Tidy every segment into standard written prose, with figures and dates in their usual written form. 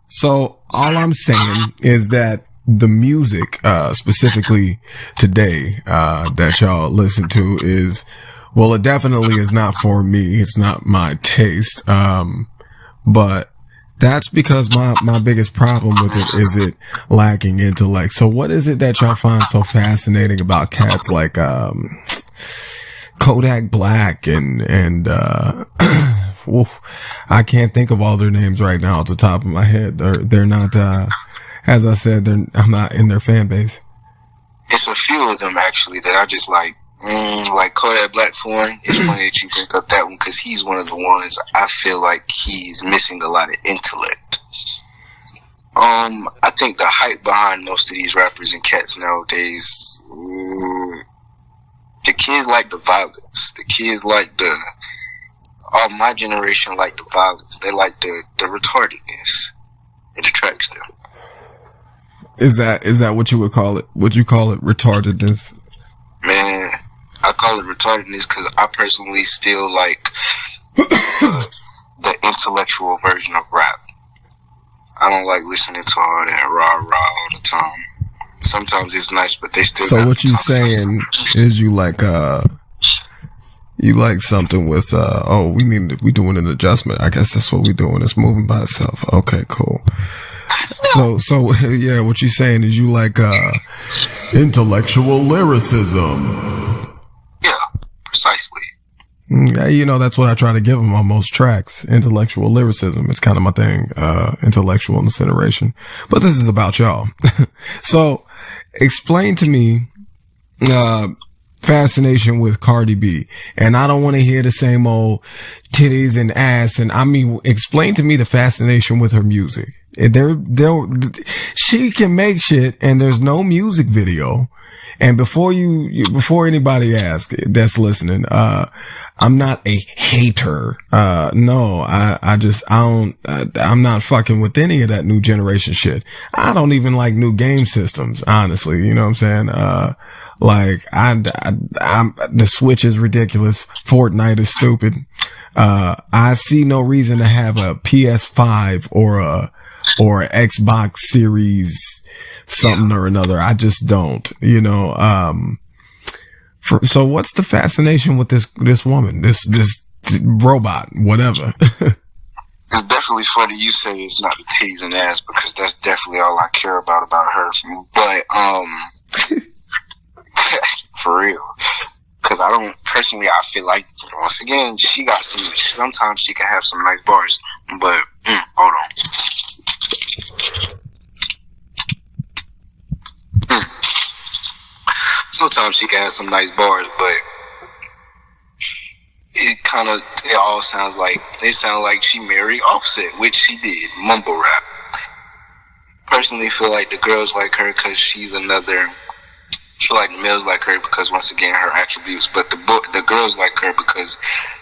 So all I'm saying is that the music, specifically today, that y'all listen to is, well, it definitely is not for me. It's not my taste. But that's because my biggest problem with it is it lacking intellect. So what is it that y'all find so fascinating about cats like, Kodak Black and I can't think of all their names right now off the top of my head. They're not, as I said, I'm not in their fan base. It's a few of them actually that I just like Kodak Black Foreign. It's funny that you bring up that one because he's one of the ones I feel like he's missing a lot of intellect. I think the hype behind most of these rappers and cats nowadays, the kids like the violence. The kids like my generation like the violence. They like the retardedness. It attracts them. Is that what you would call it? Would you call it retardedness? Man, I call it retardedness because I personally still like the intellectual version of rap. I don't like listening to all that rah-rah all the time. Sometimes it's nice, but they still. So what you saying is you like something with we doing an adjustment. I guess that's what we doing. It's moving by itself. Okay, cool. So yeah, what you saying is you like intellectual lyricism. Yeah, precisely. Yeah, that's what I try to give them on most tracks. Intellectual lyricism. It's kind of my thing. Intellectual incineration. But this is about y'all. So explain to me fascination with Cardi B. And I don't want to hear the same old titties and ass. And I mean, explain to me the fascination with her music. She can make shit and there's no music video. And before anybody asks that's listening, I'm not a hater. No, I'm not fucking with any of that new generation shit. I don't even like new game systems, honestly. You know what I'm saying? The Switch is ridiculous. Fortnite is stupid. I see no reason to have a PS5 or Xbox Series something or another. I just don't, so what's the fascination with this woman, this robot, whatever? It's definitely funny you say it's not the titties and ass because that's definitely all I care about her. But, for real. Cause I don't, personally, I feel like, once again, sometimes she can have some nice bars, but, hold on. Sometimes she can have some nice bars, but it all sounds like she married Offset, which she did, mumble rap. Personally feel like the girls like her because she's another, I feel like the males like her because once again her attributes, but the girls like her because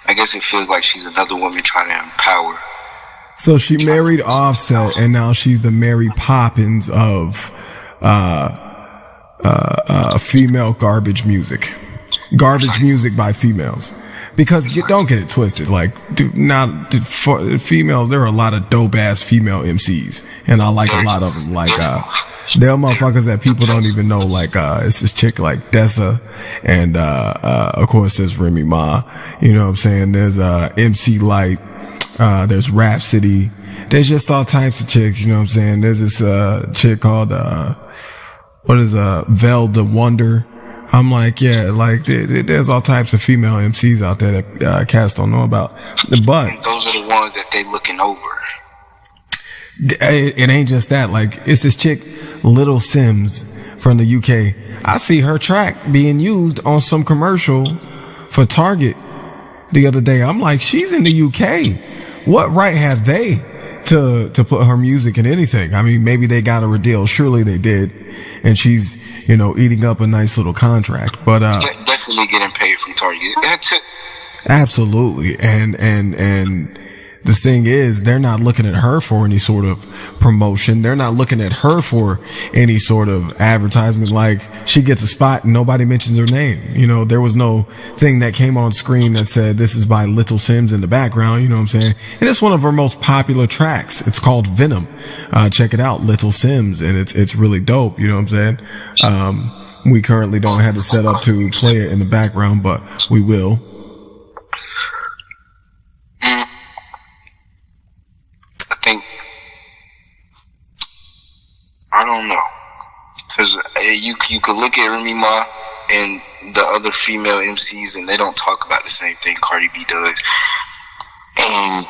I guess it feels like she's another woman trying to empower. So she married Offset and now she's the Mary Poppins of female garbage music by females. Because don't get it twisted. Like, for females, there are a lot of dope ass female MCs, and I like a lot of them. Like, there are motherfuckers that people don't even know. Like, it's this chick like Dessa, and of course there's Remy Ma. You know what I'm saying? There's MC Light. There's Rhapsody. There's just all types of chicks. You know what I'm saying? There's this chick called Vel the Wonder. I'm like, yeah, like there's all types of female MCs out there that cats don't know about. But and those are the ones that they looking over. It ain't just that. Like, it's this chick, Little Sims from the UK. I see her track being used on some commercial for Target the other day. I'm like, she's in the UK. What right have they to put her music in anything? I mean, maybe they got her a deal. Surely they did. And she's, eating up a nice little contract, but, definitely getting paid from Target. Absolutely. And the thing is, they're not looking at her for any sort of promotion. They're not looking at her for any sort of advertisement. Like, she gets a spot and nobody mentions her name. You know, there was no thing that came on screen that said this is by Little Sims in the background. You know what I'm saying? And it's one of her most popular tracks. It's called Venom. Check it out, Little Sims, and it's really dope. You know what I'm saying? We currently don't have it set up to play it in the background, but we will. I don't know, because you could look at Remy Ma and the other female MCs, and they don't talk about the same thing Cardi B does. And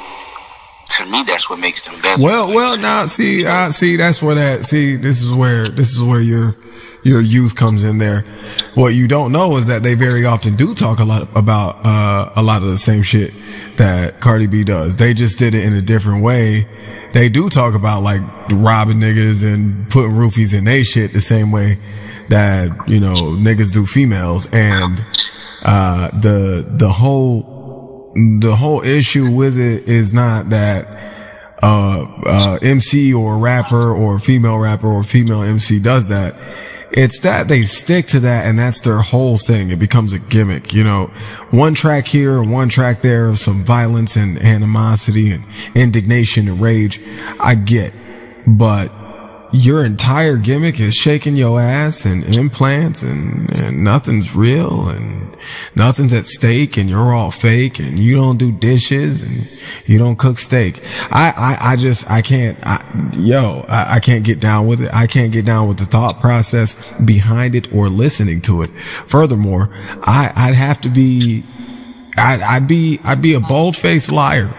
to me, that's what makes them better. Well, now see, that's where this is where your youth comes in there. What you don't know is that they very often do talk a lot about a lot of the same shit that Cardi B does. They just did it in a different way. They do talk about like robbing niggas and putting roofies in they shit the same way that, you know, niggas do females. And, the whole issue with it is not that, MC or rapper or female MC does that. It's that they stick to that, and that's their whole thing. It becomes a gimmick, you know. One track here, one track there, some violence and animosity and indignation and rage. I get, but your entire gimmick is shaking your ass and implants and nothing's real and nothing's at stake and you're all fake and you don't do dishes and you don't cook steak. I can't get down with it. I can't get down with the thought process behind it or listening to it. Furthermore, I'd be a bold-faced liar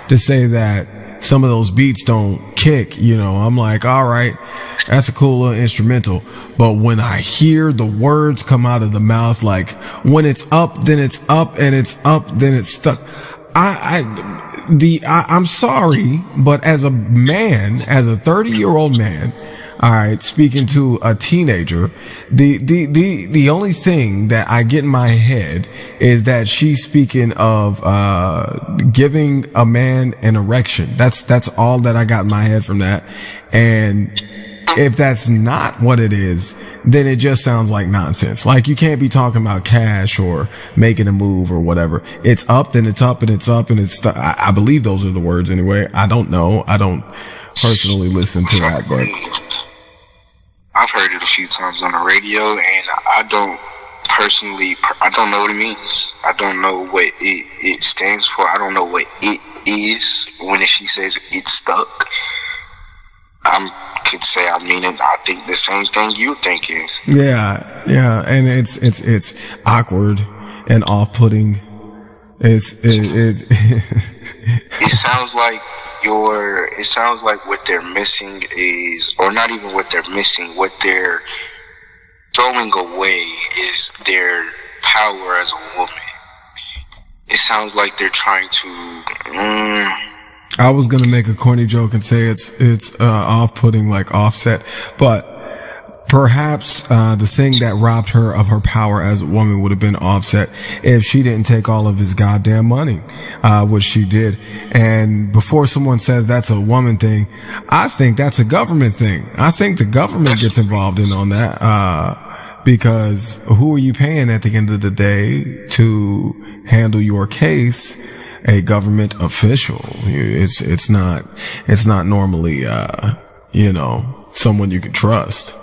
to say that some of those beats don't kick. You know, I'm like, all right, that's a cool little instrumental. But when I hear the words come out of the mouth, like when it's up, then it's up, and it's up, then it's stuck. I'm sorry, but as a man, as a 30-year-old man, all right, speaking to a teenager, the only thing that I get in my head is that she's speaking of, giving a man an erection. That's all that I got in my head from that. And if that's not what it is, then it just sounds like nonsense. Like, you can't be talking about cash or making a move or whatever. It's up, then it's up, and it's up, and it's I believe those are the words anyway. I don't know. I don't personally listen to that, but I've heard it a few times on the radio, and I don't know what it means. I don't know what it stands for. I don't know what it is when she says it's stuck. I could say I mean it. I think the same thing you're thinking. Yeah, and it's awkward and off-putting. It sounds like what they're missing is, or not even what they're missing, what they're throwing away is their power as a woman. It sounds like they're trying to. I was gonna make a corny joke and say it's off-putting, like Offset, but perhaps the thing that robbed her of her power as a woman would have been Offset if she didn't take all of his goddamn money, which she did. And before someone says that's a woman thing, I think that's a government thing. I think the government gets involved in on that, because who are you paying at the end of the day to handle your case? A government official. It's not normally, someone you can trust.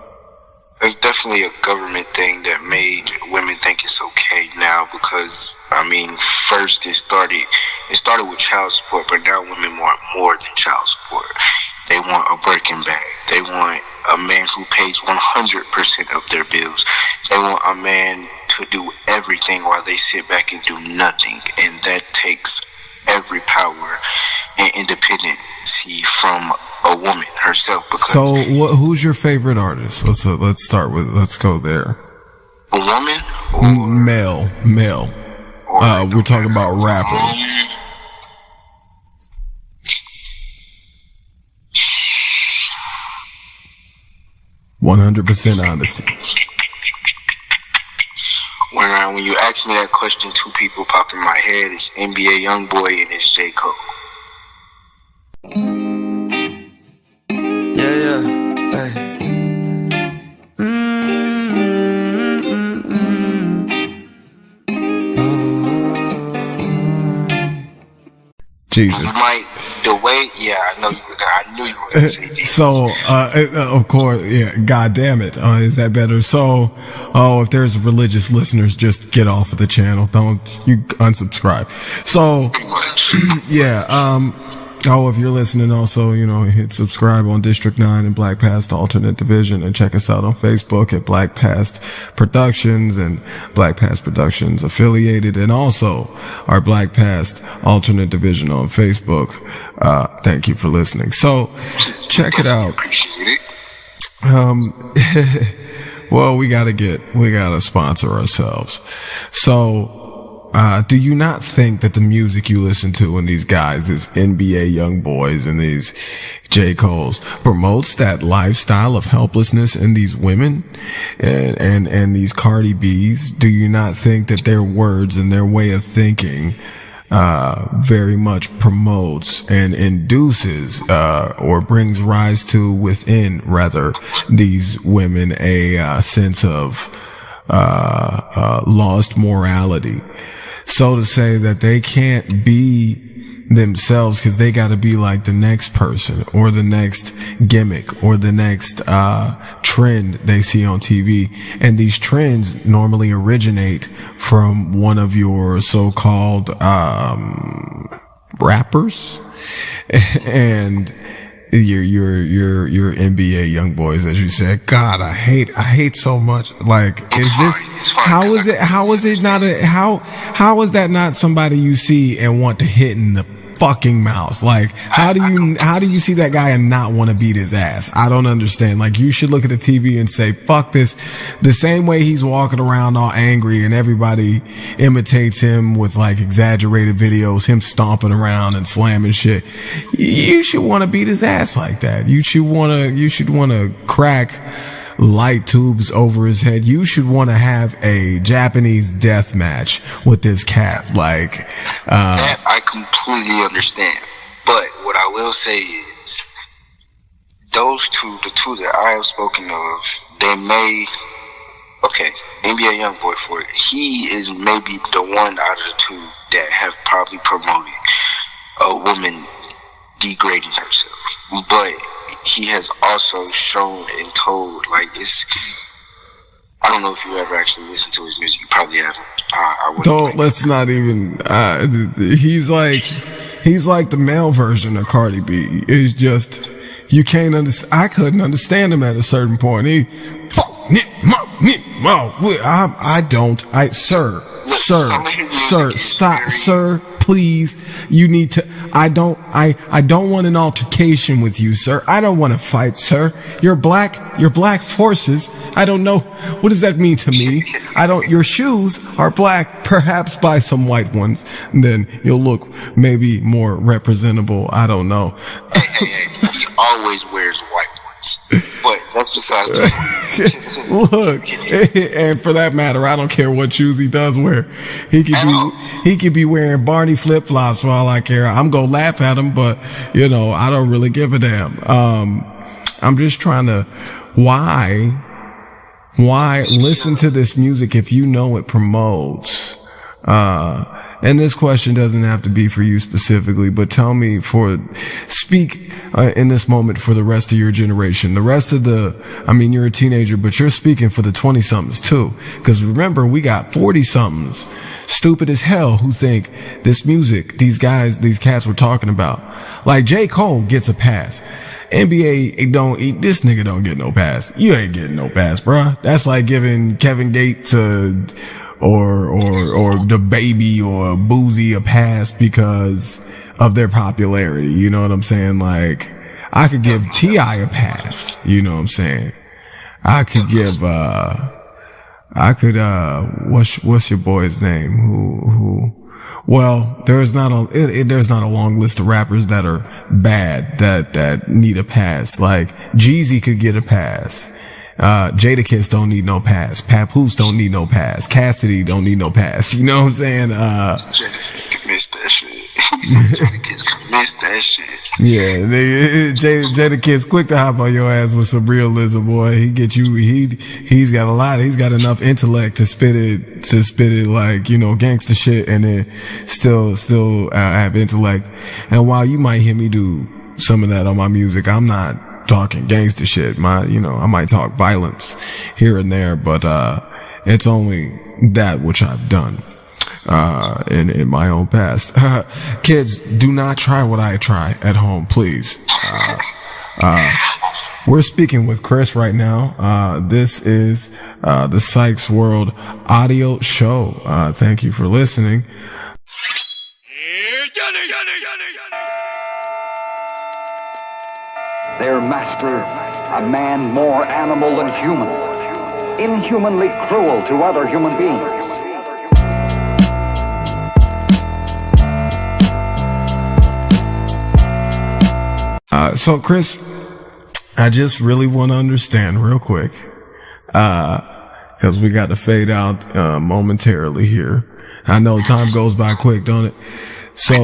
It's definitely a government thing that made women think it's okay now, because, first it started with child support, but now women want more than child support. They want a Birkin bag. They want a man who pays 100% of their bills. They want a man to do everything while they sit back and do nothing. And that takes every power and independency from a woman herself. Because so, who's your favorite artist? Let's go there. A woman? Or male. We're talking about rappers. 100% honesty. When you ask me that question, two people pop in my head. It's NBA Youngboy and it's J. Cole. Jesus. You might, the way, yeah, I knew you were going to say Jesus. So, of course, yeah, God damn it. Is that better? So, if there's religious listeners, just get off of the channel. Don't, you unsubscribe. So, Pretty much. yeah, if you're listening also, hit subscribe on District 9 and Black Past Alternate Division, and check us out on Facebook at Black Past Productions and Black Past Productions Affiliated, and also our Black Past Alternate Division on Facebook. Thank you for listening. So check it out. Appreciate it. Well, we gotta sponsor ourselves. So, do you not think that the music you listen to and these guys, these NBA young boys and these J. Cole's, promotes that lifestyle of helplessness in these women and these Cardi B's? Do you not think that their words and their way of thinking very much promotes and induces or brings rise to within rather these women a sense of lost morality? So to say that they can't be themselves because they got to be like the next person or the next gimmick or the next trend they see on TV. And these trends normally originate from one of your so-called rappers and your NBA young boys, as you said. God, I hate so much. Like, how is that not somebody you see and want to hit in the fucking mouth? Like, how do you see that guy and not want to beat his ass? I don't understand. Like, you should look at the TV and say, fuck this. The same way he's walking around all angry and everybody imitates him with like exaggerated videos, him stomping around and slamming shit. You should want to beat his ass like that. You should want to crack light tubes over his head. You should want to have a Japanese death match with this cat. Like, that I completely understand. But what I will say is, those two, the two that I have spoken of, they may, okay, NBA Youngboy for it, he is maybe the one out of the two that have probably promoted a woman degrading herself. But he has also shown and told, like, I don't know if you ever actually listened to his music. You probably haven't. Let's not even, he's like the male version of Cardi B. It's just, you can't understand. I couldn't understand him at a certain point. Sir, stop, sir. Please, you need to, I don't want an altercation with you, sir. I don't want to fight, sir. You're black forces. I don't know. What does that mean to me? Your shoes are black, perhaps buy some white ones. And then you'll look maybe more representable. I don't know. Hey, he always wears white ones. But that's besides the point. Look, and for that matter, I don't care what shoes he does wear. He could be wearing Barney flip-flops for all I care. I'm gonna laugh at him, but I don't really give a damn. I'm just trying to, why listen to this music if you know it promotes, and this question doesn't have to be for you specifically, but tell me speak in this moment for the rest of your generation. The rest of you're a teenager, but you're speaking for the 20-somethings too. Because remember, we got 40-somethings, stupid as hell, who think this music, these cats we're talking about, like J. Cole gets a pass. NBA this nigga don't get no pass. You ain't getting no pass, bruh. That's like giving Kevin Gates or the Baby or Boozy a pass because of their popularity. You know what I'm saying? Like, I could give T.I. a pass. You know what I'm saying? I could give, what's your boy's name? Well, there's not a long list of rappers that are bad that need a pass. Like, Jeezy could get a pass. Jadakiss don't need no pass. Papoose don't need no pass. Cassidy don't need no pass. You know what I'm saying? Jadakiss can miss that shit. Jadakiss can missed that shit. Yeah, Jada Kid's quick to hop on your ass with some realism, boy. He get you. He's got a lot. He's got enough intellect to spit it like, you know, gangster shit, and then still have intellect. And while you might hear me do some of that on my music, I'm not talking gangster shit. I might talk violence here and there, but it's only that which I've done in my own past. Kids, do not try what I try at home, please. We're speaking with Chris right now. This is the Psychs World audio show. Thank you for listening. Their master, a man more animal than human, inhumanly cruel to other human beings. So Chris, I just really want to understand real quick, cause we got to fade out, momentarily here. I know time goes by quick, don't it? So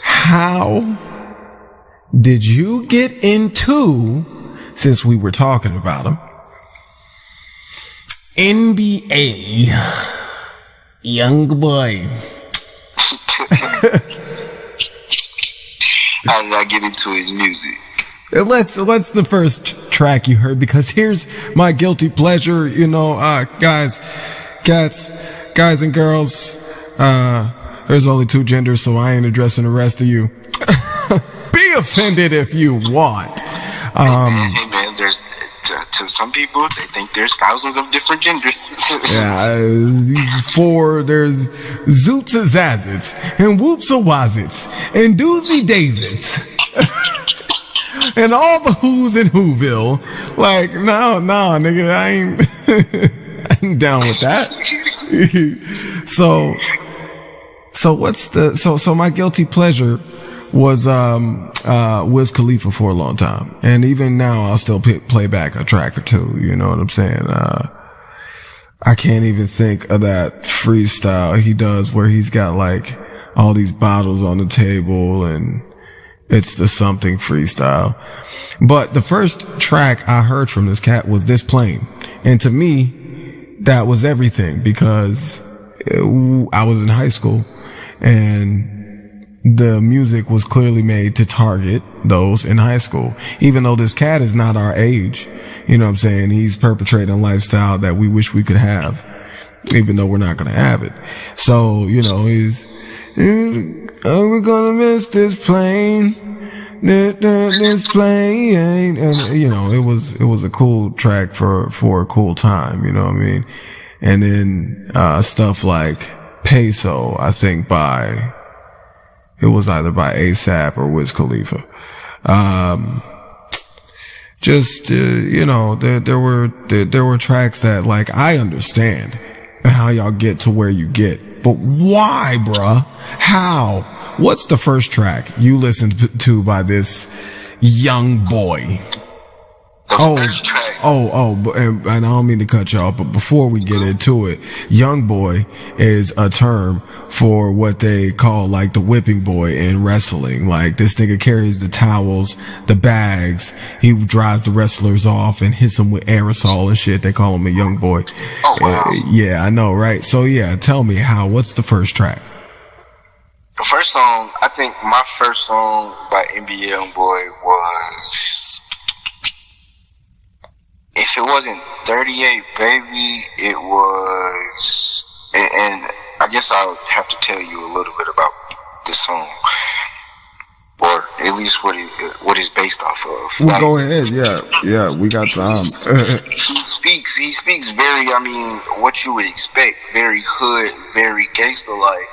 how did you get into, since we were talking about him, NBA young boy? How did I get into his music? Let's the first track you heard, because here's my guilty pleasure, you know, guys and girls, there's only two genders, so I ain't addressing the rest of you. Be offended if you want. Hey man, there's to some people, they think there's thousands of different genders. There's Zoots-a-Zazzits and Whoops-a-Wazits and Doozy-Daisits and all the who's in Whoville. Like, no, nigga, I ain't down with that. So my guilty pleasure was Wiz Khalifa for a long time, and even now I'll still play back a track or two. You know what I'm saying? I can't even think of that freestyle he does where he's got like all these bottles on the table, and it's the something freestyle. But the first track I heard from this cat was This Plane, and to me that was everything, because I was in high school and the music was clearly made to target those in high school. Even though this cat is not our age, you know what I'm saying? He's perpetrating a lifestyle that we wish we could have, even though we're not going to have it. So, you know, we're going to miss this plane, this plane. And, you know, it was a cool track for a cool time, you know what I mean? And then, stuff like Peso, I think it was either by ASAP or Wiz Khalifa. You know, there were tracks that, like, I understand how y'all get to where you get, but why, bruh? How? What's the first track you listened to by this young boy? First track. And I don't mean to cut y'all, but before we get into it, young boy is a term for what they call like the whipping boy in wrestling. Like, this nigga carries the towels, the bags, he drives the wrestlers off and hits them with aerosol and shit. They call him a young boy. Oh, wow. Yeah, I know, right? So yeah, tell me what's the first track? The first song, I think my first song by NBA Youngboy was, if it wasn't 38 Baby, it was, and I guess I'll have to tell you a little bit about the song, or at least what it's based off of. Well, go ahead. Yeah, we got time. He speaks very, I mean, what you would expect, very hood, very gangster-like.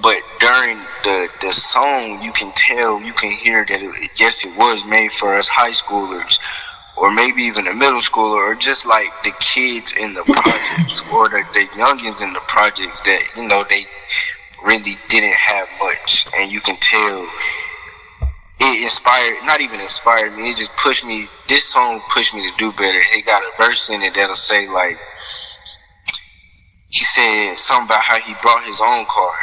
But during the song, you can hear that it was made for us high schoolers, or maybe even a middle schooler, or just like the kids in the projects, or the youngins in the projects that, you know, they really didn't have much. And you can tell it not even inspired me, it just pushed me. This song pushed me to do better. It got a verse in it that'll say, like, he said something about how he brought his own car.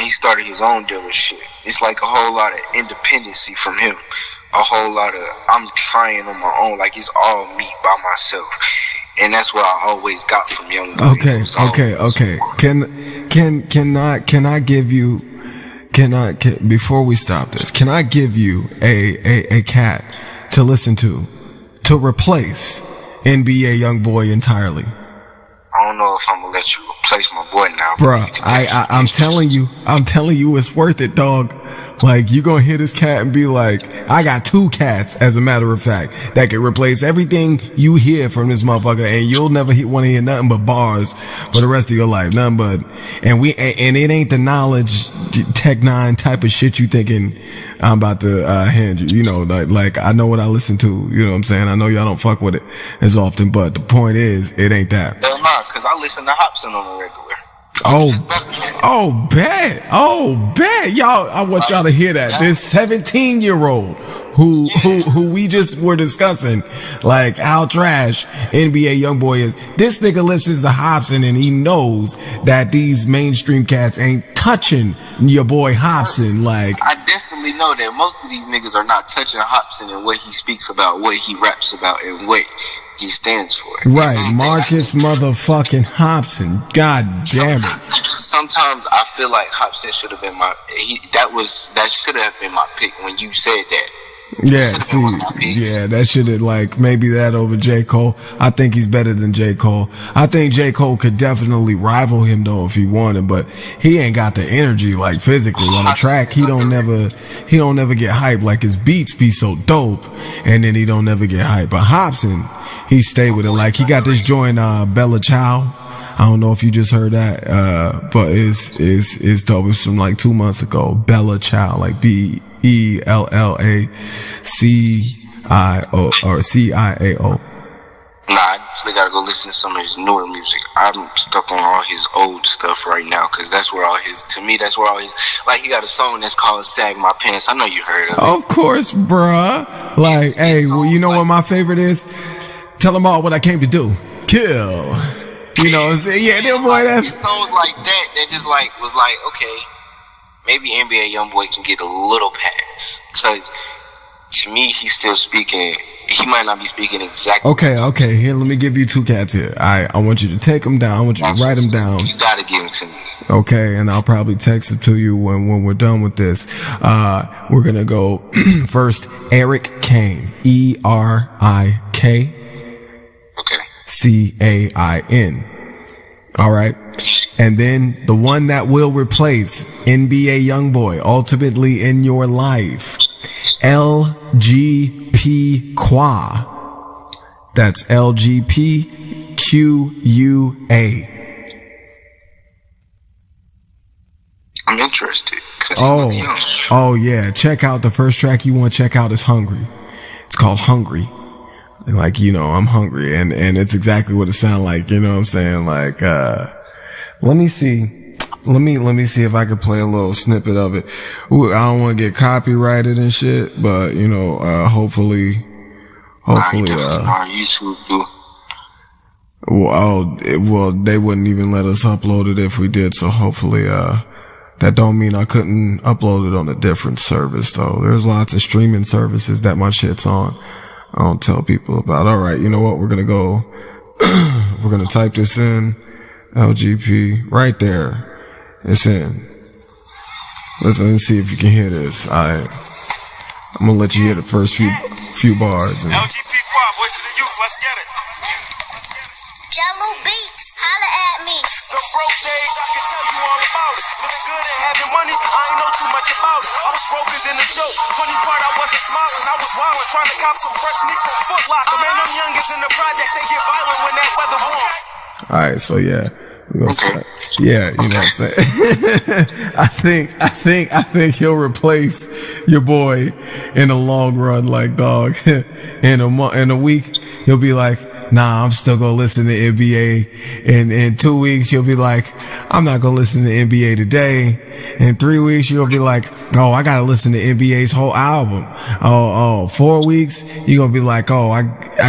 and he started his own dealership. It's like a whole lot of independency from him. A whole lot of, I'm trying on my own, like it's all me by myself. And that's what I always got from Young Boy. Okay. Before we stop this, can I give you a cat to listen to replace NBA Youngboy entirely? I don't know if I'm gonna let you replace my boy now. Bruh, I'm telling you it's worth it, dog. Like, you gonna hear this cat and be like, I got 2 cats, as a matter of fact, that can replace everything you hear from this motherfucker, and you'll never want to hear nothing but bars for the rest of your life. Nothing but, and it ain't the knowledge Tech 9 type of shit you thinking I'm about to hand you. You know, like I know what I listen to. You know what I'm saying? I know y'all don't fuck with it as often, but the point is, it ain't that. Hell nah, cause I listen to Hobson on the regular. Bet. Y'all, I want y'all to hear that. This 17-year-old who we just were discussing, like how trash NBA Youngboy is. This nigga listens to Hobson and he knows that these mainstream cats ain't touching your boy Hobson. Like, I definitely know that most of these niggas are not touching Hobson and what he speaks about, what he raps about, and what he stands for. Right, Marcus motherfucking Hobson. God damn it. Sometimes I feel like Hobson should have been that should have been my pick when you said that. Yeah, that should have, like, maybe that over J. Cole. I think he's better than J. Cole. I think J. Cole could definitely rival him though if he wanted, but he ain't got the energy, like, physically on the track. He don't never get hyped. Like, his beats be so dope, and then he don't never get hyped. But Hobson, he stay with it. Like, he got this joint, Bella Ciao. I don't know if you just heard that, but it's dope. It's from like 2 months ago. Bella Ciao, like BELLACIO or CIAO. Nah, I actually gotta go listen to some of his newer music. I'm stuck on all his old stuff right now, cause that's where all his, like, he got a song that's called Sag My Pants. I know you heard of it. Of course, bruh. Like, hey, well, you know what my favorite is? Tell them all what I came to do. Kill. You know what I'm saying? Yeah, them boy, that's songs like that just like was like, okay, maybe NBA Youngboy can get a little pass. Because to me, he's still speaking. He might not be speaking exactly. Okay. Here, let me give you 2 cats here. I want you to take them down. I want you to write them down. You gotta give them to me. Okay, and I'll probably text it to you when we're done with this. We're gonna go first. Eric Kane. ERIK. Okay. CAIN. All right. And then the one that will replace NBA Youngboy ultimately in your life. LGP Qua. That's LGPQUA. I'm interested. Oh yeah. Check out the first track you want to check out is Hungry. It's called Hungry. Like, you know, I'm hungry, and it's exactly what it sounds like, you know what I'm saying? Like, let me see if I could play a little snippet of it. Ooh, I don't want to get copyrighted and shit, but, you know, hopefully, on YouTube, dude. Well, they wouldn't even let us upload it if we did, so hopefully, that don't mean I couldn't upload it on a different service, though. There's lots of streaming services that my shit's on. I don't tell people about. All right, you know what? We're gonna go. We're gonna type this in. LGP right there. It's in. Let's see if you can hear this. I'm gonna let you hear the first few bars. LGP Quad, voice of the youth. Let's get it. Jello Beats, holla at me. The broke days, I can tell you all about it. Looking good and having money, I ain't know too much about it. I was broken than a joke. Funny part, I wasn't smiling. I was wildin', trying to cop some fresh nicks from Foot Locker. Man, them youngest in the projects, they get violent when that weather warm. Alright, so yeah. Yeah, you know what I'm saying? I think he'll replace your boy in the long run, like, dog. In a week, he'll be like, nah, I'm still gonna listen to NBA. In 2 weeks, you'll be like, I'm not gonna listen to NBA today. In 3 weeks, you'll be like, oh, I gotta listen to NBA's whole album. 4 weeks, you're gonna be like, oh, I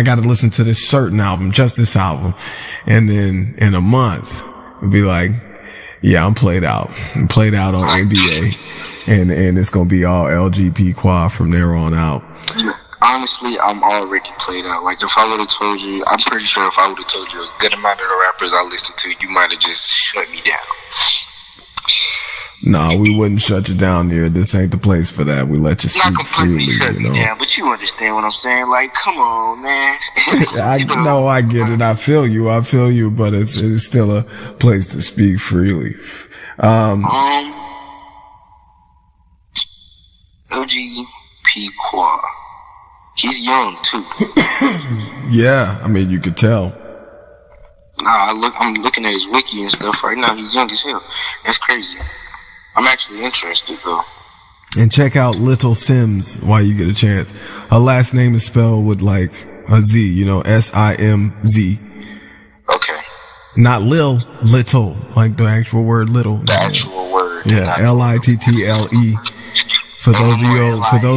gotta listen to this certain album, just this album. And then in a month, you'll be like, Yeah, I'm played out. I'm played out on NBA. And it's gonna be all LGP quad from there on out. Honestly, I'm already played out. Like, if I would have told you, I'm pretty sure if I would have told you a good amount of the rappers I listen to, you might have just shut me down. Nah, we wouldn't shut you down here. This ain't the place for that. We let you speak Not completely freely, shut me down, but you understand what I'm saying. Like, come on, man. I get it. I feel you, but it's still a place to speak freely. LGP Quad. He's young too. Yeah, I mean, you could tell. Nah, I'm looking at his wiki and stuff right now. He's young as hell. That's crazy. I'm actually interested though. And check out Little Sims while you get a chance. Her last name is spelled with like a Z, you know, S-I-M-Z. Okay. Not Little, like the actual word little. The actual word. Yeah, L-I-T-T-L-E. For those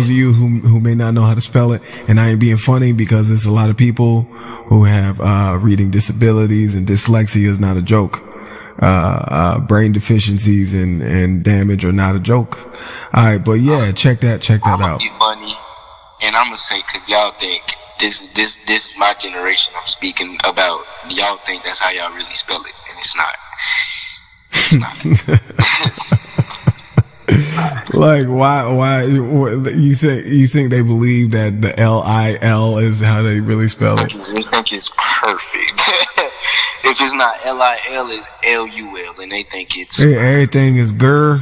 of you who may not know how to spell it, and I ain't being funny because there's a lot of people who have reading disabilities, and dyslexia is not a joke. Brain deficiencies and damage are not a joke. Alright, but yeah, check that out. Get money, and I'm gonna say, cause y'all think this is my generation I'm speaking about. Y'all think that's how y'all really spell it, and it's not. It's not. Like, why you think they believe that the L-I-L is how they really spell it? They think it's perfect. If it's not L-I-L, it's L-U-L, and they think it's... Everything is gur,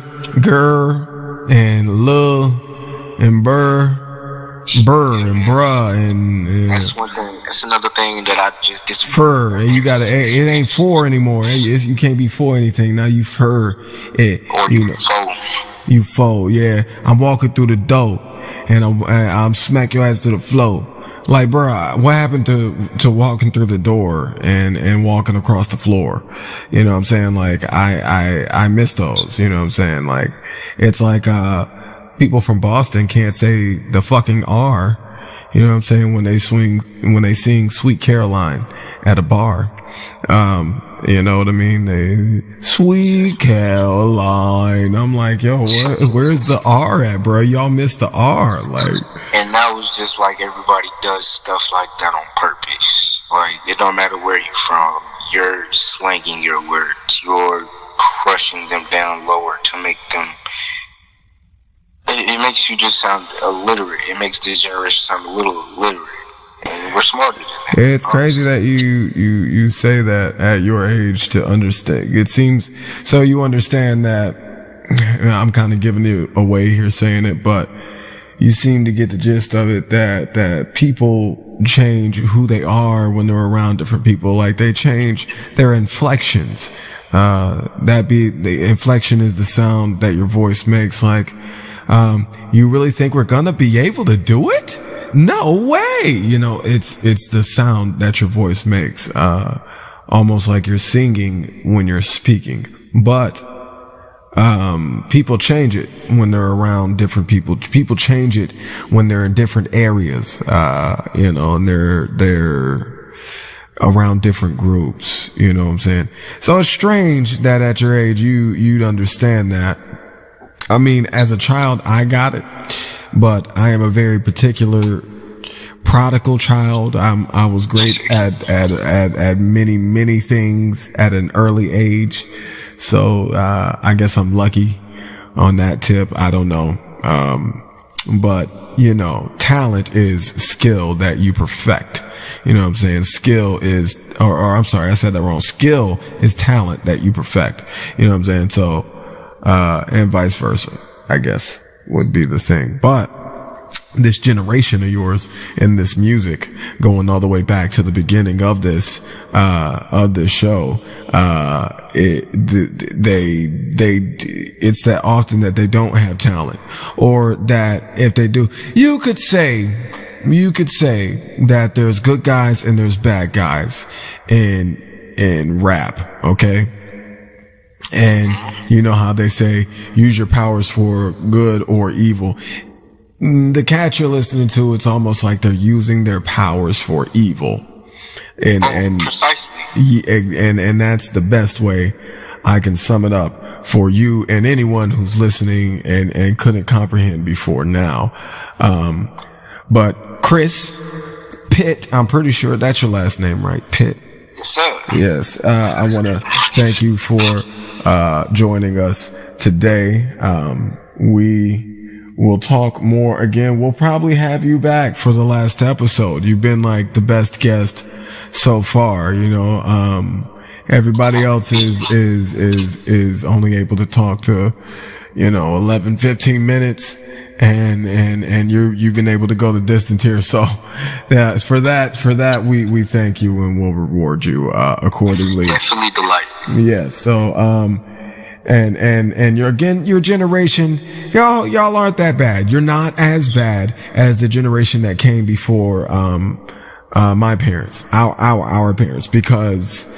and luh, and burr, and bruh, and... That's one thing. That's another thing that I just disagree. Fur, and you gotta... It ain't for anymore. You can't be for anything. Now you fur it. Or you foe. You foe, yeah. I'm walking through the door, and I'm smack your ass to the floor. Like, bro, what happened to walking through the door and walking across the floor? You know what I'm saying? Like, I miss those. You know what I'm saying? Like, it's like, people from Boston can't say the fucking R. You know what I'm saying? When they sing Sweet Caroline at a bar. You know what I mean? Sweet Caroline. I'm like, yo, where's the R at, bro? Y'all missed the R. Like, and that was just like everybody does stuff like that on purpose. Like, it don't matter where you're from. You're slanging your words. You're crushing them down lower to make them. It makes you just sound illiterate. It makes this generation sound a little illiterate. And we're smarter than that. It's crazy that you say that at your age to understand. It seems so you understand that. I'm kind of giving you away here saying it, but you seem to get the gist of it that people change who they are when they're around different people. Like, they change their inflections. The inflection is the sound that your voice makes. Like, you really think we're gonna be able to do it? No way! You know, it's the sound that your voice makes, almost like you're singing when you're speaking. But, people change it when they're around different people. People change it when they're in different areas, you know, and they're around different groups, you know what I'm saying? So it's strange that at your age, you'd understand that. I mean, as a child, I got it. But I am a very particular prodigal child. I was great at many things at an early age. So, I guess I'm lucky on that tip. I don't know. But, you know, talent is skill that you perfect. You know what I'm saying? Skill is, or I'm sorry, I said that wrong. Skill is talent that you perfect. You know what I'm saying? So, and vice versa, I guess, would be the thing. But this generation of yours in this music, going all the way back to the beginning of this show, it's that often that they don't have talent, or that if they do, you could say that there's good guys and there's bad guys in rap, okay? And you know how they say, use your powers for good or evil. The cat you're listening to, it's almost like they're using their powers for evil. And precisely. And that's the best way I can sum it up for you and anyone who's listening and couldn't comprehend before now. But Chris Pitt, I'm pretty sure that's your last name, right? Pitt. Yes, sir. Yes. I want to thank you for, joining us today. We will talk more again. We'll probably have you back for the last episode. You've been like the best guest so far, you know. Everybody else is only able to talk to, 11, 15 minutes. And you've been able to go the distance here. So, yeah, for that, we thank you and we'll reward you, accordingly. Definitely delighted. Yeah. So, and your generation, y'all aren't that bad. You're not as bad as the generation that came before, my parents, our parents, because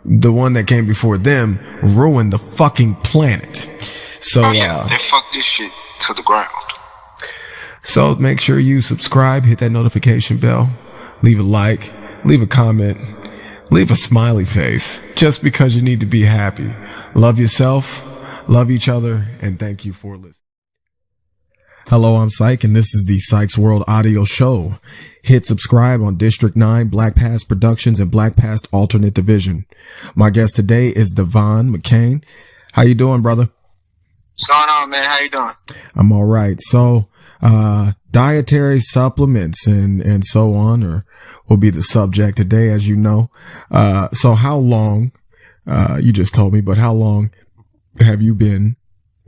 the one that came before them ruined the fucking planet. So, they fucked this shit to the ground. So make sure you subscribe, hit that notification bell, leave a like, leave a comment, leave a smiley face, just because you need to be happy. Love yourself, love each other, and thank you for listening. Hello, I'm Psych, and this is the Psychs World Audio Show. Hit subscribe on District 9, Black Past Productions, and Black Past Alternate Division. My guest today is Devon McMillian. How you doing, brother? What's going on, man? How you doing? I'm all right. So, dietary supplements and so on will be the subject today, as you know. So how long, you just told me, but how long have you been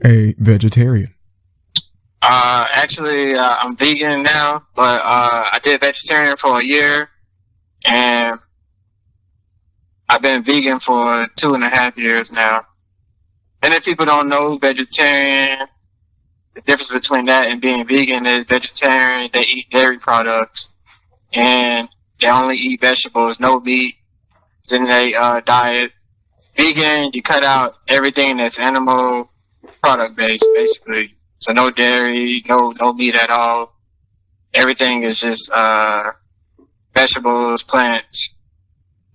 a vegetarian? Actually, I'm vegan now, but, I did vegetarian for a year, and I've been vegan for 2.5 years now. And if people don't know, vegetarian, the difference between that and being vegan is vegetarian, they eat dairy products, and they only eat vegetables, no meat in their diet. Vegan, you cut out everything that's animal product based, basically. So no dairy, no meat at all. Everything is just vegetables, plants,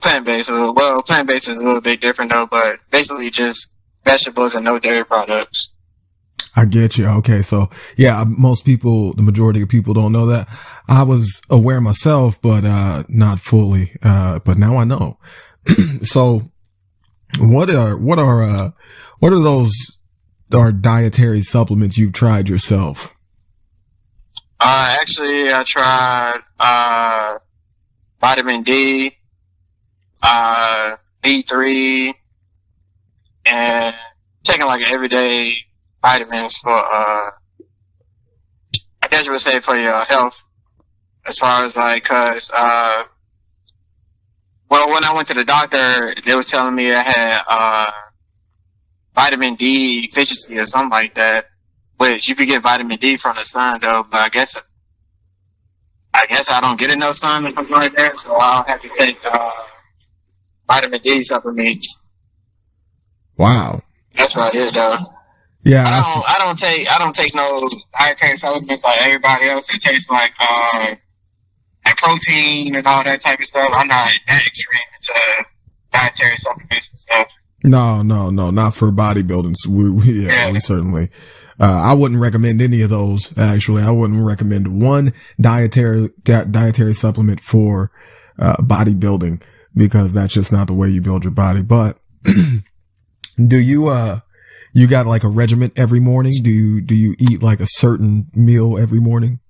plant-based. Well, plant-based is a little bit different though, but basically just vegetables and no dairy products. I get you. Okay. So yeah, the majority of people don't know that. I was aware myself, but, not fully. But now I know. So what are those dietary supplements you've tried yourself? Actually, I tried, vitamin D, B3, and taking like everyday vitamins for, I guess you would say for your health, as far as like, cause, well, when I went to the doctor, they were telling me I had, vitamin D deficiency or something like that, which you could get vitamin D from the sun though, but I guess I don't get enough sun or something like that, so I'll have to take, vitamin D supplements. Wow. That's about it though. Yeah. I don't take no dietary supplements like everybody else. It tastes like protein and all that type of stuff. I'm not that extreme into dietary supplements and stuff. No, not for bodybuilding. We certainly, I wouldn't recommend any of those. Actually, I wouldn't recommend one dietary supplement for, bodybuilding, because that's just not the way you build your body. But do you got like a regimen every morning? Do you eat like a certain meal every morning?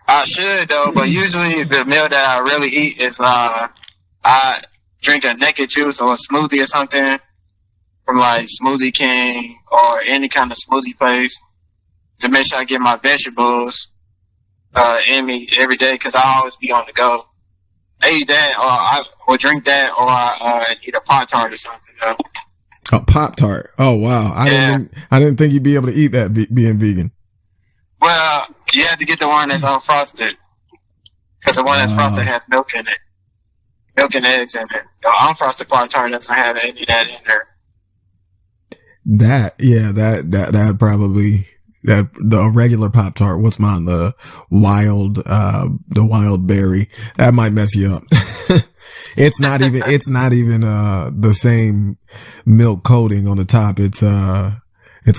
I should though, but usually the meal that I really eat is, I drink a naked juice or a smoothie or something from like Smoothie King or any kind of smoothie place to make sure I get my vegetables, in me every day, cause I always be on the go. I eat that or I will drink that or I eat a Pop-Tart or something though. A Pop-Tart. Oh wow. I didn't think you'd be able to eat that being vegan. Well, you have to get the one that's unfrosted, cause the one that's frosted has milk in it. Milk and eggs in it. The unfrosted Pop-Tart doesn't have any of that in there. That probably the regular Pop-Tart. What's mine? The wild berry. That might mess you up. It's not even the same milk coating on the top. It's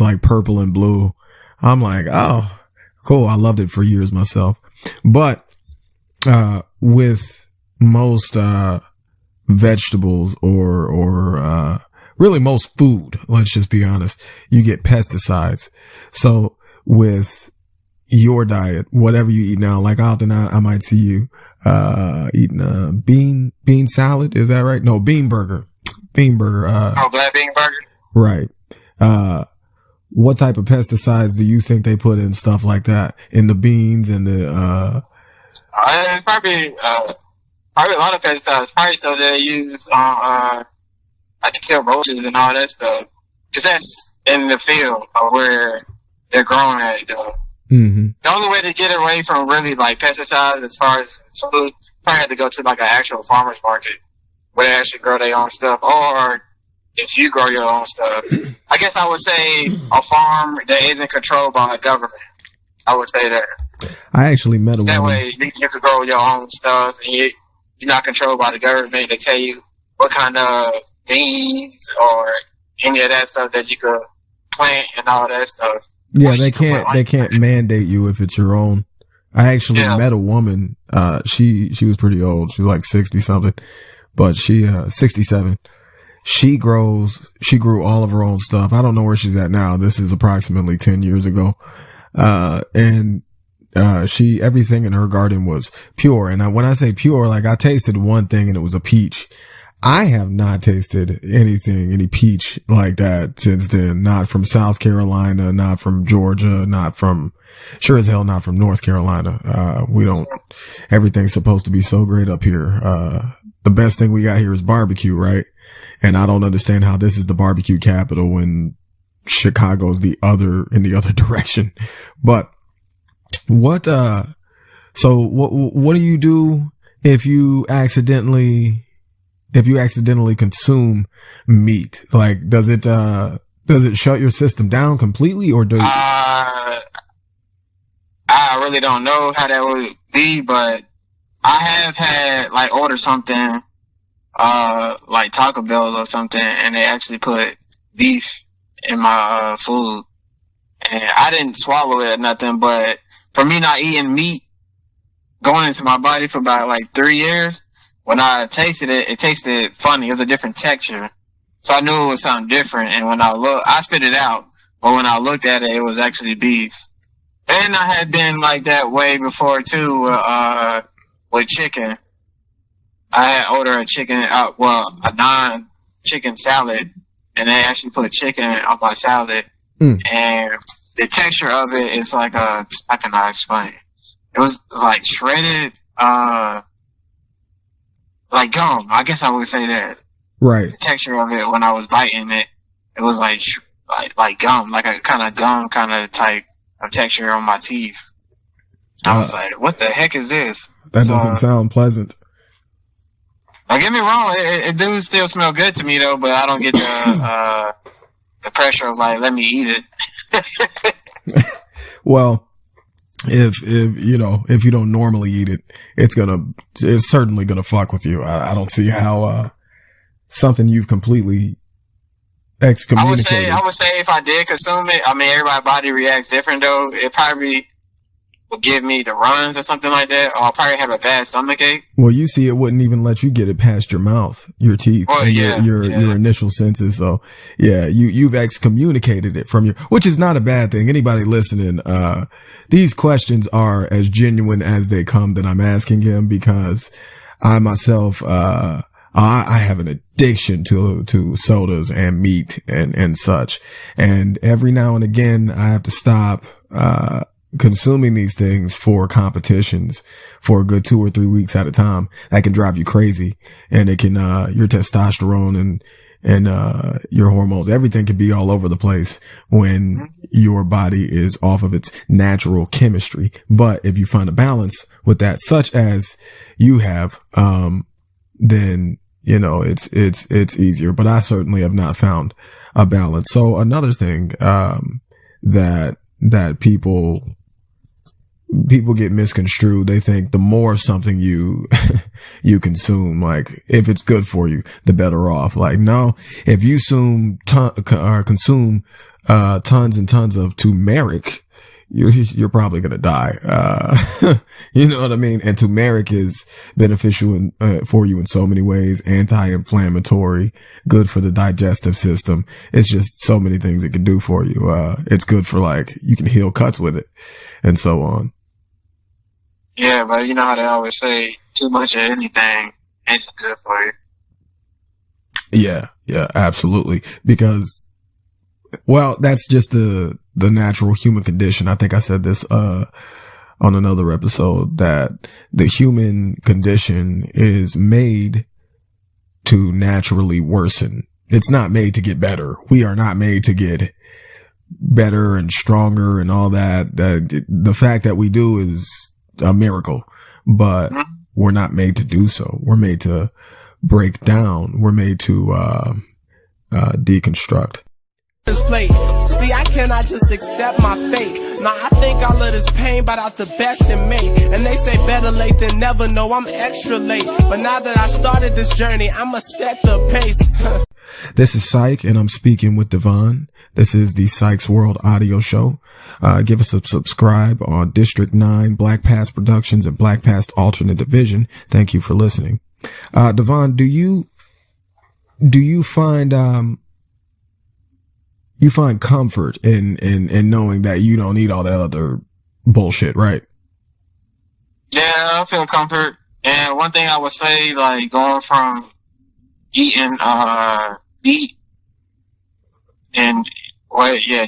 like purple and blue. I'm like, oh, cool. I loved it for years myself. But, with most, vegetables or really most food, let's just be honest, you get pesticides. So with your diet, whatever you eat now, like often I might see you, eating a bean salad. Is that right? No, bean burger. Black bean burger. Right. What type of pesticides do you think they put in stuff like that in the beans and the, it's probably a lot of pesticides. Probably stuff they use on, like to kill roaches and all that stuff. Cause that's in the field where they're growing at, though. Mm-hmm. The only way to get away from really like pesticides as far as food, probably have to go to like an actual farmer's market where they actually grow their own stuff, or if you grow your own stuff. I guess I would say a farm that isn't controlled by the government. I would say that. I actually met a that woman. way you could grow your own stuff and you're not controlled by the government. They tell you what kind of beans or any of that stuff that you could plant and all that stuff. Yeah, they can't mandate you if it's your own. I actually met a woman. She was pretty old. She's like 60 something, but she 67. She grew all of her own stuff. I don't know where she's at now. This is approximately 10 years ago. And everything in her garden was pure. And when I say pure, like I tasted one thing and it was a peach. I have not tasted any peach like that since then. Not from South Carolina, not from Georgia, sure as hell not from North Carolina. Everything's supposed to be so great up here. The best thing we got here is barbecue, right? And I don't understand how this is the barbecue capital when Chicago's in the other direction. But what do you do if you accidentally consume meat? Like, does it shut your system down completely, or do I really don't know how that would be, but I have had like order something, like Taco Bell or something, and they actually put beef in my food, and I didn't swallow it or nothing, but for me not eating meat going into my body for about like 3 years, when I tasted it, it tasted funny. It was a different texture. So I knew it would sound different. And when I spit it out, but when I looked at it, it was actually beef. And I had been like that way before too, with chicken. I had ordered a non-chicken salad, and they actually put chicken on my salad. And the texture of it is like I cannot explain. It was like shredded, like gum. I guess I would say that. Right. The texture of it when I was biting it, it was like gum, like a kind of gum kind of type of texture on my teeth. I was like, what the heck is this? That doesn't sound pleasant. Don't get me wrong, it do still smell good to me though, but I don't get the pressure of like, let me eat it. Well, if you don't normally eat it, it's certainly gonna fuck with you. I don't see how, something you've completely excommunicated. I would say if I did consume it, I mean, everybody's body reacts different though. It probably would give me the runs or something like that, or I'll probably have a bad stomach ache. Well, you see, it wouldn't even let you get it past your mouth, your teeth, and your initial senses. So yeah, you've excommunicated it from which is not a bad thing. Anybody listening, these questions are as genuine as they come that I'm asking him, because I myself, I have an addiction to sodas and meat and such. And every now and again, I have to stop, consuming these things for competitions for a good 2 or 3 weeks at a time. That can drive you crazy, and it can, your testosterone and your hormones, everything can be all over the place when your body is off of its natural chemistry. But if you find a balance with that, such as you have, then, it's easier. But I certainly have not found a balance. So another thing, that that people get misconstrued. They think the more something you you consume, like if it's good for you, the better off. Like, no, if you consume tons and tons of turmeric, you're probably gonna die. You know what I mean? And turmeric is beneficial for you in so many ways. Anti-inflammatory, good for the digestive system. It's just so many things it can do for you. It's good for, like, you can heal cuts with it and so on. Yeah, but you know how they always say, too much of anything ain't good for you. Yeah, absolutely. Because, well, that's just the natural human condition. I think I said this on another episode, that the human condition is made to naturally worsen. It's not made to get better. We are not made to get better and stronger and all that. The fact that we do is a miracle, but we're not made to do so. We're made to break down. We're made to deconstruct. See, I cannot just accept my fate. Now I think all of this pain brought out the best in me. And they say better late than never. No, I'm extra late. But now that I started this journey, I'ma set the pace. This is Psych, and I'm speaking with Devon. This is the Psychs World audio show. Give us a subscribe on District 9, Black Past Productions, and Black Past Alternate Division. Thank you for listening. Devon, do you find you find comfort in knowing that you don't need all that other bullshit, right? Yeah, I feel comfort. And one thing I would say, like, going from eating meat and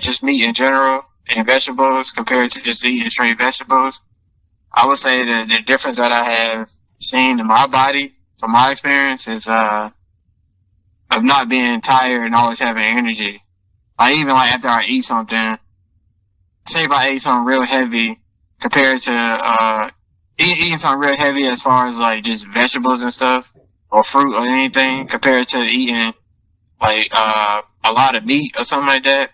just meat in general and vegetables compared to just eating straight vegetables, I would say that the difference that I have seen in my body from my experience is of not being tired and always having energy. Like, even like after I eat something, say if I ate something real heavy compared to eating something real heavy as far as like just vegetables and stuff or fruit or anything compared to eating like a lot of meat or something like that,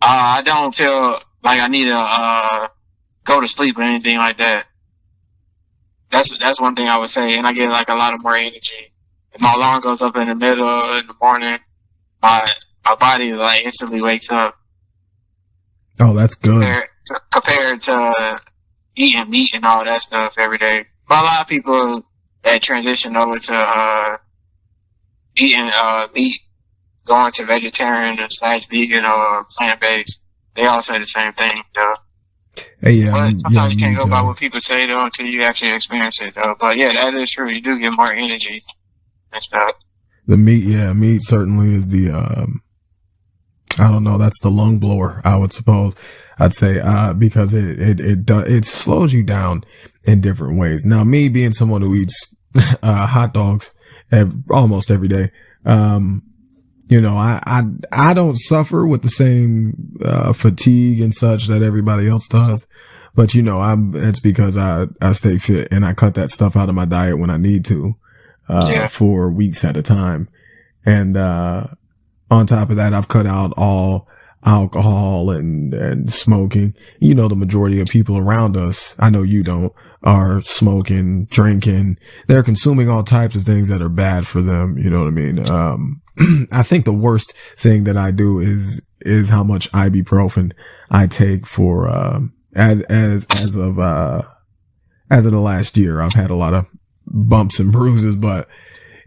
I don't feel like I need to go to sleep or anything like that. That's one thing I would say, and I get like a lot of more energy. If my alarm goes up in the middle in the morning, my body like instantly wakes up. Oh, that's good. Compared to eating meat and all that stuff every day. But a lot of people that transition over to eating meat, going to vegetarian or / vegan or plant-based, they all say the same thing, though. Hey, yeah, but sometimes you can't go by what people say, though, until you actually experience it, though. But yeah, that is true. You do get more energy and stuff. The meat certainly is the, I don't know, that's the lung blower, I would suppose. I'd say, because it slows you down in different ways. Now, me being someone who eats, hot dogs almost every day, you know, I don't suffer with the same, fatigue and such that everybody else does. But, you know, it's because I stay fit and I cut that stuff out of my diet when I need to, for weeks at a time. And, on top of that, I've cut out all alcohol and smoking. You know, the majority of people around us, I know you don't, are smoking, drinking. They're consuming all types of things that are bad for them. You know what I mean? I think the worst thing that I do is how much ibuprofen I take for, as of the last year. I've had a lot of bumps and bruises, but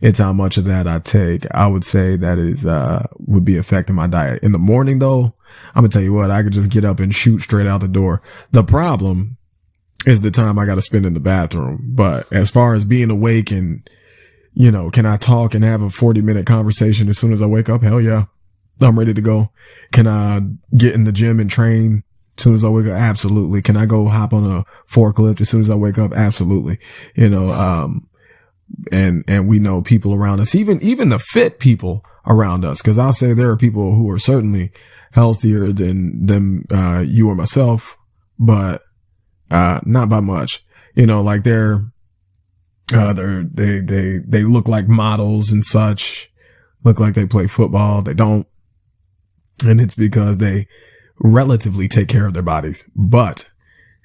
it's how much of that I take. I would say that is, would be affecting my diet. In the morning, though, I'm gonna tell you what, I could just get up and shoot straight out the door. The problem is the time I gotta spend in the bathroom. But as far as being awake and, you know, can I talk and have a 40-minute conversation as soon as I wake up? Hell yeah. I'm ready to go. Can I get in the gym and train as soon as I wake up? Absolutely. Can I go hop on a forklift as soon as I wake up? Absolutely. You know, and we know people around us, even the fit people around us. Cause I'll say there are people who are certainly healthier than you or myself, but, not by much, you know, like they look like models and such, look like they play football. They don't. And it's because they relatively take care of their bodies. But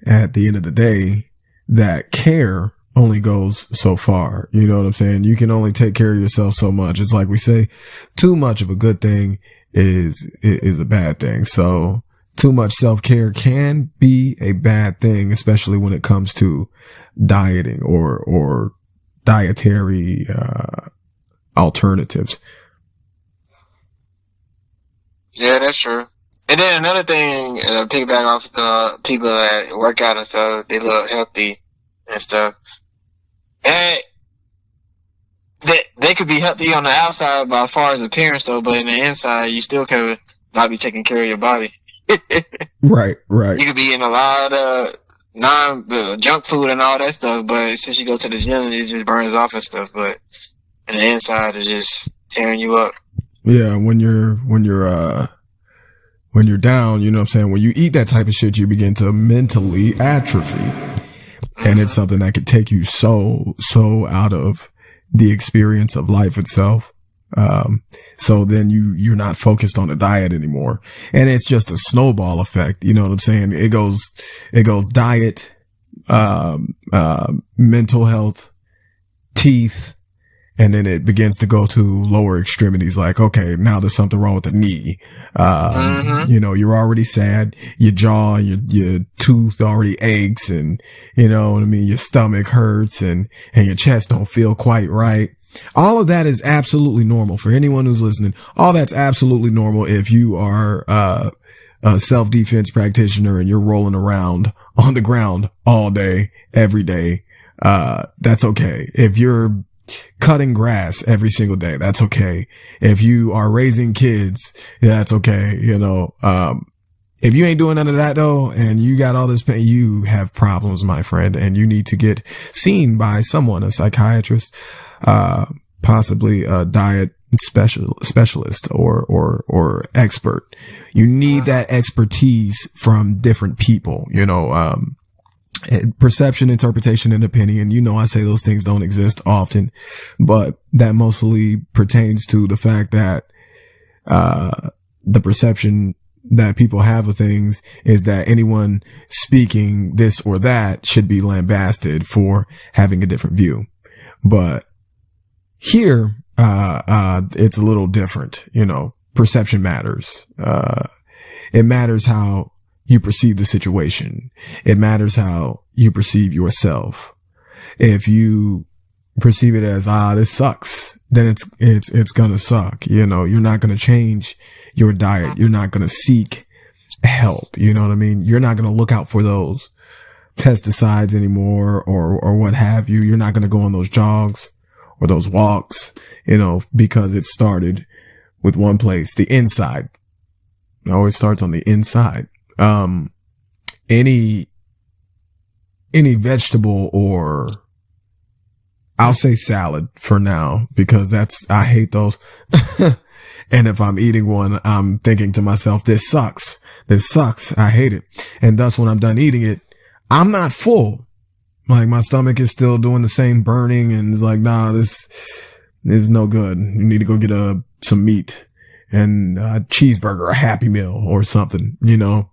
at the end of the day, that care only goes so far. You know what I'm saying? You can only take care of yourself so much. It's like we say, too much of a good thing is a bad thing. So too much self-care can be a bad thing, especially when it comes to dieting or dietary alternatives. Yeah, that's true. And then another thing, piggyback off the people that work out and stuff, they look healthy and stuff. And they could be healthy on the outside by far as appearance, though, but in the inside, you still could not be taking care of your body. Right. You could be in a lot of junk food and all that stuff, but since you go to the gym, it just burns off and stuff. But in the inside, it's just tearing you up. Yeah, when you're down, you know what I'm saying? When you eat that type of shit, you begin to mentally atrophy. And it's something that could take you so out of the experience of life itself. So then you're not focused on the diet anymore. And it's just a snowball effect. You know what I'm saying? It goes diet, mental health, teeth, and then it begins to go to lower extremities. Like, okay, now there's something wrong with the knee. You know, you're already sad. Your jaw, your tooth already aches, and you know what I mean? Your stomach hurts and your chest don't feel quite right. All of that is absolutely normal for anyone who's listening. All that's absolutely normal if you are a self-defense practitioner and you're rolling around on the ground all day, every day. That's okay. If you're cutting grass every single day, that's okay. If you are raising kids, that's okay. You know, if you ain't doing none of that though, and you got all this pain, you have problems, my friend, and you need to get seen by someone, a psychiatrist, possibly a diet specialist or expert. You need that expertise from different people, you know, perception, interpretation, and opinion. You know, I say those things don't exist often, but that mostly pertains to the fact that, the perception that people have of things is that anyone speaking this or that should be lambasted for having a different view. But here, it's a little different, you know, perception matters. It matters how you perceive the situation. It matters how you perceive yourself. If you perceive it as, this sucks, then it's gonna suck. You know, you're not gonna change your diet. You're not gonna seek help. You know what I mean? You're not gonna look out for those pesticides anymore or what have you. You're not gonna go on those jogs or those walks, you know, because it started with one place, the inside. It always starts on the inside. Any vegetable, or I'll say salad for now, because I hate those. And if I'm eating one, I'm thinking to myself, this sucks. I hate it. And thus when I'm done eating it, I'm not full. Like my stomach is still doing the same burning, and it's like, nah, this is no good. You need to go get some meat and a cheeseburger, a Happy Meal or something, you know.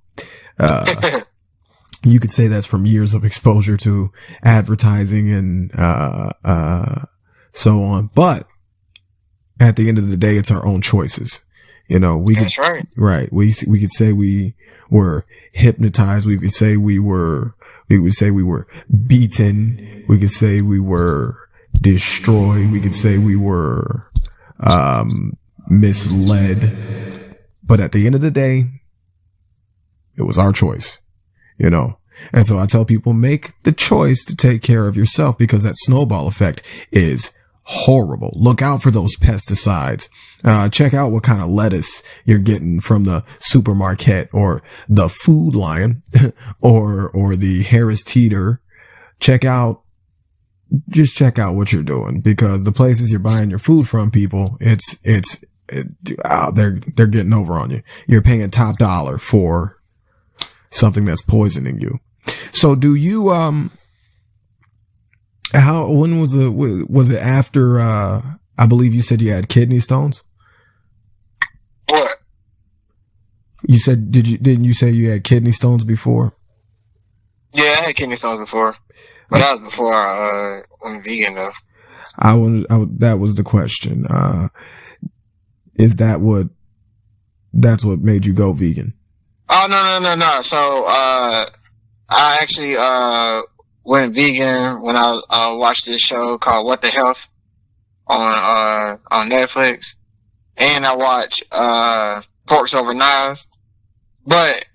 You could say that's from years of exposure to advertising and so on. But at the end of the day, it's our own choices. You know, That's right. Right. We could say we were hypnotized. We could say we would say we were beaten. We could say we were destroyed. We could say we were misled. But at the end of the day, it was our choice, you know. And so I tell people, make the choice to take care of yourself, because that snowball effect is horrible. Look out for those pesticides. Check out what kind of lettuce you're getting from the supermarket or the Food Lion or the Harris Teeter. Check out what you're doing, because the places you're buying your food from, people, they're getting over on you. You're paying top dollar for something that's poisoning you. So do you, when was it after, I believe you said you had kidney stones? What? You said, didn't you say you had kidney stones before? Yeah, I had kidney stones before, but that was before I went vegan though. That was the question. Is that's what made you go vegan? Oh, no. So, I actually, went vegan when I, watched this show called What the Health on Netflix. And I watched, Forks Over Knives. But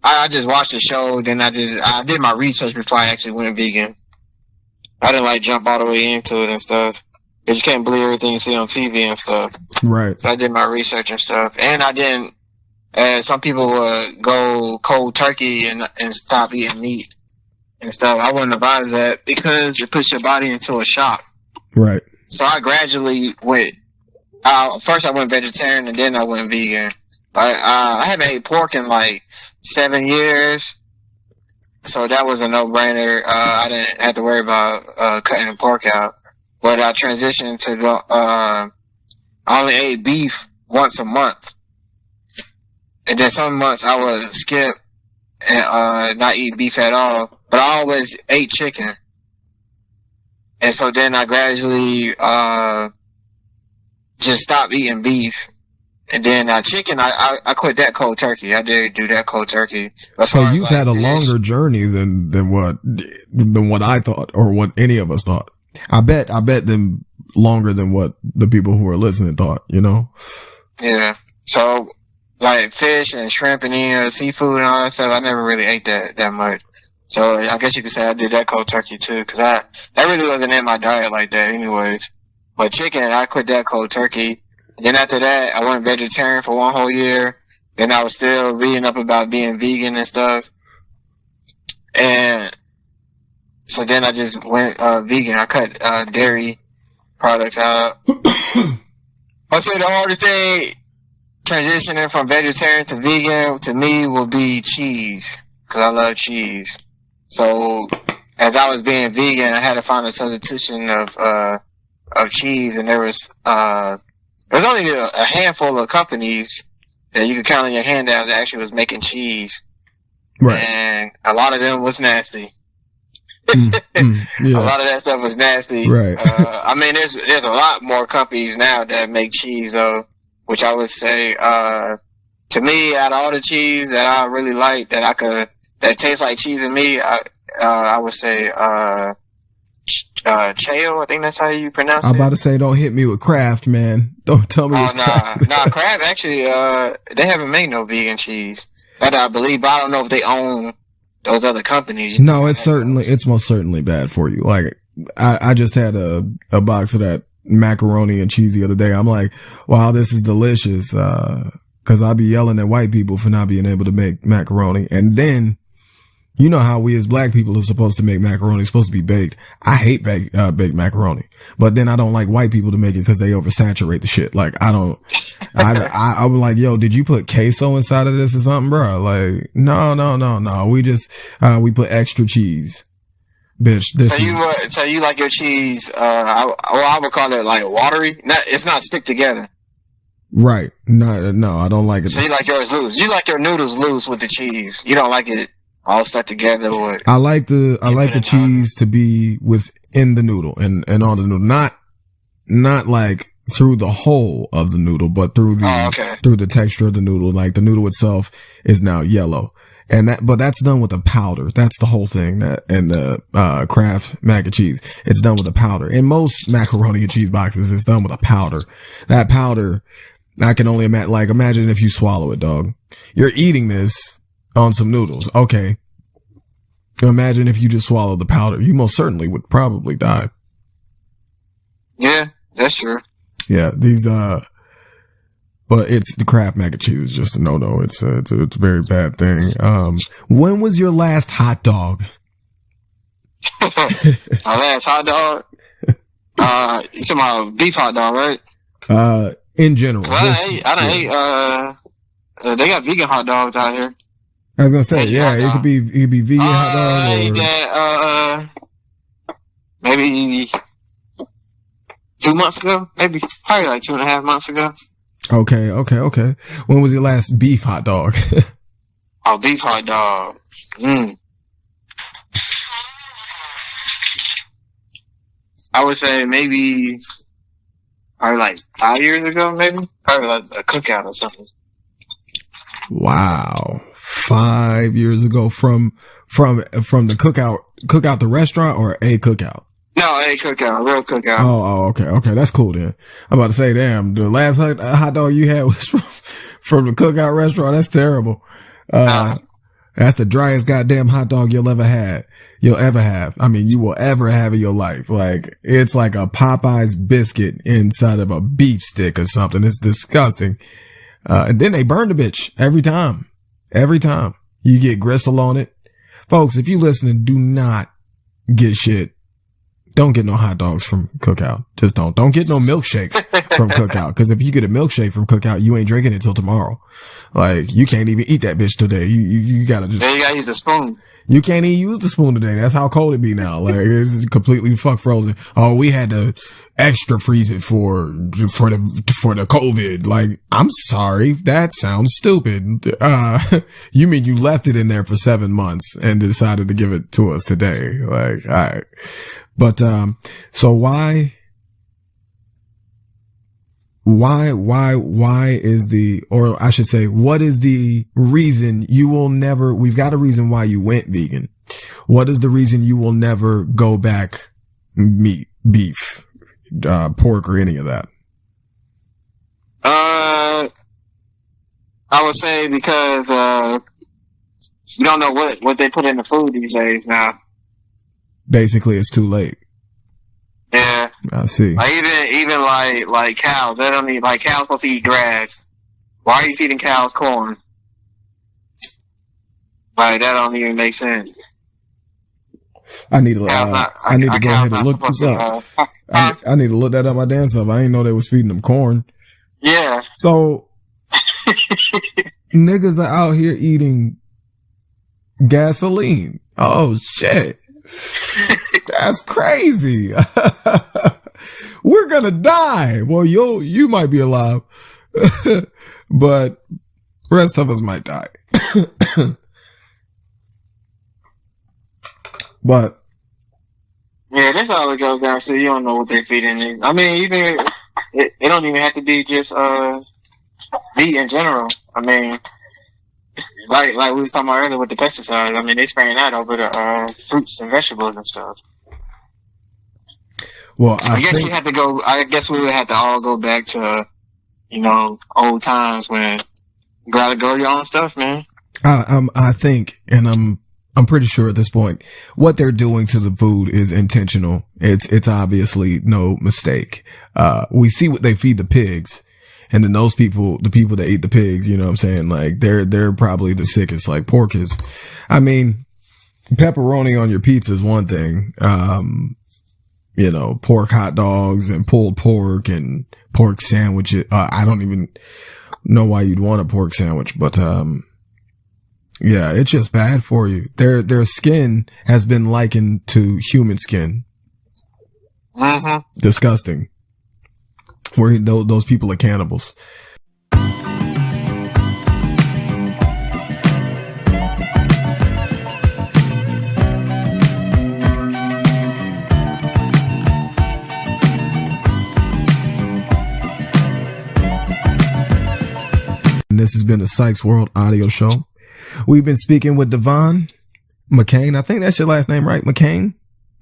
I just watched the show, then I did my research before I actually went vegan. I didn't jump all the way into it and stuff. Cause you can't believe everything you see on TV and stuff. Right. So I did my research and stuff. And I didn't, some people would go cold turkey and stop eating meat and stuff. I wouldn't advise that because it puts your body into a shock. Right. So I gradually went, first I went vegetarian and then I went vegan. But, I haven't ate pork in 7 years. So that was a no-brainer. I didn't have to worry about, cutting the pork out. But I transitioned to go, I only ate beef once a month. And then some months I would skip and, not eat beef at all. But I always ate chicken. And so then I gradually, just stopped eating beef. And then, chicken, I quit that cold turkey. I did do that cold turkey. So you've had a longer journey than what I thought or what any of us thought. I bet them longer than what the people who are listening thought, you know? Yeah. So, fish and shrimp and seafood and all that stuff, I never really ate that much. So I guess you could say I did that cold turkey too, cause that really wasn't in my diet like that anyways. But chicken, I quit that cold turkey. And then after that, I went vegetarian for 1 whole year. Then I was still reading up about being vegan and stuff. And so then I just went vegan. I cut dairy products out. I'd say the hardest thing transitioning from vegetarian to vegan to me will be cheese, because I love cheese. So as I was being vegan, I had to find a substitution of cheese, and there was only a handful of companies that you could count on your hand that actually was making cheese. Right. And a lot of them was nasty. Yeah. A lot of that stuff was nasty. Right. I mean, there's a lot more companies now that make cheese, though, which I would say, to me, out of all the cheese that I really like, that tastes like cheese to me, I would say, Chayo, I think that's how you pronounce it. I'm about to say, don't hit me with Kraft, man. Don't tell me. Oh, nah, Kraft actually, they haven't made no vegan cheese. That I believe, but I don't know if they own those other companies. No, it's most certainly bad for you. I just had a box of that macaroni and cheese the other day. I'm like, wow, this is delicious. Cause I'll be yelling at white people for not being able to make macaroni. And then, you know how we as black people are supposed to make macaroni, it's supposed to be baked. I hate baked macaroni, but then I don't like white people to make it because they oversaturate the shit. I was like, yo, did you put queso inside of this or something, bro? No. We put extra cheese, bitch. So you like your cheese? I would call it watery. It's not stick together. Right. No, I don't like it. So you like yours loose. You like your noodles loose with the cheese. You don't like it all stuck together. I like the cheese to be within the noodle and on the noodle, not like through the whole of the noodle, but through the texture of the noodle. Like the noodle itself is now yellow, but that's done with a powder. That's the whole thing. And the Kraft mac and cheese, it's done with a powder. In most macaroni and cheese boxes, it's done with a powder. That powder, I can only imagine if you swallow it, dog. You're eating this on some noodles. Okay. Imagine if you just swallowed the powder. You most certainly would probably die. Yeah, that's true. Yeah, but it's the Kraft mac and cheese is just a no-no. It's a very bad thing. When was your last hot dog? My last hot dog? You talking about beef hot dog, right? In general. I don't hate, they got vegan hot dogs out here. I was gonna say, yeah, it could be vegan hot dog. I ate that, maybe 2 months ago, probably 2.5 months ago. Okay. When was your last beef hot dog? Oh, beef hot dog. I would say maybe probably like 5 years ago, maybe. Probably like a cookout or something. Wow. 5 years ago from the cookout the restaurant or a cookout? No, a cookout, a real cookout. Oh, okay. That's cool then. I'm about to say, damn, the last hot dog you had was from the cookout restaurant. That's terrible. That's the driest goddamn hot dog you'll ever have. You will ever have in your life. Like, it's like a Popeye's biscuit inside of a beef stick or something. It's disgusting. And then they burn the bitch every time. Every time. You get gristle on it. Folks, if you listening, do not get shit. Don't get no hot dogs from Cookout. Just don't. Don't get no milkshakes from Cookout. Cause if you get a milkshake from Cookout, you ain't drinking it till tomorrow. Like, you can't even eat that bitch today. You gotta just. Then you gotta use a spoon. You can't even use the spoon today. That's how cold it be now. Like, it's completely fuck frozen. Oh, we had to extra freeze it for the COVID. Like, I'm sorry. That sounds stupid. You mean you left it in there for 7 months and decided to give it to us today? Like, all right. But, so why is or I should say, what is the reason we've got a reason why you went vegan. What is the reason you will never go back meat, beef, pork or any of that? I would say because, you don't know what they put in the food these days now. Basically, it's too late. Yeah. I see. Like even like cows, they don't need, like, cows supposed to eat grass. Why are you feeding cows corn? Like, that don't even make sense. I need to go ahead and look this up. I need to look that up my damn self. I didn't know they was feeding them corn. Yeah. So niggas are out here eating gasoline. Oh shit. That's crazy. We're gonna die. Well, you might be alive, but rest of us might die. But yeah, that's all it goes down to. You don't know what they're feeding it. I mean, even it don't even have to be just meat in general. I mean, like we was talking about earlier with the pesticides. I mean, they spraying that over the fruits and vegetables and stuff. Well, I guess we would have to all go back to, old times when you gotta grow your own stuff, man. I think, and I'm pretty sure at this point, what they're doing to the food is intentional. It's obviously no mistake. We see what they feed the pigs. And then those people, the people that eat the pigs, you know what I'm saying? Like, they're probably the sickest, like pork is. I mean, pepperoni on your pizza is one thing. Pork hot dogs and pulled pork and pork sandwiches. I don't even know why you'd want a pork sandwich, but, yeah, it's just bad for you. Their skin has been likened to human skin. Mm-hmm. Disgusting. Where those people are cannibals. And this has been the Psychs World Audio Show. We've been speaking with Devon McCain. I think that's your last name, right? McCain?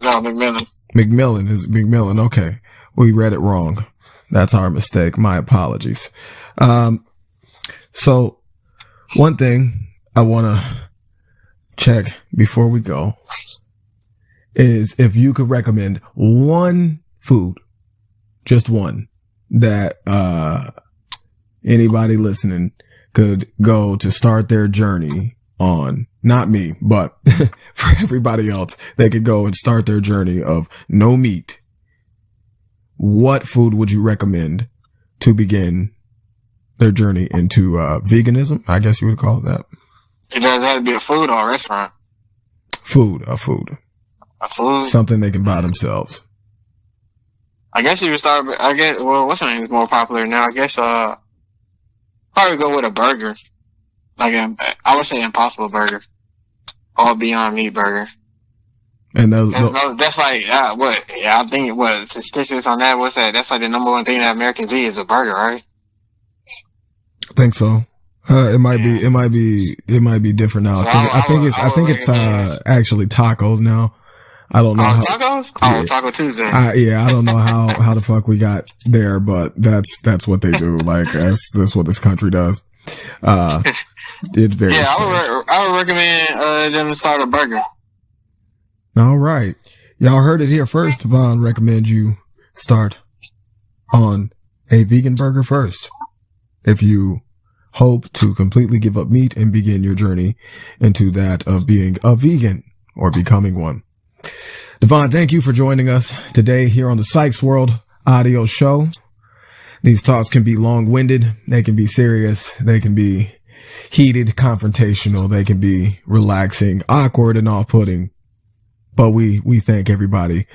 No, McMillian. McMillian is McMillian. Okay. We read it wrong. That's our mistake. My apologies. So one thing I want to check before we go is if you could recommend one food, just one, that, anybody listening could go to start their journey on. Not me, but for everybody else, they could go and start their journey of no meat. What food would you recommend to begin their journey into veganism? I guess you would call it that. It does have to be a food or a restaurant. Food. A food? Something they can buy themselves. I guess you would start, what's her name is more popular now? I guess, probably go with a burger. Like I would say Impossible Burger or Beyond Meat Burger. And that's like what? Yeah, I think what statistics on that. What's that? That's like the number one thing that Americans eat is a burger, right? I think so. It might be different now. So I think it's actually tacos now. I don't know. Tacos? Yeah. Taco Tuesday. I don't know how the fuck we got there, but that's what they do. Like that's what this country does. It very. Yeah, I would recommend them to start a burger. All right, y'all heard it here first. Devon recommends you start on a vegan burger first. If you hope to completely give up meat and begin your journey into that of being a vegan or becoming one. Devon, thank you for joining us today here on the Psychs World Audio Show. These talks can be long-winded. They can be serious. They can be heated, confrontational. They can be relaxing, awkward, and off-putting. But we thank everybody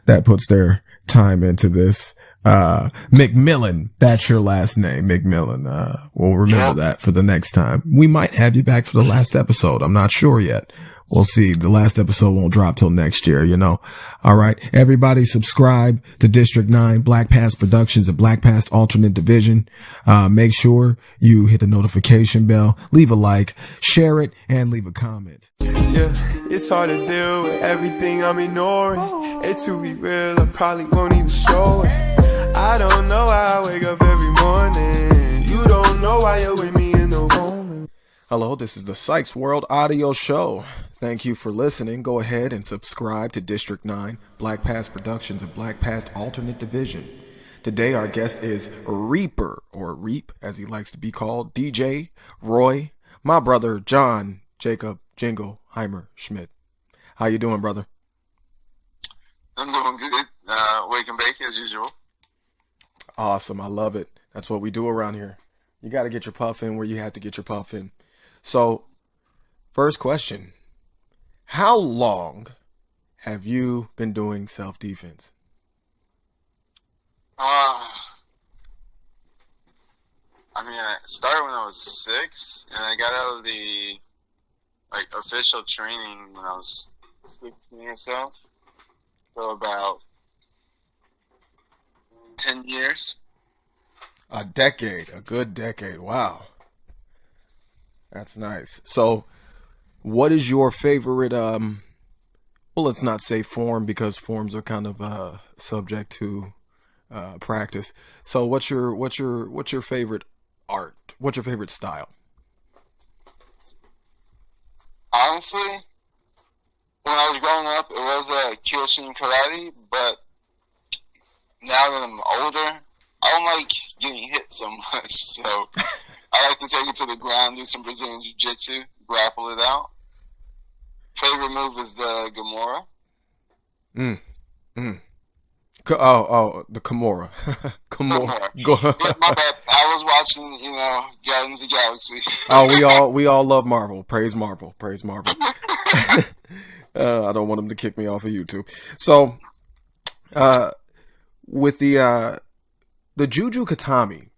that puts their time into this. McMillian, that's your last name, McMillian. We'll remember that for the next time. We might have you back for the last episode. I'm not sure yet. We'll see. The last episode won't drop till next year, you know. All right. Everybody subscribe to District 9 Black Past Productions and Black Past Alternate Division. Make sure you hit the notification bell, leave a like, share it, and leave a comment. Yeah, it's hard to deal with everything I'm ignoring. And to be real, I probably won't even show it. I don't know why I wake up every morning. You don't know why you're with me in the moment. Hello, this is the Psychs World Audio Show. Thank you for listening. Go ahead and subscribe to District 9, Black Past Productions, and Black Past Alternate Division. Today our guest is Reaper, or Reap as he likes to be called, DJ Roy, my brother John Jacob Jingleheimer Schmidt. How you doing, brother? I'm doing good. Wake and bake as usual. Awesome. I love it. That's what we do around here. You got to get your puff in where you have to get your puff in. So, first question. How long have you been doing self-defense? I mean, I started when I was 6, and I got out of the official training when I was 16 or so. So about 10 years. A decade, a good decade. Wow. That's nice. So, what is your favorite, well, let's not say form because forms are kind of subject to practice. So what's your favorite art? What's your favorite style? Honestly, when I was growing up, it was Kyoshin karate, but now that I'm older, I don't like getting hit so much, so I like to take it to the ground, do some Brazilian Jiu-Jitsu, grapple it out. Favorite move is the Gamora. The Kimura. Kimura. Yeah, my bad. I was watching, Guardians of the Galaxy. we all love Marvel. Praise Marvel. Praise Marvel. I don't want them to kick me off of YouTube. So, with the Juju Katami,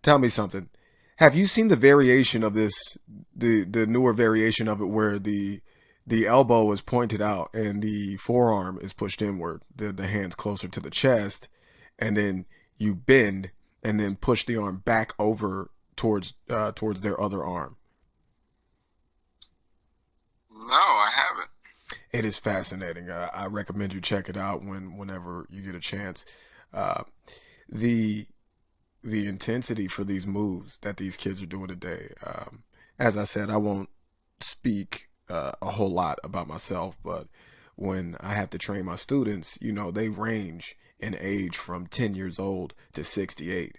tell me something. Have you seen the variation of this, the newer variation of it where the elbow is pointed out and the forearm is pushed inward, the hand's closer to the chest, and then you bend and then push the arm back over towards their other arm? No, I haven't. It is fascinating. I recommend you check it out whenever you get a chance. The intensity for these moves that these kids are doing today. As I said, I won't speak a whole lot about myself, but when I have to train my students, they range in age from 10 years old to 68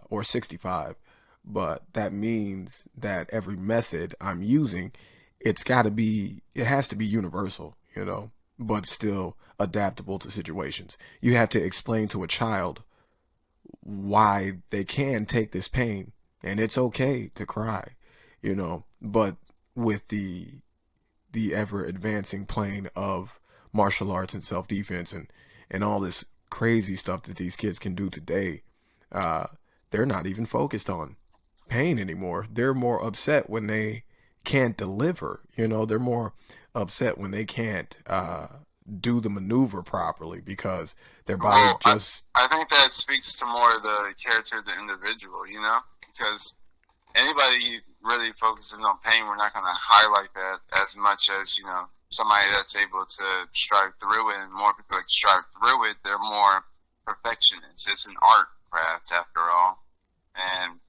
or 65. But that means that every method I'm using, it has to be universal, but still adaptable to situations. You have to explain to a child why they can take this pain, and it's okay to cry, but with the ever advancing plane of martial arts and self-defense and all this crazy stuff that these kids can do today, they're not even focused on pain anymore. They're more upset when they can't deliver. You know, they're more upset when they can't do the maneuver properly because their body Well, just. I think that speaks to more of the character of the individual, you know? Because anybody really focuses on pain, we're not going to highlight that as much as, you know, somebody that's able to strive through it, and more people that strive through it, they're more perfectionists. It's an art craft, after all. And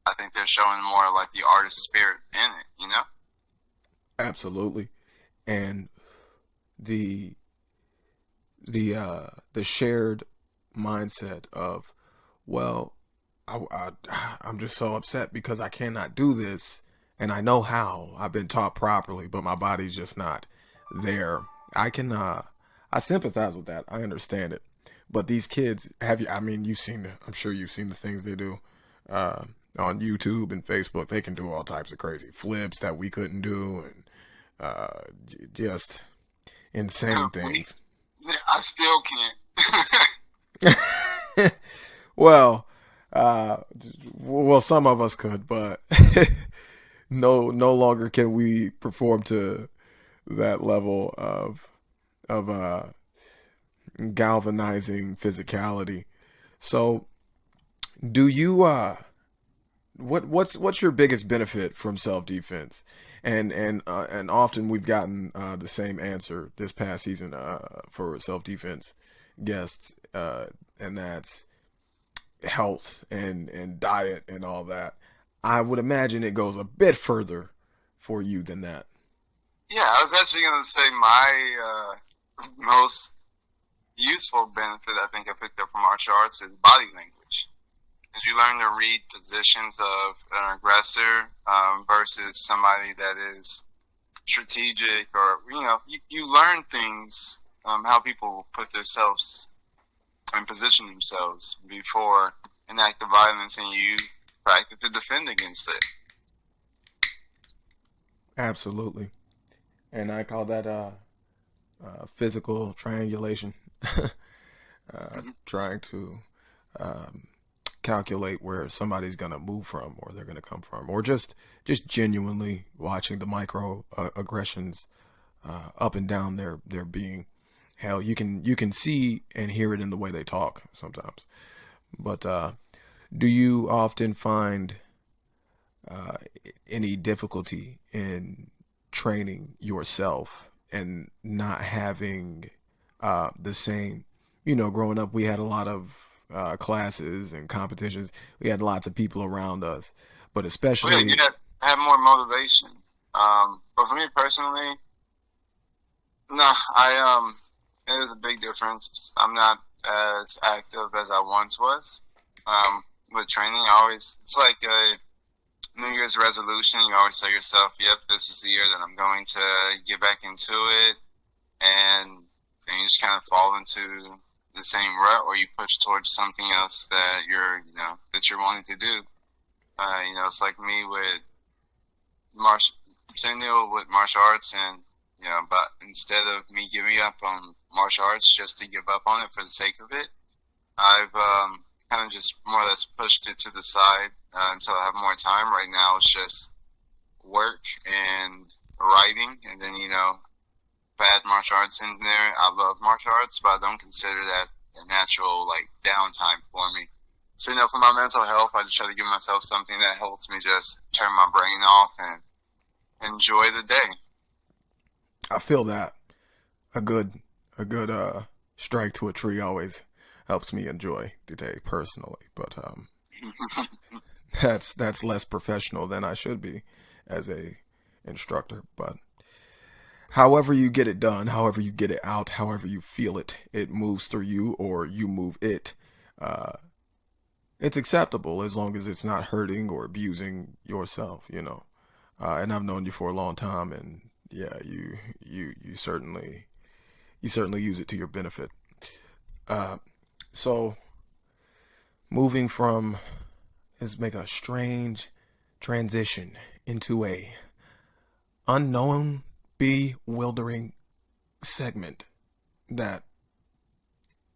I think they're showing more like the artist spirit in it, you know? Absolutely. And the shared mindset of, well, I'm just so upset because I cannot do this, and I know how. I've been taught properly, but my body's just not there. I sympathize with that. I understand it. But these kids, I'm sure you've seen the things they do on YouTube and Facebook. They can do all types of crazy flips that we couldn't do, and just insane things. I still can't. Well, some of us could, but no longer can we perform to that level of galvanizing physicality. So, do you what's your biggest benefit from self-defense? And often we've gotten the same answer this past season for self-defense guests, and that's health and diet and all that. I would imagine it goes a bit further for you than that. Yeah, I was actually going to say my most useful benefit I think I picked up from martial arts is body language. As you learn to read positions of an aggressor versus somebody that is strategic, or, you know, you learn things, how people put themselves and position themselves before an act of violence, and you practice to defend against it. Absolutely. And I call that physical triangulation. Trying to calculate where somebody's going to move from, or they're going to come from, or just genuinely watching the micro aggressions up and down their being. Hell, you can see and hear it in the way they talk sometimes. But do you often find any difficulty in training yourself and not having the same, you know, growing up, we had a lot of classes and competitions. We had lots of people around us, but especially you have more motivation. But for me personally, no, it is a big difference. I'm not as active as I once was. With training, it's like a New Year's resolution. You always tell yourself, yep, this is the year that I'm going to get back into it. And then you just kind of fall into the same rut, or you push towards something else that you're wanting to do. It's like me with same deal with martial arts, and but instead of me giving up on martial arts just to give up on it for the sake of it, I've kind of just more or less pushed it to the side until I have more time. Right now, it's just work and writing, and then add martial arts in there. I love martial arts, but I don't consider that a natural downtime for me. So for my mental health, I just try to give myself something that helps me just turn my brain off and enjoy the day. I feel that a good strike to a tree always helps me enjoy the day personally, but that's less professional than I should be as a instructor. But however you get it done, however you get it out, however you feel it, it moves through you or you move it. It's acceptable as long as it's not hurting or abusing yourself, and I've known you for a long time, and yeah, you certainly use it to your benefit. So moving from, let's make a strange transition into a unknown, bewildering segment that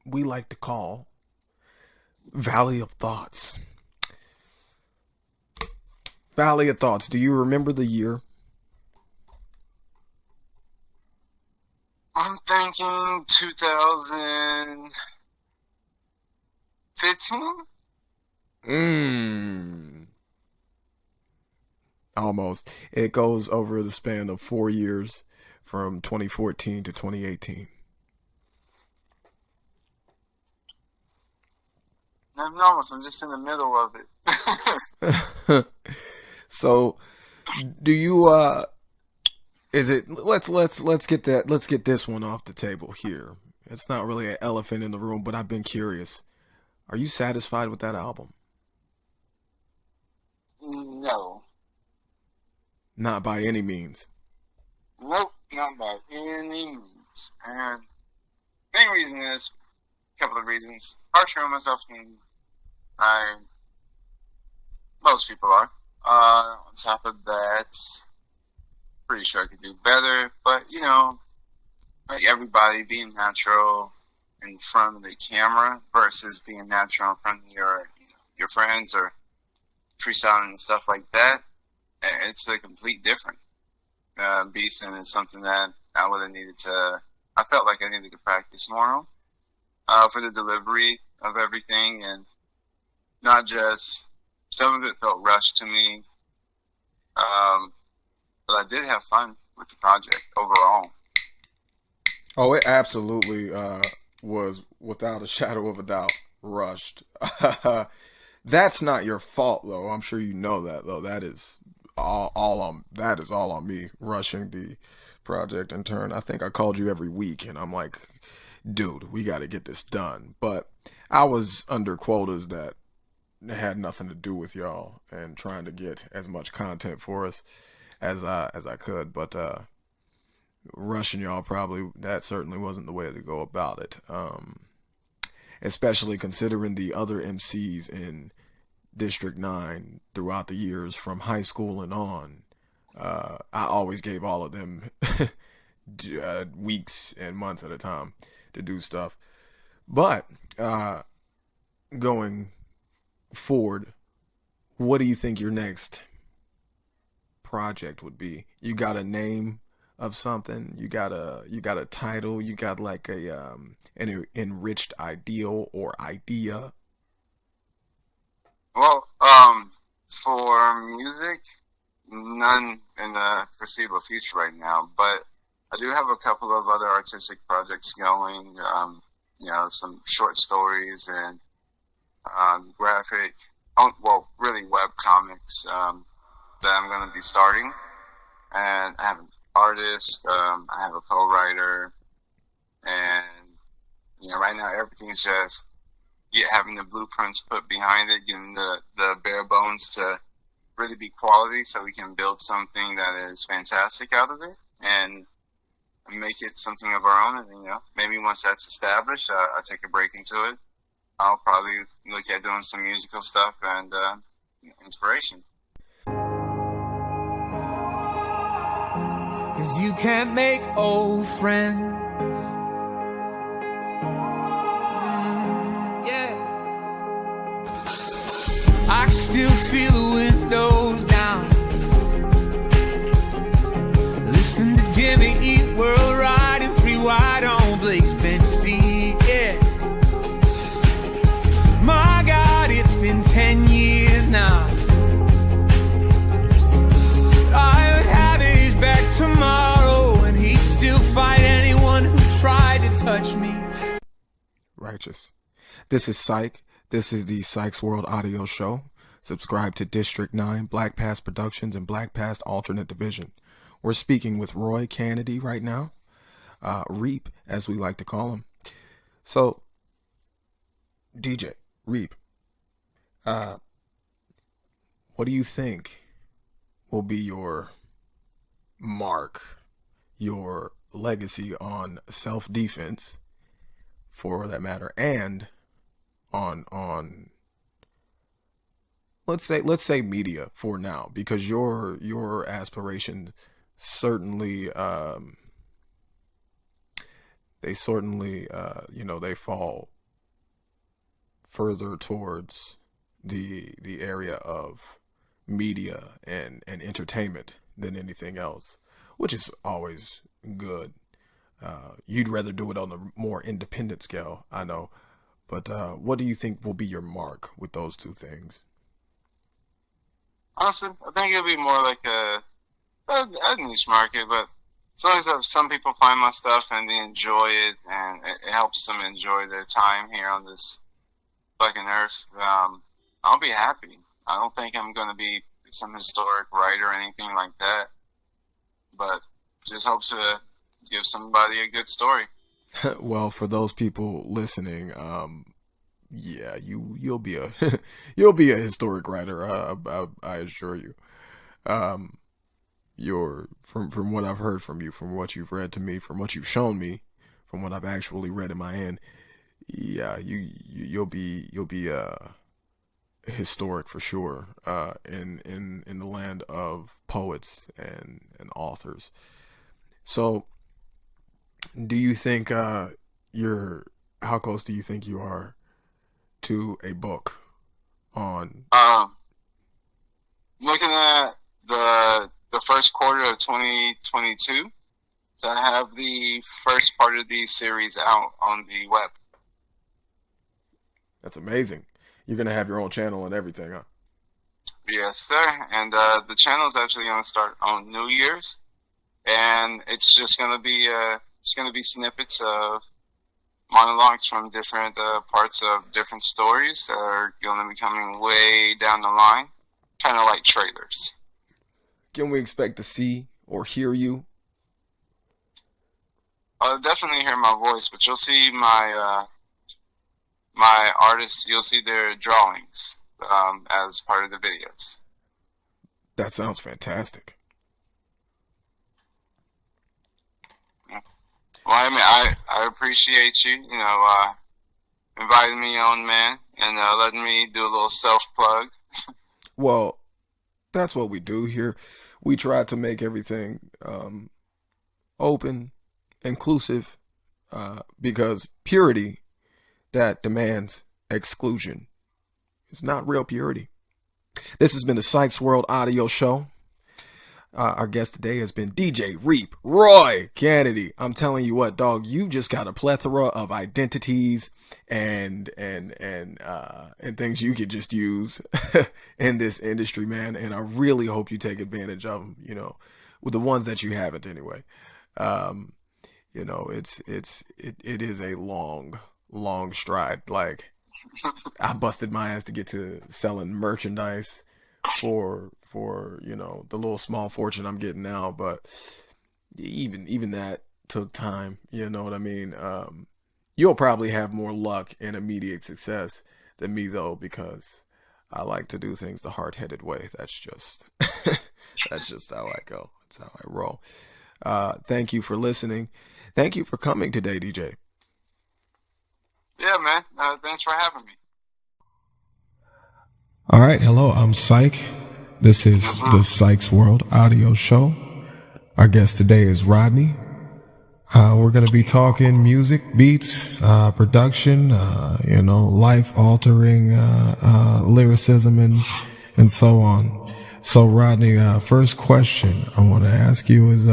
we like to call Valley of Thoughts. Valley of Thoughts. Do you remember the year? I'm thinking 2015. Almost. It goes over the span of 4 years from 2014 to 2018. I'm almost. I'm just in the middle of it. So, do you is it let's get this one off the table here. It's not really an elephant in the room, but I've been curious. Are you satisfied with that album? No. Not by any means. Nope, not by any means. And main reason is a couple of reasons. Partially on myself, most people are. On top of that, pretty sure I could do better. But like everybody, being natural in front of the camera versus being natural in front of your friends or freestyling and stuff like that, it's a complete different beast, and it's something that I would have needed to. I felt like I needed to practice more on for the delivery of everything, and not just some of it felt rushed to me. But I did have fun with the project overall. Oh, it absolutely was, without a shadow of a doubt, rushed. That's not your fault, though. I'm sure you know that, though. That is all on me, rushing the project in turn. I think I called you every week, and I'm like, dude, we got to get this done. But I was under quotas that had nothing to do with y'all, and trying to get as much content for us as I could. But rushing y'all, that certainly wasn't the way to go about it. Especially considering the other MCs in District 9 throughout the years from high school and on. I always gave all of them weeks and months at a time to do stuff. But going forward, what do you think your next project would be? You got a name of something? You got a title? You got like an enriched ideal or idea? Well, for music, none in the foreseeable future right now, but I do have a couple of other artistic projects going, some short stories and graphic, really web comics that I'm going to be starting. And I have an artist, I have a co-writer, and right now everything's just having the blueprints put behind it, getting the bare bones to really be quality, so we can build something that is fantastic out of it and make it something of our own. And maybe once that's established, I'll take a break into it. I'll probably look at doing some musical stuff and inspiration. 'Cause you can't make old friends. I still feel the windows down, listening to Jimmy Eat World, riding 3 wide on Blake's bench seat. Yeah, my God, it's been 10 years now. I would have it, he's back tomorrow, and he'd still fight anyone who tried to touch me. Righteous. This is Psych. This is the Psychs World Audio Show. Subscribe to District 9, Black Past Productions, and Black Past Alternate Division. We're speaking with Roy Kennedy right now. Reap, as we like to call him. So, DJ, Reap, what do you think will be your mark, your legacy on self-defense, for that matter, and on let's say media for now, because your aspirations certainly they fall further towards the area of media and entertainment than anything else, which is always good. You'd rather do it on a more independent scale, I know. But what do you think will be your mark with those two things? Honestly, I think it'll be more like a niche market, but as long as some people find my stuff and they enjoy it, and it helps them enjoy their time here on this fucking earth, I'll be happy. I don't think I'm going to be some historic writer or anything like that, but just hope to give somebody a good story. Well, for those people listening, yeah, you'll be a you'll be a historic writer. I assure you. You're from what I've heard from you, from what you've read to me, from what you've shown me, from what I've actually read in my hand. Yeah, you'll be historic for sure. In the land of poets and authors. So, do you think how close do you think you are to a book on? Looking at the first quarter of 2022 to have the first part of the series out on the web. That's amazing. You're gonna have your own channel and everything, huh? Yes, sir. And the channel is actually gonna start on New Year's, and it's just gonna be snippets of monologues from different parts of different stories that are going to be coming way down the line, kind of like trailers. Can we expect to see or hear you? I'll definitely hear my voice, but you'll see my my artists. You'll see their drawings as part of the videos. That sounds fantastic. Well, I mean, I appreciate you, inviting me on, man, and letting me do a little self-plug. Well, that's what we do here. We try to make everything open, inclusive, because purity that demands exclusion is not real purity. This has been the Psychs World Audio Show. Our guest today has been DJ Reap Roy Kennedy. I'm telling you what, dog, you just got a plethora of identities and things you could just use in this industry, man. And I really hope you take advantage of them, with the ones that you haven't anyway. It is a long stride. Like, I busted my ass to get to selling merchandise for the little small fortune I'm getting now, but even that took time, you know what I mean? You'll probably have more luck and immediate success than me, though, because I like to do things the hard-headed way. That's just how I go. That's how I roll. Thank you for listening. Thank you for coming today, DJ. Yeah, man. Thanks for having me. All right. Hello, I'm Psych. This is the Psychs World Audio Show. Our guest today is Rodney. We're going to be talking music, beats, production, life-altering lyricism and so on. So, Rodney, first question I want to ask you is,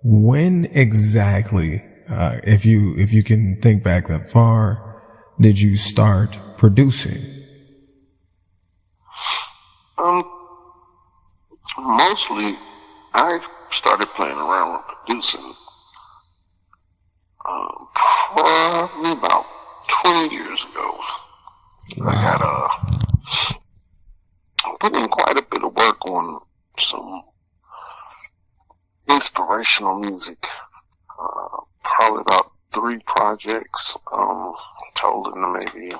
when exactly, if you can think back that far, did you start producing? Mostly, I started playing around with producing probably about 20 years ago. Wow. I got put in quite a bit of work on some inspirational music. Probably about 3 projects, totaling maybe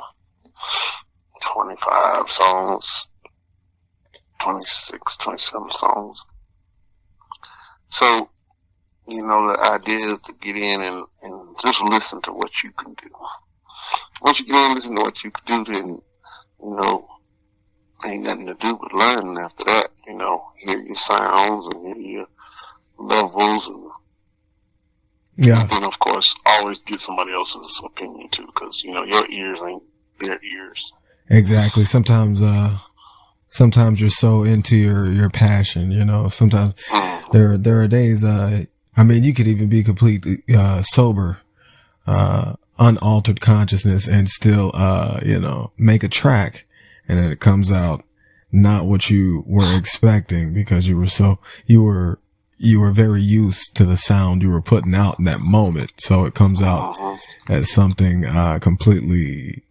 25 songs. 26, 27 songs. So, the idea is to get in and just listen to what you can do. Once you get in and listen to what you can do, then, ain't nothing to do but learn after that. Hear your sounds and hear your levels and then, of course, always get somebody else's opinion too, because, your ears ain't their ears. Exactly. Sometimes, sometimes you're so into your passion, you know, sometimes there are days, I mean, you could even be completely, sober, unaltered consciousness and still, you know, make a track and then it comes out not what you were expecting because you were very used to the sound you were putting out in that moment. So it comes out as something, completely,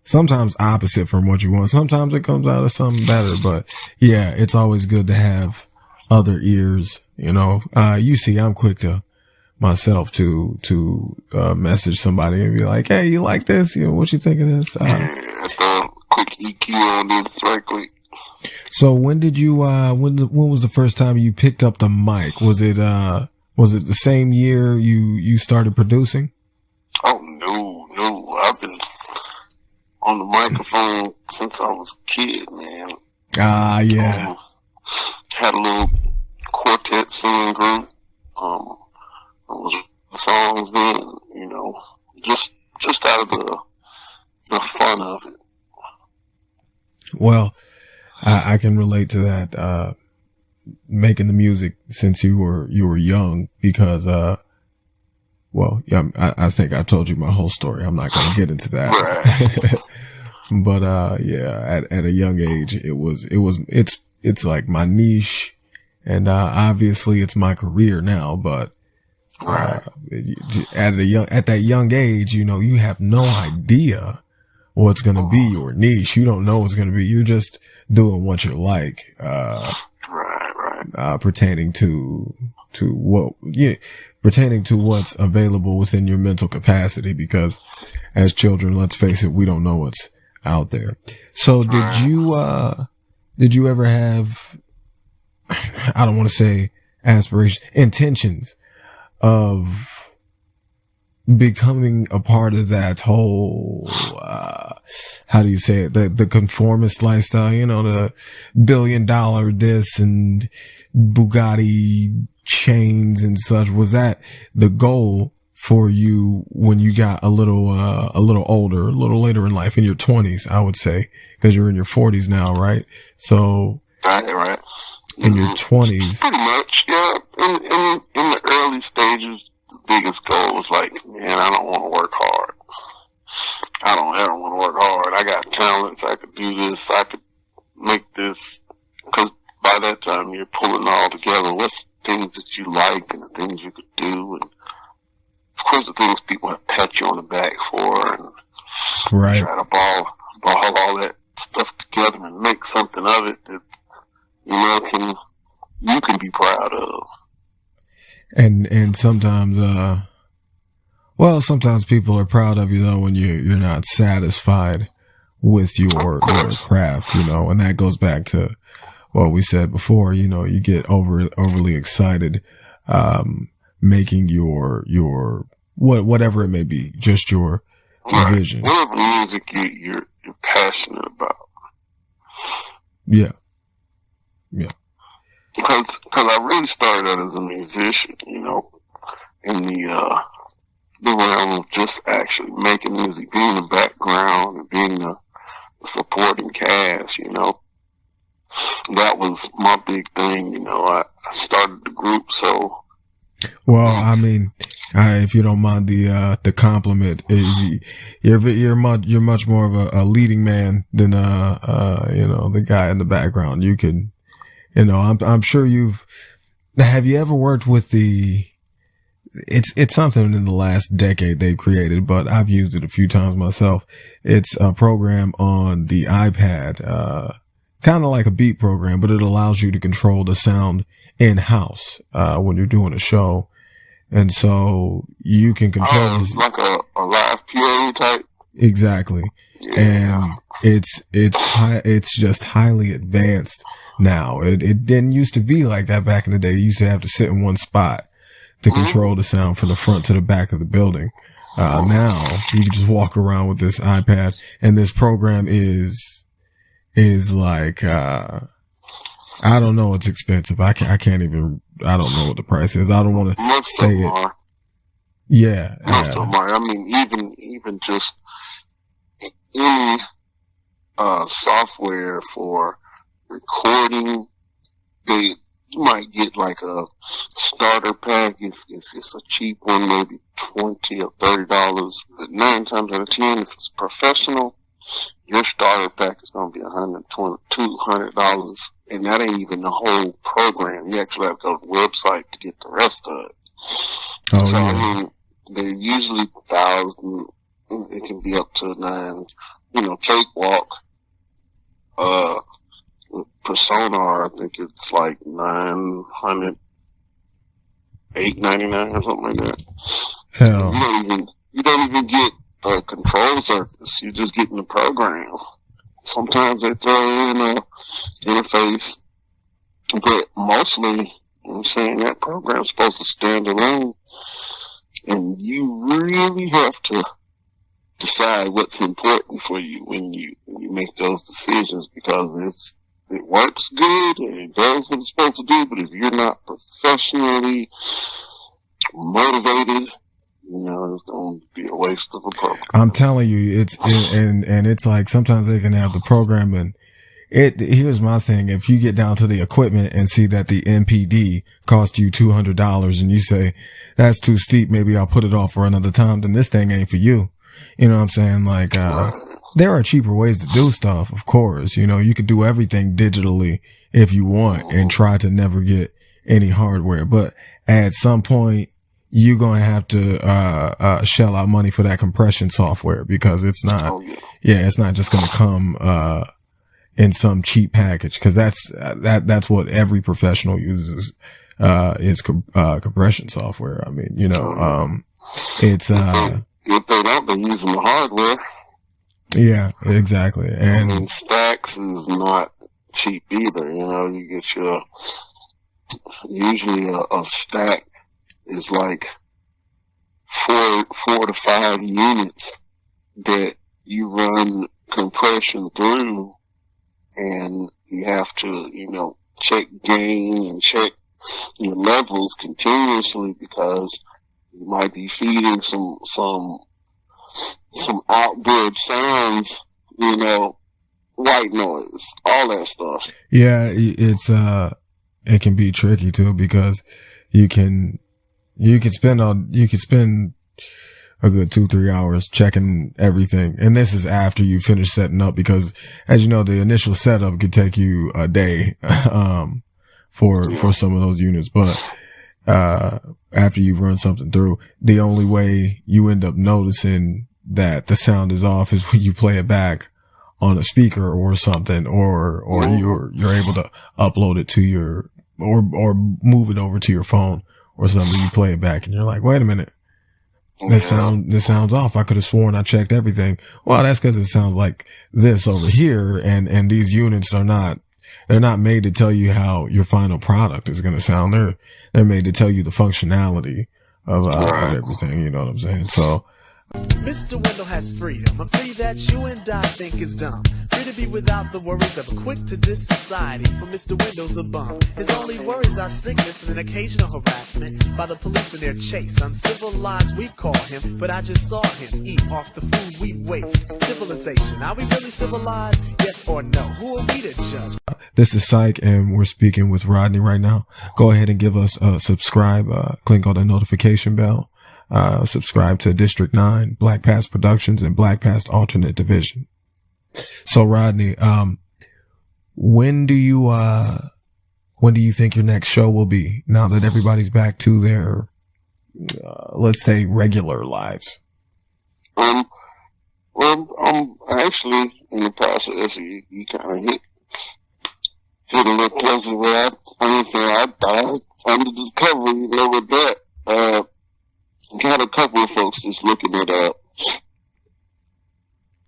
sometimes opposite from what you want. Sometimes it comes out as something better, but yeah, it's always good to have other ears, you know. You see, I'm quick to myself to message somebody and be like, hey, you like this? You know, what you think of this? Quick EQ on this right quick. So when did you, when was the first time you picked up the mic? Was it the same year you started producing? Oh, no. I've been on the microphone since I was a kid, man. Yeah. Had a little quartet singing group. I was songs then, you know, just out of the fun of it. Well, I can relate to that, making the music since you were young because, well, yeah, I think I told you my whole story. I'm not going to get into that. Right. But, yeah, at a young age, it's like my niche and, obviously it's my career now, but, at that young age, you know, you have no idea what's going to be your niche. You don't know what's going to be. You're just doing what you like, pertaining to what's available within your mental capacity, because as children, let's face it, we don't know what's out there. So did you ever have, I don't want to say aspirations, intentions of becoming a part of that whole, how do you say it? The conformist lifestyle, you know, the $1 billion this and Bugatti chains and such. Was that the goal for you when you got a little older, a little later in life, in your 20s, I would say, because you're in your 40s now, right? So, right. In your 20s. Pretty much, yeah. In the early stages, the biggest goal was like, man, I don't want to work hard. I don't ever want to work hard. I got talents. I could do this. I could make this. Because by that time, you're pulling all together what things that you like and the things you could do. And of course, the things people have pat you on the back for and right. Try to ball all that stuff together and make something of it that, you know, you can be proud of. And sometimes, sometimes people are proud of you though when you're not satisfied with your craft, you know, and that goes back to what we said before, you know, you get overly excited, making your whatever it may be, just your vision. Whatever music you're passionate about. Yeah. Because I really started out as a musician, you know, in the realm of just actually making music, being the background and being the supporting cast, you know. That was my big thing, you know. I started the group, so. Well, I mean, if you don't mind the compliment, you're much more of a leading man than you know, the guy in the background. You can. You know, I'm sure have you ever worked with it's something in the last decade they've created, but I've used it a few times myself. It's a program on the iPad, kind of like a beat program, but it allows you to control the sound in-house, when you're doing a show. And so you can control like a live PA type. Exactly. Yeah. And it's just highly advanced now. It didn't used to be like that back in the day. You used to have to sit in one spot to control the sound from the front to the back of the building. Now you can just walk around with this iPad, and this program is like, I don't know. It's expensive. I can't even, I don't know what the price is. I don't want to say it. Are. Yeah. Most of them are. I mean, even just any, software for recording. You might get like a starter pack if it's a cheap one, maybe $20 or $30. But 9 times out of 10, if it's professional, your starter pack is going to be $120, $200, and that ain't even the whole program. You actually have to go to the website to get the rest of it. Oh, so, yeah. I mean, they're usually 1,000. It can be up to 9. Cakewalk. With Persona, I think it's like $900, $899 or something like that. Hell. You don't even get a control surface. You're just getting the program. Sometimes they throw in a interface, but mostly, I'm saying that program's supposed to stand alone, and you really have to decide what's important for you when you make those decisions, because it works good and it does what it's supposed to do, but if you're not professionally motivated, it's going to be a waste of a program. I'm telling you, it's like sometimes they can have the program, and here's my thing. If you get down to the equipment and see that the MPD cost you $200 and you say, that's too steep, maybe I'll put it off for another time, then this thing ain't for you. You know what I'm saying? Like, there are cheaper ways to do stuff, of course. You could do everything digitally if you want and try to never get any hardware. But at some point, you're going to have to, shell out money for that compression software, because it's not, it's not just going to come, in some cheap package. Cause that's what every professional uses, is, compression software. I mean, it's, if they don't, they're using the hardware. Yeah, exactly. And Stacks is not cheap either. You get usually a stack is like 4 to 5 units that you run compression through, and you have to, check gain and check your levels continuously, because you might be feeding some outboard sounds, white noise, all that stuff. Yeah, it can be tricky too, because you can spend a good 2-3 hours checking everything. And this is after you finish setting up, because as you know, the initial setup could take you a day, for some of those units. But, after you run something through, the only way you end up noticing that the sound is off is when you play it back on a speaker or something, or you're able to upload it to your, or move it over to your phone or something. You play it back and you're like, wait a minute. This sounds off. I could have sworn I checked everything. Well, that's because it sounds like this over here, and these units they're not made to tell you how your final product is going to sound. They're made to tell you the functionality of everything. You know what I'm saying? So, Mr. Wendell has freedom, a free that you and I think is dumb. Free to be without the worries of a quick to diss society, for Mr. Wendell's a bum. His only worries are sickness and an occasional harassment by the police in their chase. Uncivilized we call him, but I just saw him eat off the food we waste. Civilization, are we really civilized? Yes or no? Who are we to judge? This is Psych, and we're speaking with Rodney right now. Go ahead and give us a subscribe, click on the notification bell. Subscribe to District 9, Black Past Productions, and Black Past Alternate Division. So Rodney, when do you think your next show will be, now that everybody's back to their, let's say, regular lives? Well, I'm actually in the process. You kind of hit a little closer where I died under discovery, with that. Got a couple of folks that's looking at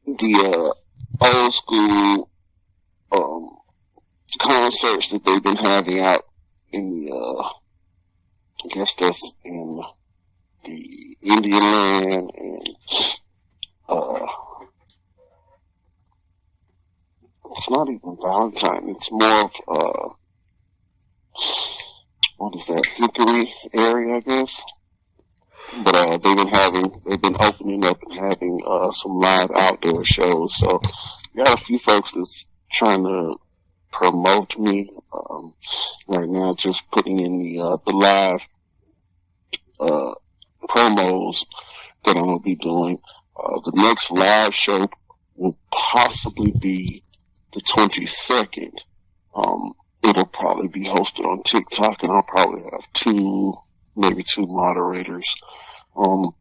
the old school concerts that they've been having out in the I guess that's in the Indian land, and it's not even Valentine, it's more of what is that, Hickory area, I guess. But they've been opening up and having some live outdoor shows. So got a few folks that's trying to promote me. Right now, just putting in the live promos that I'm gonna be doing. The next live show will possibly be the 22nd. It'll probably be hosted on TikTok, and I'll probably have maybe two moderators. It'll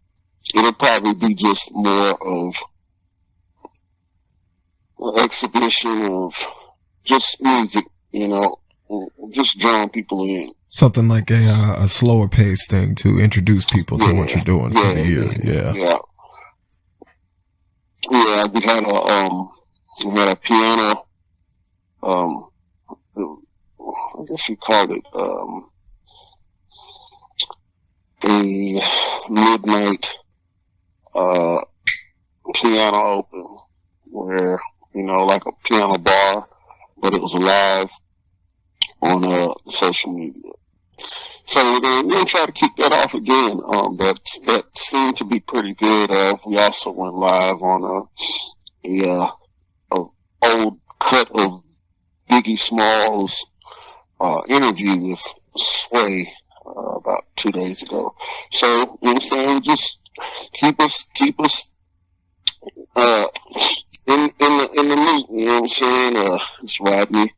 probably be just more of an exhibition of just music, just drawing people in. Something like a slower pace thing to introduce people to what you're doing for the year. Yeah. We had a piano, I guess you called it, a midnight, piano open where, like a piano bar, but it was live on, social media. So we're gonna try to keep that off again. That seemed to be pretty good. We also went live on a old cut of Biggie Smalls interview with Sway about 2 days ago. So you know what I'm saying, just keep us in the loop. You know what I'm saying? It's Rodney.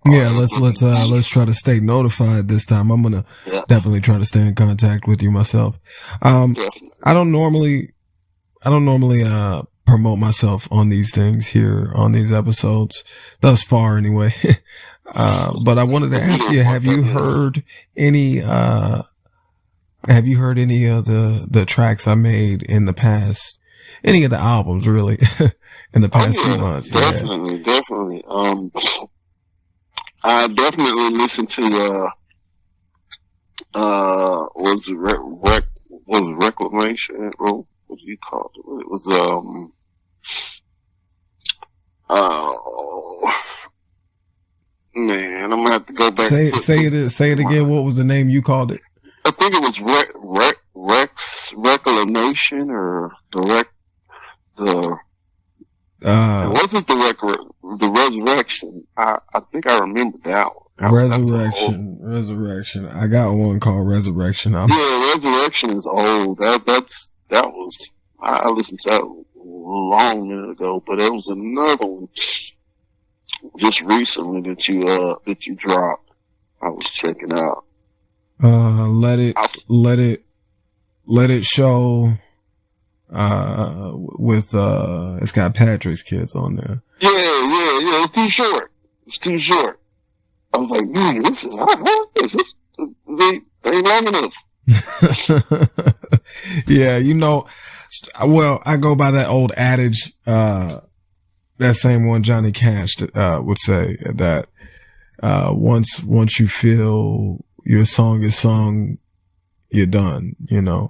Yeah, let's try to stay notified this time. I'm gonna definitely try to stay in contact with you myself. I don't normally promote myself on these things here on these episodes, thus far anyway. But I wanted to ask you, have you heard any of the tracks I made in the past? Any of the albums really in the past few months? Definitely. I definitely listened to was it Reclamation? What do you call it? It was man, I'm gonna have to go back. Say it again. What was the name you called it? I think it was Reclamation or it wasn't the Resurrection. I think I remember that one. Resurrection. I got one called Resurrection. Resurrection is old. I listened to that a long minute ago, but there was another one just recently that you dropped. I was checking out. Let it show. With it's got Patrick's kids on there. Yeah. It's too short. I was like, man, they ain't long enough. Yeah, well, I go by that old adage, that same one Johnny Cash would say that once you feel your song is sung, you're done, You're done,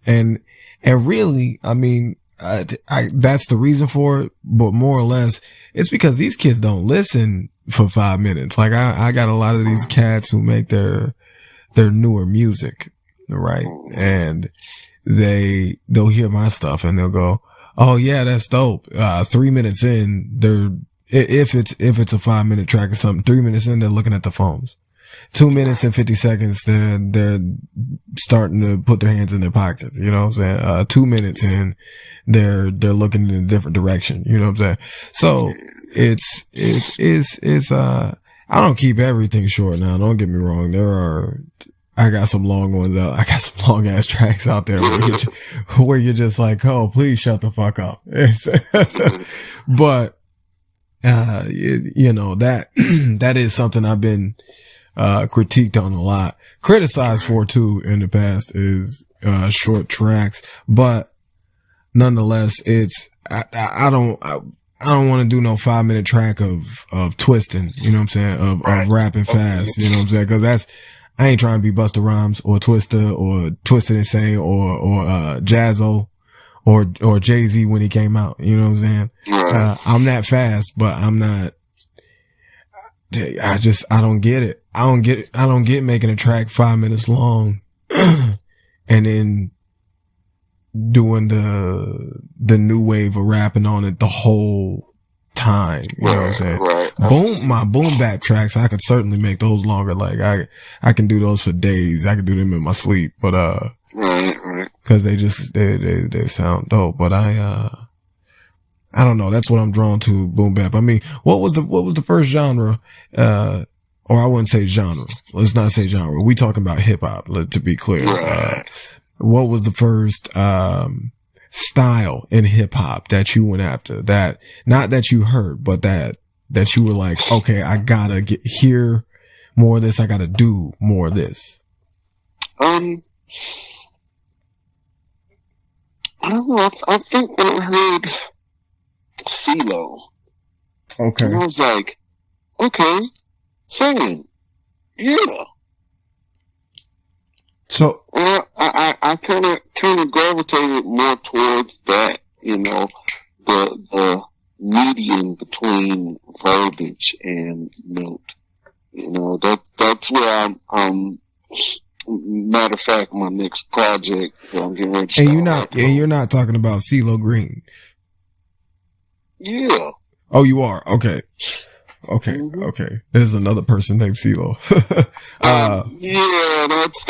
And really, I mean, that's the reason for it, but more or less, it's because these kids don't listen for 5 minutes. Like I got a lot of these cats who make their newer music, right? And they'll hear my stuff and they'll go, oh yeah, that's dope. 3 minutes in, if it's a 5-minute track or something, 3 minutes in, they're looking at the phones. 2 minutes and 50 seconds, they're starting to put their hands in their pockets. You know what I'm saying? 2 minutes in, they're looking in a different direction. You know what I'm saying? So I don't keep everything short now. Don't get me wrong. I got some long ones out. I got some long ass tracks out there where you're just like, oh, please shut the fuck up. But, that is something I've been, critiqued on a lot, criticized for too in the past is, short tracks, but nonetheless, I don't want to do no 5-minute track of twisting, you know what I'm saying? Of rapping fast, you know what I'm saying? Cause I ain't trying to be Busta Rhymes or Twista or Twisted Insane or Jazzo or Jay-Z when he came out, you know what I'm saying? I'm that fast, but I'm not, I don't get it. I don't get making a track 5 minutes long and then doing the new wave of rapping on it the whole time. You know what I'm saying? Right. My boom bap tracks, I could certainly make those longer. Like I can do those for days. I can do them in my sleep, but, right. Cause they sound dope. But I don't know. That's what I'm drawn to, boom bap. I mean, what was the first genre, or I wouldn't say genre. Let's not say genre. We talking about hip hop, to be clear. Right. What was the first, style in hip hop that you went after? That, not that you heard, but that you were like, okay, I gotta hear more of this. I gotta do more of this. I don't know. I think when I heard CeeLo, okay, I was like, okay, singing, yeah. So I kind of gravitated more towards that, you know, the median between verbiage and note. You know, that's where I'm matter of fact, my next project that I'm getting ready to start. And you're not talking about CeeLo Green. Yeah. Oh, you are? Okay. Mm-hmm. Okay. There's another person named CeeLo. Yeah, that's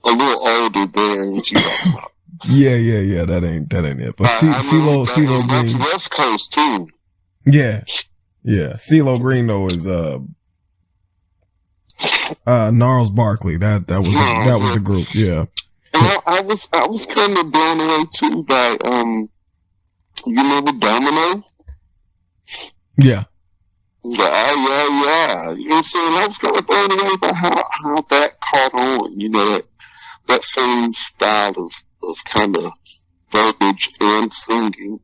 a little older than what you talking about. Yeah. That ain't it. But CeeLo Green. That's West Coast too. Yeah. CeeLo Green though is Gnarls Barkley. That was the group. Yeah. And I was kind of blown away too by you remember Domino? Yeah. Yeah. You know what I'm saying? I was kind of blown away by how that caught on. You know, that same style of kind of verbiage and singing.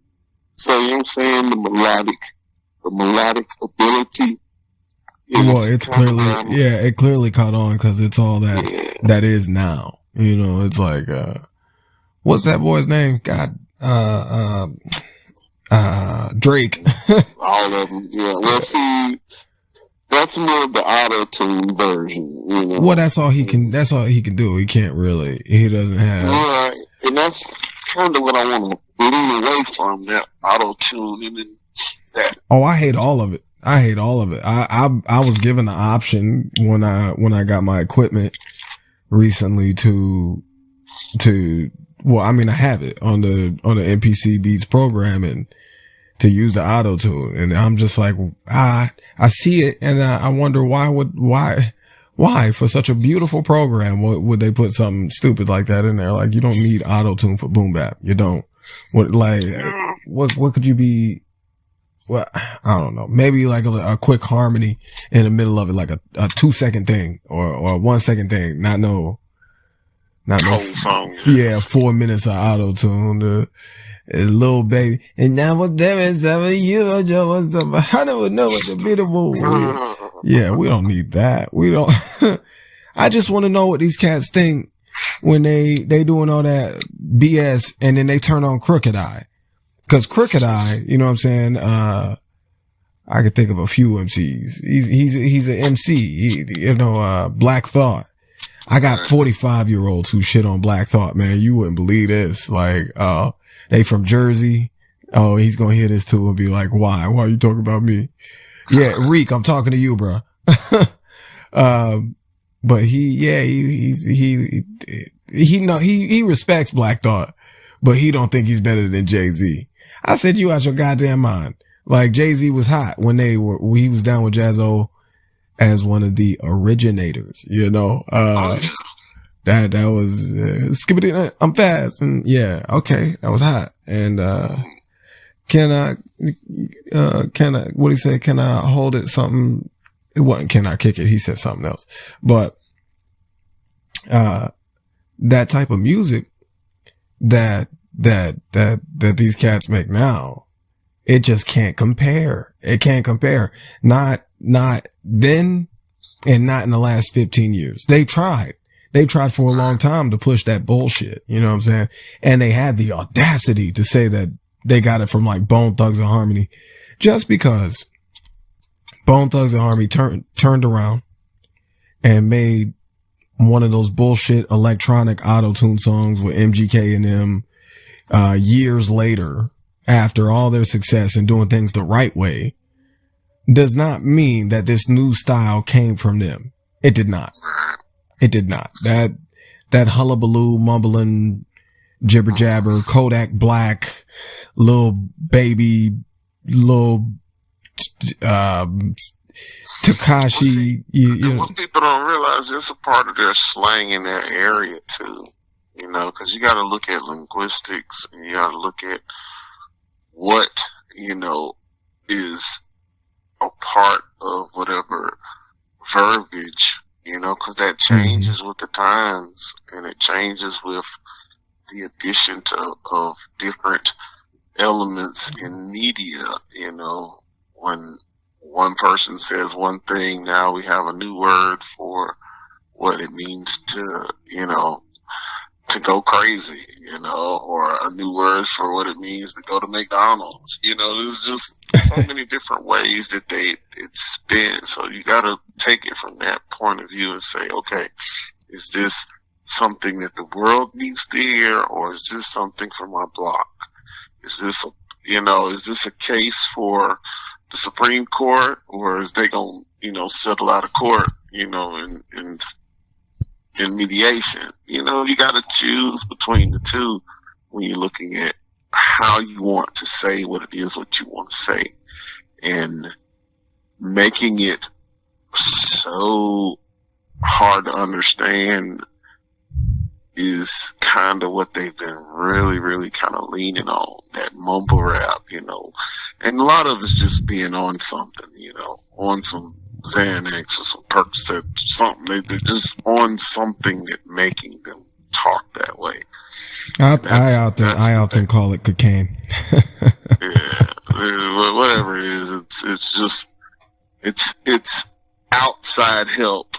So, you know what I'm saying? The melodic ability. Well, it's clearly, it clearly caught on because it's all that is now. You know, it's like, what's that boy's name? God, Drake. All of them, yeah. Well, see, that's more of the auto-tune version, you know. Well, that's all he can do. He doesn't have. Right. And that's kind of what I want to lean away from, that auto-tune and then that. Oh, I hate all of it. I was given the option when I got my equipment recently well, I mean, I have it on the MPC Beats program and to use the auto tune. And I'm just like, I see it and I wonder why for such a beautiful program, would they put something stupid like that in there? Like, you don't need auto tune for boom bap. You don't. What could you be? Well, I don't know. Maybe like a quick harmony in the middle of it, like a 2-second thing or a 1-second thing. Not no whole song. Yeah, 4 minutes of auto tune. Little baby. And now what's there is 7 years old. I don't know what the beautiful. Yeah, we don't need that. We don't. I just want to know what these cats think when they doing all that BS and then they turn on Crooked Eye. Cause Crooked Eye, you know what I'm saying? I could think of a few MCs. He's an MC. Black Thought. I got 45-year-olds who shit on Black Thought, man. You wouldn't believe this. Like, they from Jersey. Oh, he's gonna hear this too and be like, why? Why are you talking about me? Yeah, Reek, I'm talking to you, bro. But he respects Black Thought, but he don't think he's better than Jay-Z. I said, you out your goddamn mind. Like, Jay-Z was hot when he was down with Jaz-O as one of the originators, you know. That was, skippity, I'm fast. And yeah, okay, that was hot. And, can I, what he say? Can I hold it? Something. It wasn't, can I kick it? He said something else. But, that type of music that these cats make now, it just can't compare. It can't compare. Not then and not in the last 15 years. They tried for a long time to push that bullshit. You know what I'm saying? And they had the audacity to say that they got it from like Bone Thugs and Harmony, just because Bone Thugs and Harmony turned around and made one of those bullshit electronic auto-tune songs with MGK and them, years later, after all their success and doing things the right way does not mean that this new style came from them. It did not. It did not. That hullabaloo, mumbling, jibber jabber, Kodak Black, little baby, little Takashi. Most people don't realize it's a part of their slang in their area too. You know, because you got to look at linguistics and you got to look at what, you know, is a part of whatever verbiage, you know, because that changes with the times and it changes with the addition of different elements in media. You know, when one person says one thing, now we have a new word for what it means to, you know, to go crazy, you know, or a new word for what it means to go to McDonald's. You know, there's just so many different ways that it's spin. So you got to take it from that point of view and say, okay, is this something that the world needs to hear, or is this something for my block? Is this, is this a case for the Supreme Court, or is they going to, settle out of court, in mediation? You got to choose between the two when you're looking at how you want to say what it is, what you want to say, and making it so hard to understand is kind of what they've been really, really kind of leaning on, that mumble rap, and a lot of it's just being on something, on some Xanax or some Percocet, something. They're just on something that making them talk that way. I often call it cocaine. Yeah, whatever it is, it's outside help,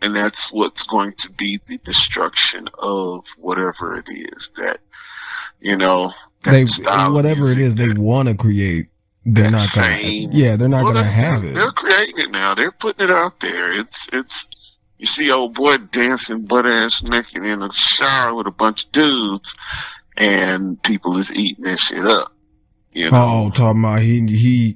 and that's what's going to be the destruction of whatever it is that whatever it is they want to create. They're not gonna. Yeah, they're not gonna have it. They're creating it now. They're putting it out there. It's. You see old boy dancing butt ass naked in a shower with a bunch of dudes, and people is eating that shit up. Oh, talking about he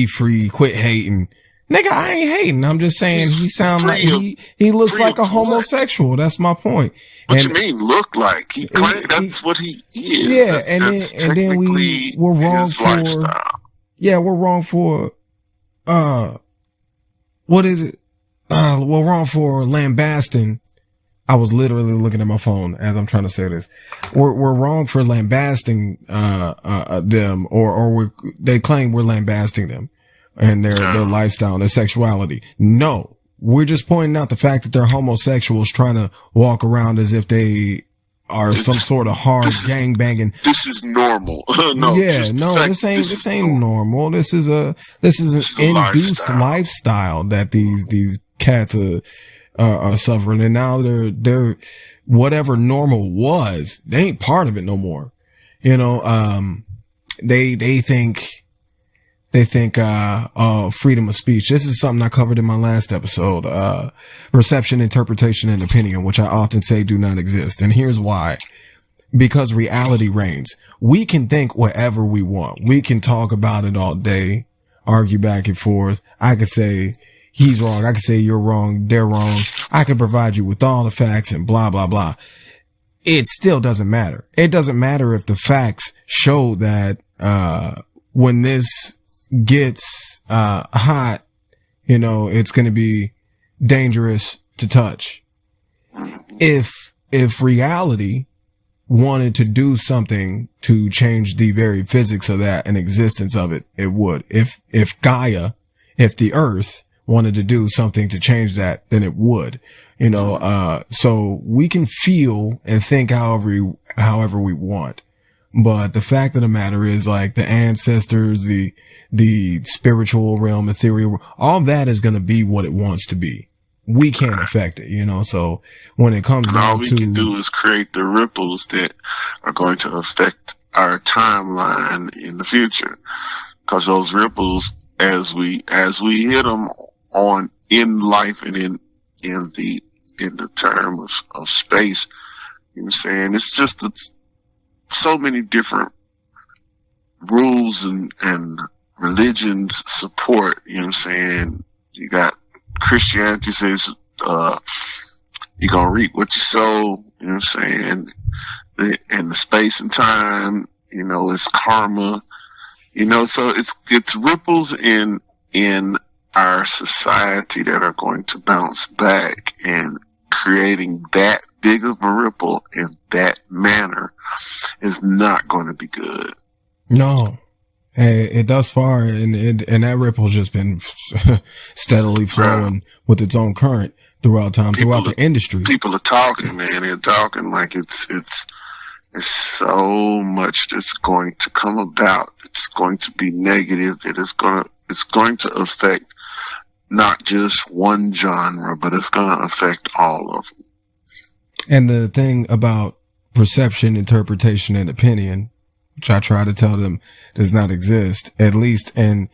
free. Quit hating, nigga. I ain't hating. I'm just saying he sound like he looks like a homosexual. That's my point. What you mean look like? That's what he is. Yeah, that's and then we're wrong for lifestyle. Yeah, we're wrong for, what is it? We're wrong for lambasting. I was literally looking at my phone as I'm trying to say this. We're wrong for lambasting, them, or they claim we're lambasting them and their lifestyle and their sexuality. No, we're just pointing out the fact that they're homosexuals trying to walk around as if they are some sort of hard gangbanging. This is normal. This ain't normal. This is an induced lifestyle that these cats are suffering, and now they're whatever normal was, they ain't part of it no more. They think freedom of speech. This is something I covered in my last episode. Perception, interpretation, and opinion, which I often say do not exist. And here's why. Because reality reigns. We can think whatever we want. We can talk about it all day, argue back and forth. I could say he's wrong. I could say you're wrong. They're wrong. I could provide you with all the facts and blah, blah, blah. It still doesn't matter. It doesn't matter if the facts show that, when this gets hot, it's going to be dangerous to touch. If reality wanted to do something to change the very physics of that and existence of it, it would. If Gaia, if the earth wanted to do something to change that, then it would. So we can feel and think however we want. But the fact of the matter is, like, the ancestors, the spiritual realm, ethereal, all that is going to be what it wants to be. We can't affect it, so when it comes down to... all we can do is create the ripples that are going to affect our timeline in the future. Because those ripples, as we hit them on in life and in the term of space, it's so many different rules and religions support, you know what I'm saying? You got Christianity says, you're going to reap what you sow, you know what I'm saying? And the space and time, you know, it's karma, you know, so it's ripples in our society that are going to bounce back, and creating that big of a ripple in that manner is not going to be good. No. It thus far, and that ripple has just been steadily flowing with its own current throughout the industry. People are talking, man. They're talking like it's so much that's going to come about. It's going to be negative. It's going to affect not just one genre, but it's going to affect all of them. And the thing about perception, interpretation, and opinion, which I try to tell them does not exist, at least. And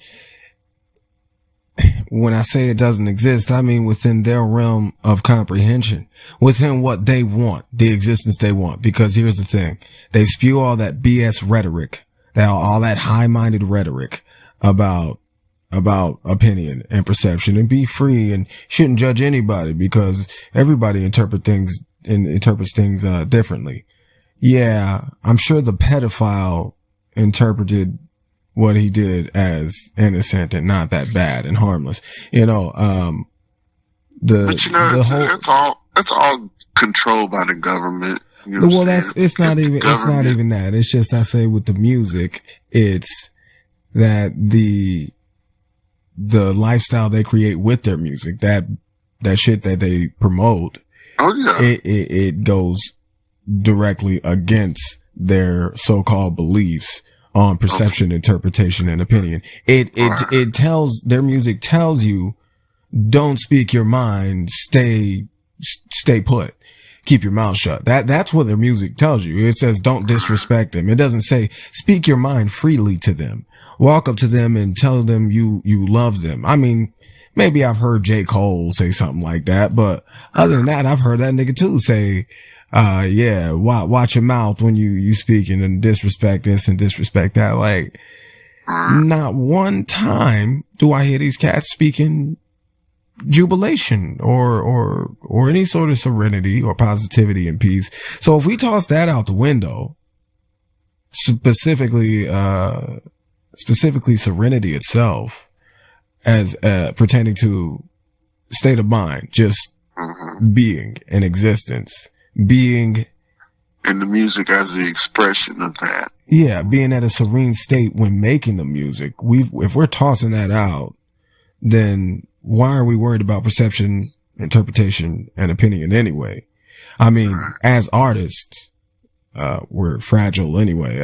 when I say it doesn't exist, I mean within their realm of comprehension, within what they want, the existence they want. Because here's the thing. They spew all that BS rhetoric, all that high-minded rhetoric about opinion and perception, and be free and shouldn't judge anybody because everybody interprets things differently. Yeah, I'm sure the pedophile interpreted what he did as innocent and not that bad and harmless. You know, it's all controlled by the government. You know it's not even that. It's just, I say with the music, it's that the lifestyle they create with their music, that shit that they promote. Oh yeah. It goes directly against their so-called beliefs on perception, interpretation, and opinion. Their music tells you, don't speak your mind, stay put, keep your mouth shut. That's what their music tells you. It says, don't disrespect them. It doesn't say, speak your mind freely to them. Walk up to them and tell them you love them. I mean, maybe I've heard J. Cole say something like that, but other than that, I've heard that nigga too say, watch your mouth when you speaking, and disrespect this and disrespect that. Like, not one time do I hear these cats speaking jubilation or any sort of serenity or positivity and peace. So if we toss that out the window, specifically serenity itself, as pertaining to state of mind, just being in existence, being, and the music as the expression of that. Yeah, being at a serene state when making the music. If we're tossing that out, then why are we worried about perception, interpretation, and opinion anyway? I mean, as artists, we're fragile anyway.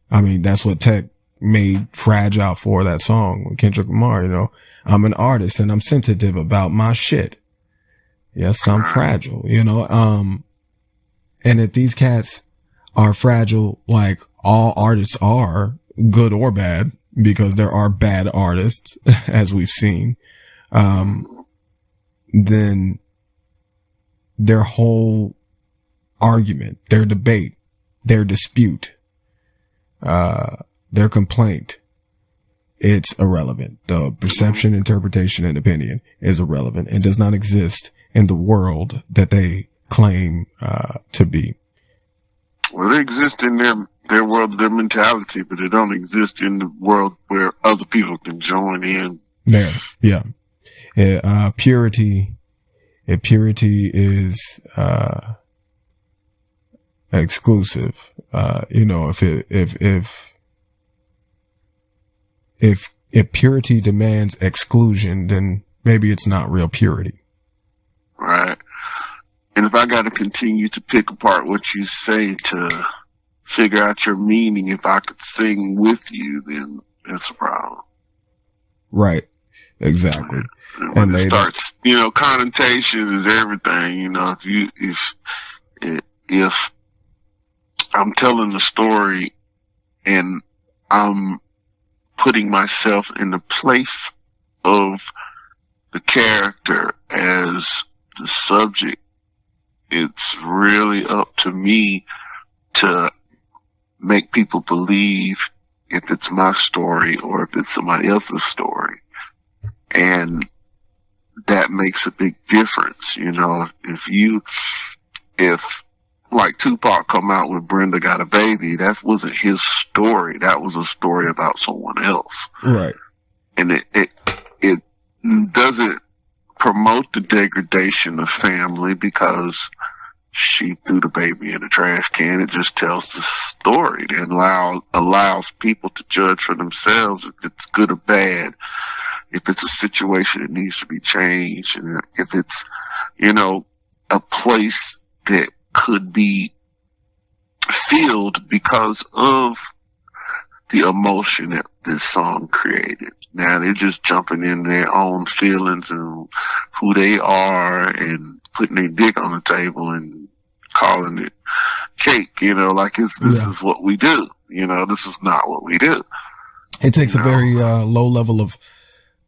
I mean, that's what Tech made Fragile for, that song with Kendrick Lamar. You know, I'm an artist and I'm sensitive about my shit. Yes, I'm fragile, you know. And if these cats are fragile, like all artists are, good or bad, because there are bad artists, as we've seen, then their whole argument, their debate, their dispute, their complaint, it's irrelevant. The perception, interpretation, and opinion is irrelevant and does not exist in the world that they claim to be. Well, they exist in their world, their mentality, but they don't exist in the world where other people can join in. There, yeah. Purity is exclusive. You know, if purity demands exclusion, then maybe it's not real purity. Right. And if I got to continue to pick apart what you say to figure out your meaning, if I could sing with you, then that's a problem. Right. Exactly. And when it starts, you know, connotation is everything. You know, if I'm telling a story and I'm putting myself in the place of the character as the subject, it's really up to me to make people believe if it's my story or if it's somebody else's story. And that makes a big difference. You know, if like Tupac come out with Brenda Got a Baby, that wasn't his story. That was a story about someone else. Right. And it doesn't promote the degradation of family because she threw the baby in the trash can. It just tells the story and allows people to judge for themselves if it's good or bad, if it's a situation that needs to be changed, and if it's, you know, a place that could be filled because of the emotion that this song created. Now they're just jumping in their own feelings and who they are and putting their dick on the table and calling it cake, you know, like this is what we do. You know, this is not what we do. It takes a very low level of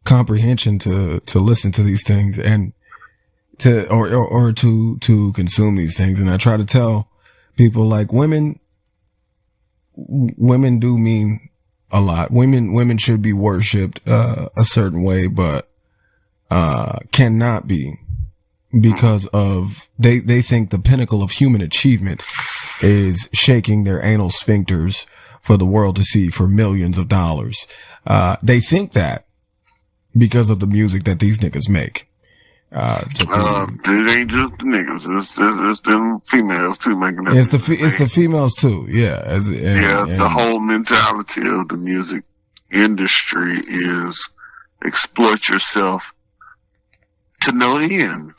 comprehension to listen to these things and to consume these things. And I try to tell people, like, women do mean a lot. Women should be worshipped a certain way, but cannot be, because of they think the pinnacle of human achievement is shaking their anal sphincters for the world to see for millions of dollars. They think that because of the music that these niggas make. It ain't just the niggas. It's them females too making that. It's the females too. Yeah. The whole mentality of the music industry is exploit yourself to no end.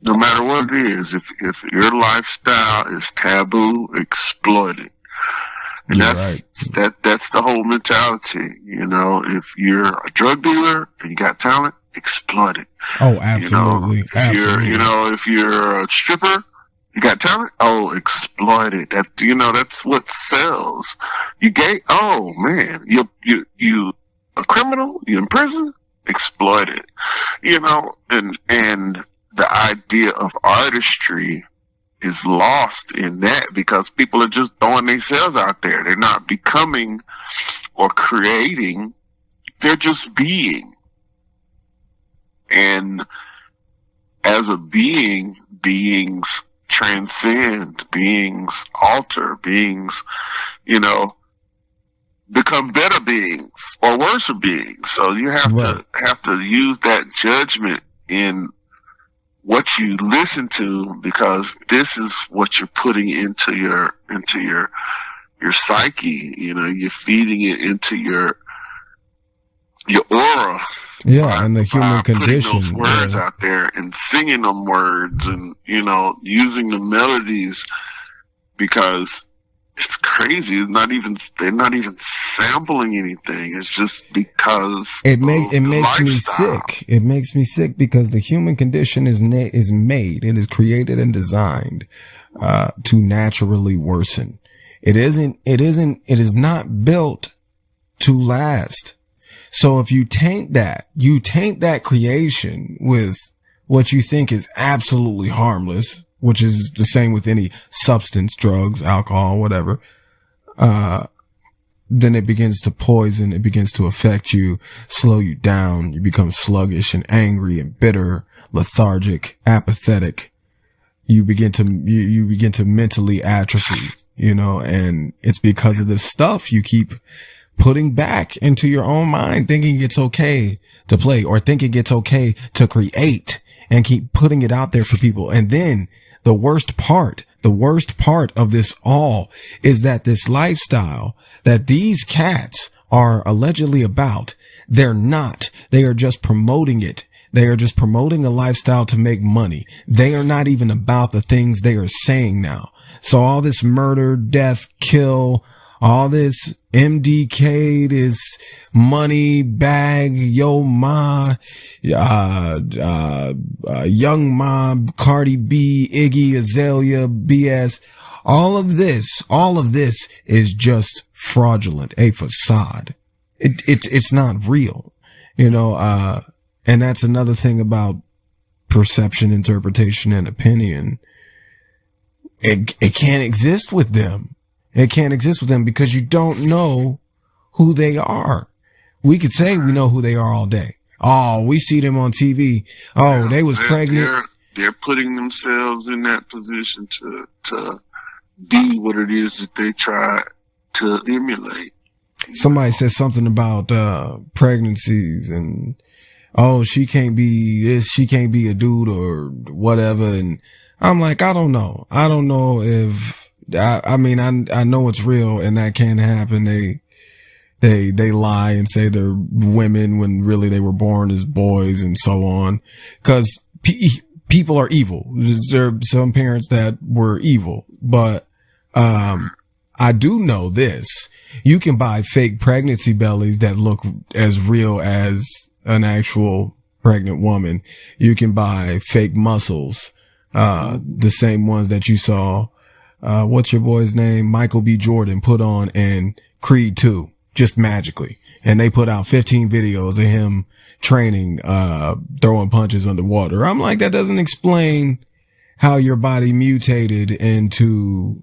No matter what it is, if your lifestyle is taboo, exploit it. And that's the whole mentality. You know, if you're a drug dealer and you got talent, exploit it. Oh, absolutely. You know, if you're a stripper, you got talent, exploit it. That's what sells. You gay? Oh man, you a criminal? You in prison? Exploit it. You know, and the idea of artistry is lost in that because people are just throwing themselves out there. They're not becoming or creating. They're just being. And as a being, beings transcend, beings alter, beings, you know, become better beings or worse beings. So you have to use that judgment in what you listen to, because this is what you're putting into your psyche. You know, you're feeding it into your aura. Yeah, and the human condition. Putting those words out there and singing them words and, you know, using the melodies, because it's crazy. They're not even sampling anything. It's just because it makes me sick. It makes me sick because the human condition is made. It is created and designed to naturally worsen. It is not built to last. So if you taint that creation with what you think is absolutely harmless, which is the same with any substance, drugs, alcohol, whatever, then it begins to poison, it begins to affect you, slow you down, you become sluggish and angry and bitter, lethargic, apathetic. You begin to mentally atrophy, you know, and it's because of this stuff you keep putting back into your own mind, thinking it's okay to play or thinking it's okay to create, and keep putting it out there for people. And then the worst part of this all is that this lifestyle that these cats are allegedly about, they're not. They are just promoting it. They are just promoting a lifestyle to make money. They are not even about the things they are saying now. So all this murder, death, kill, all this MDK, this money bag, yo ma, Young Mob, Cardi B, Iggy Azalea, BS. All of this is just fraudulent, a facade. It's not real, you know, and that's another thing about perception, interpretation, and opinion. It can't exist with them. It can't exist with them because you don't know who they are. We could say we know who they are all day. Oh, we see them on TV. Oh, they was pregnant. They're putting themselves in that position to be what it is that they try to emulate. Somebody said something about pregnancies and she can't be this, she can't be a dude or whatever. And I'm like, I don't know. I don't know if I mean I know it's real and that can happen. They lie and say they're women when really they were born as boys and so on. Cause people are evil. There are some parents that were evil, but, I do know this. You can buy fake pregnancy bellies that look as real as an actual pregnant woman. You can buy fake muscles, the same ones that you saw, what's your boy's name? Michael B. Jordan put on in Creed 2. Just magically. And they put out 15 videos of him training, throwing punches underwater. I'm like, that doesn't explain how your body mutated into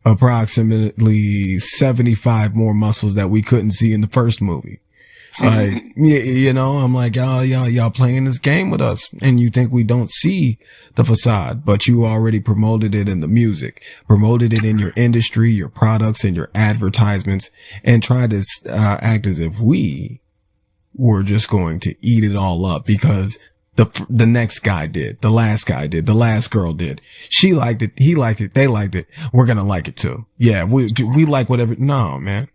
approximately 75 more muscles that we couldn't see in the first movie. Like, you know, I'm like, y'all playing this game with us and you think we don't see the facade, but you already promoted it in the music, promoted it in your industry, your products and your advertisements and tried to act as if we were just going to eat it all up because the next guy did, the last guy did, the last girl did. She liked it. He liked it. They liked it. We're going to like it too. Yeah. We like whatever. No, man.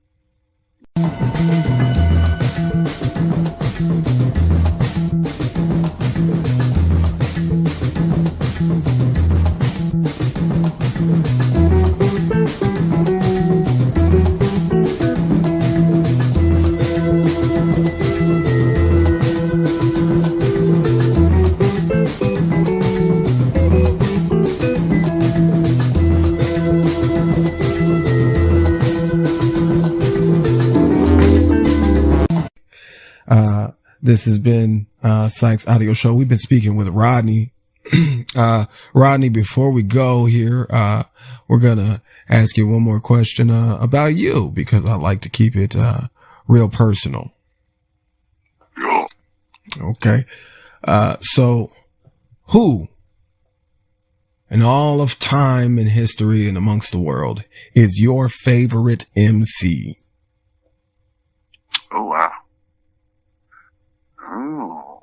This has been Psychs Audio Show. We've been speaking with Rodney. Rodney, before we go here, we're gonna ask you one more question about you because I like to keep it real personal. Okay. So who in all of time and history and amongst the world is your favorite MC? Oh wow. Oh.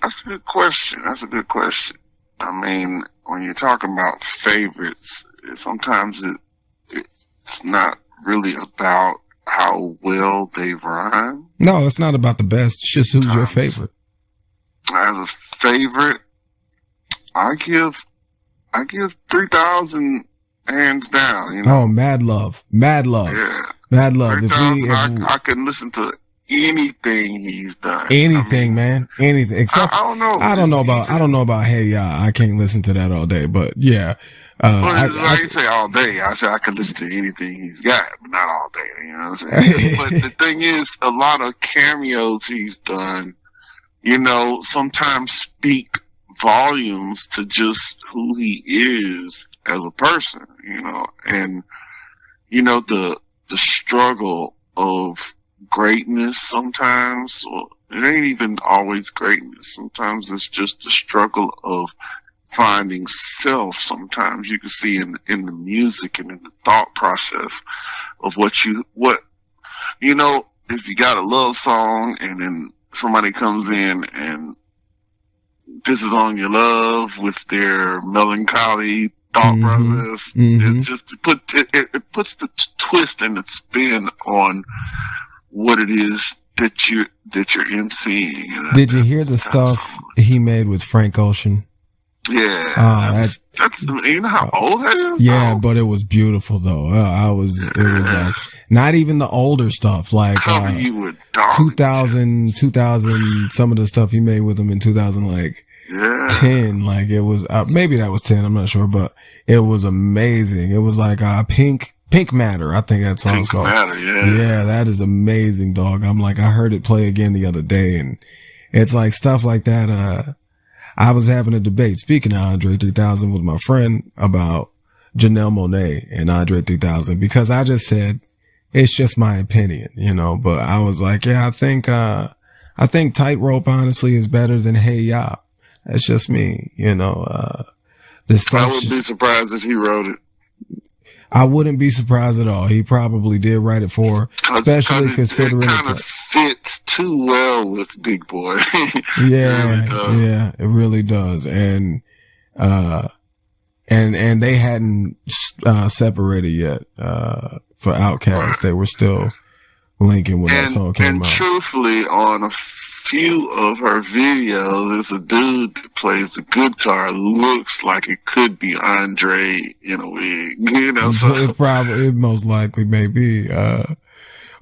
That's a good question. I mean, when you're talking about favorites, sometimes it's not really about how well they rhyme. No, it's not about the best. It's just who's your favorite. As a favorite, I give 3,000 hands down, you know. Oh, mad love. Yeah. Mad love. I can listen to anything he's done. Anything, man. Anything. Except I don't know. I don't know about Hey Ya. I can't listen to that all day, but yeah. I didn't say all day. I said I could listen to anything he's got, but not all day. You know what I'm saying? But the thing is, a lot of cameos he's done, you know, sometimes speak volumes to just who he is as a person, you know, and you know the struggle of greatness sometimes, or it ain't even always greatness. Sometimes it's just the struggle of finding self. Sometimes you can see in the music and in the thought process of what you know, if you got a love song and then somebody comes in and this is on your love with their melancholy thought process. It's just it puts the twist and the spin on what it is that you're emceeing. You know? Did you hear the stuff he made with Frank Ocean? Yeah, that's you know how old that is. Yeah, but it was beautiful though. It was like not even the older stuff, like 2000, some of the stuff he made with him in 2010. Like it was maybe that was 10. I'm not sure, but it was amazing. It was like Pink Matter. I think that song's called. Pink Matter, yeah, that is amazing, dog. I'm like, I heard it play again the other day, and it's like stuff like that. I was having a debate, speaking of Andre 3000, with my friend about Janelle Monáe and Andre 3000, because I just said, it's just my opinion, you know, but I was like, yeah, I think Tightrope honestly is better than Hey Ya. That's just me, you know, this stuff. I wouldn't be surprised if he wrote it. I wouldn't be surprised at all. He probably did write it for her, especially considering it kind of fits too well with Big Boy. Yeah, it really does. And they hadn't separated yet for Outkast. They were still linking when that song came out. And truthfully, on a few of her videos, it's a dude that plays the guitar, looks like it could be Andre in a wig, you know. So it most likely may be,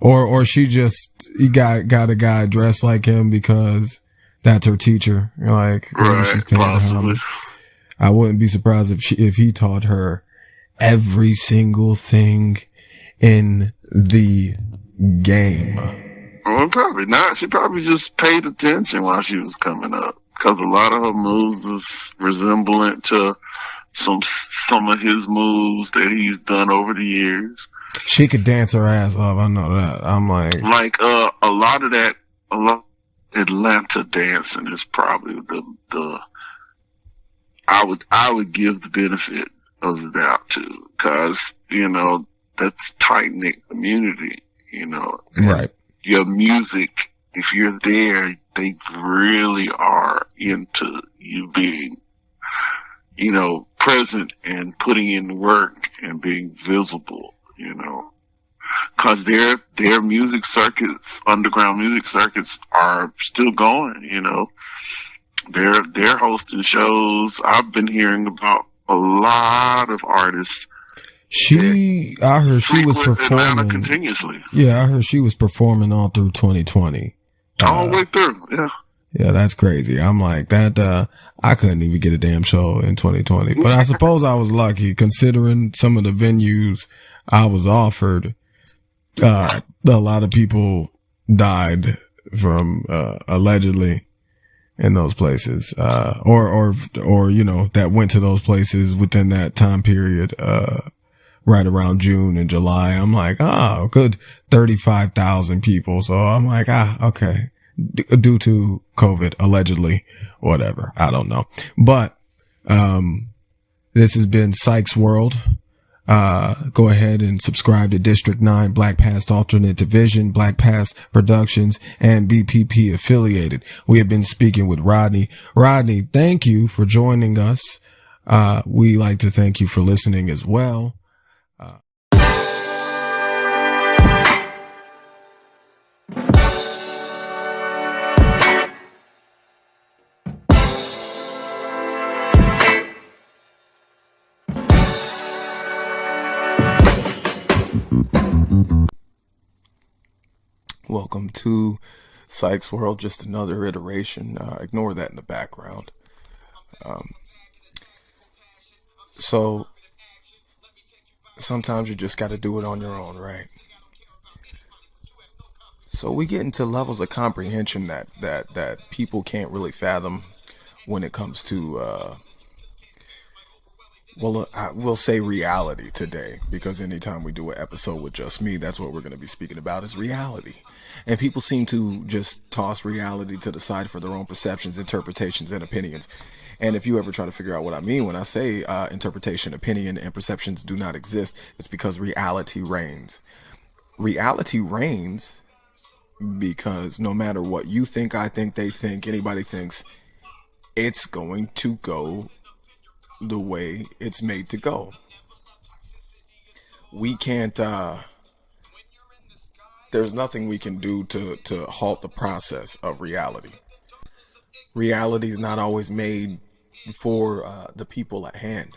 or she just got a guy dressed like him because that's her teacher. Like, right, possibly. I wouldn't be surprised if he taught her every single thing in the game. Well, probably not. She probably just paid attention while she was coming up, because a lot of her moves is resemblant to some of his moves that he's done over the years. She could dance her ass off. I know that. I'm like a lot of Atlanta dancing is probably the I would give the benefit of the doubt to, because, you know, that's tight-knit community, you know. Right. Your music, if you're there, they really are into you being, you know, present and putting in the work and being visible, you know. Cause their music circuits, underground music circuits, are still going, you know. They're hosting shows. I've been hearing about a lot of artists. I heard she was performing Atlanta continuously. Yeah, I heard she was performing all through 2020. All the way through, yeah. Yeah, that's crazy. I'm like that. I couldn't even get a damn show in 2020, but I suppose I was lucky considering some of the venues I was offered. A lot of people died from allegedly in those places, or you know, that went to those places within that time period. Right around June and July. I'm like, oh, good 35,000 people. So I'm like, okay. Due to COVID, allegedly, whatever. I don't know. But, this has been Psychs World. Go ahead and subscribe to District 9, Black Past Alternate Division, Black Past Productions, and BPP affiliated. We have been speaking with Rodney. Rodney, thank you for joining us. We like to thank you for listening as well. Welcome to Psychs World, just another iteration. Ignore that in the background. So sometimes you just got to do it on your own, right? So we get into levels of comprehension that people can't really fathom when it comes to we'll say reality today, because anytime we do an episode with just me, that's what we're going to be speaking about, is reality. And people seem to just toss reality to the side for their own perceptions, interpretations, and opinions. And if you ever try to figure out what I mean when I say interpretation, opinion, and perceptions do not exist, it's because reality reigns. Reality reigns because no matter what you think, I think, they think, anybody thinks, it's going to go the way it's made to go. We can't, there's nothing we can do to halt the process of reality. Reality is not always made for the people at hand,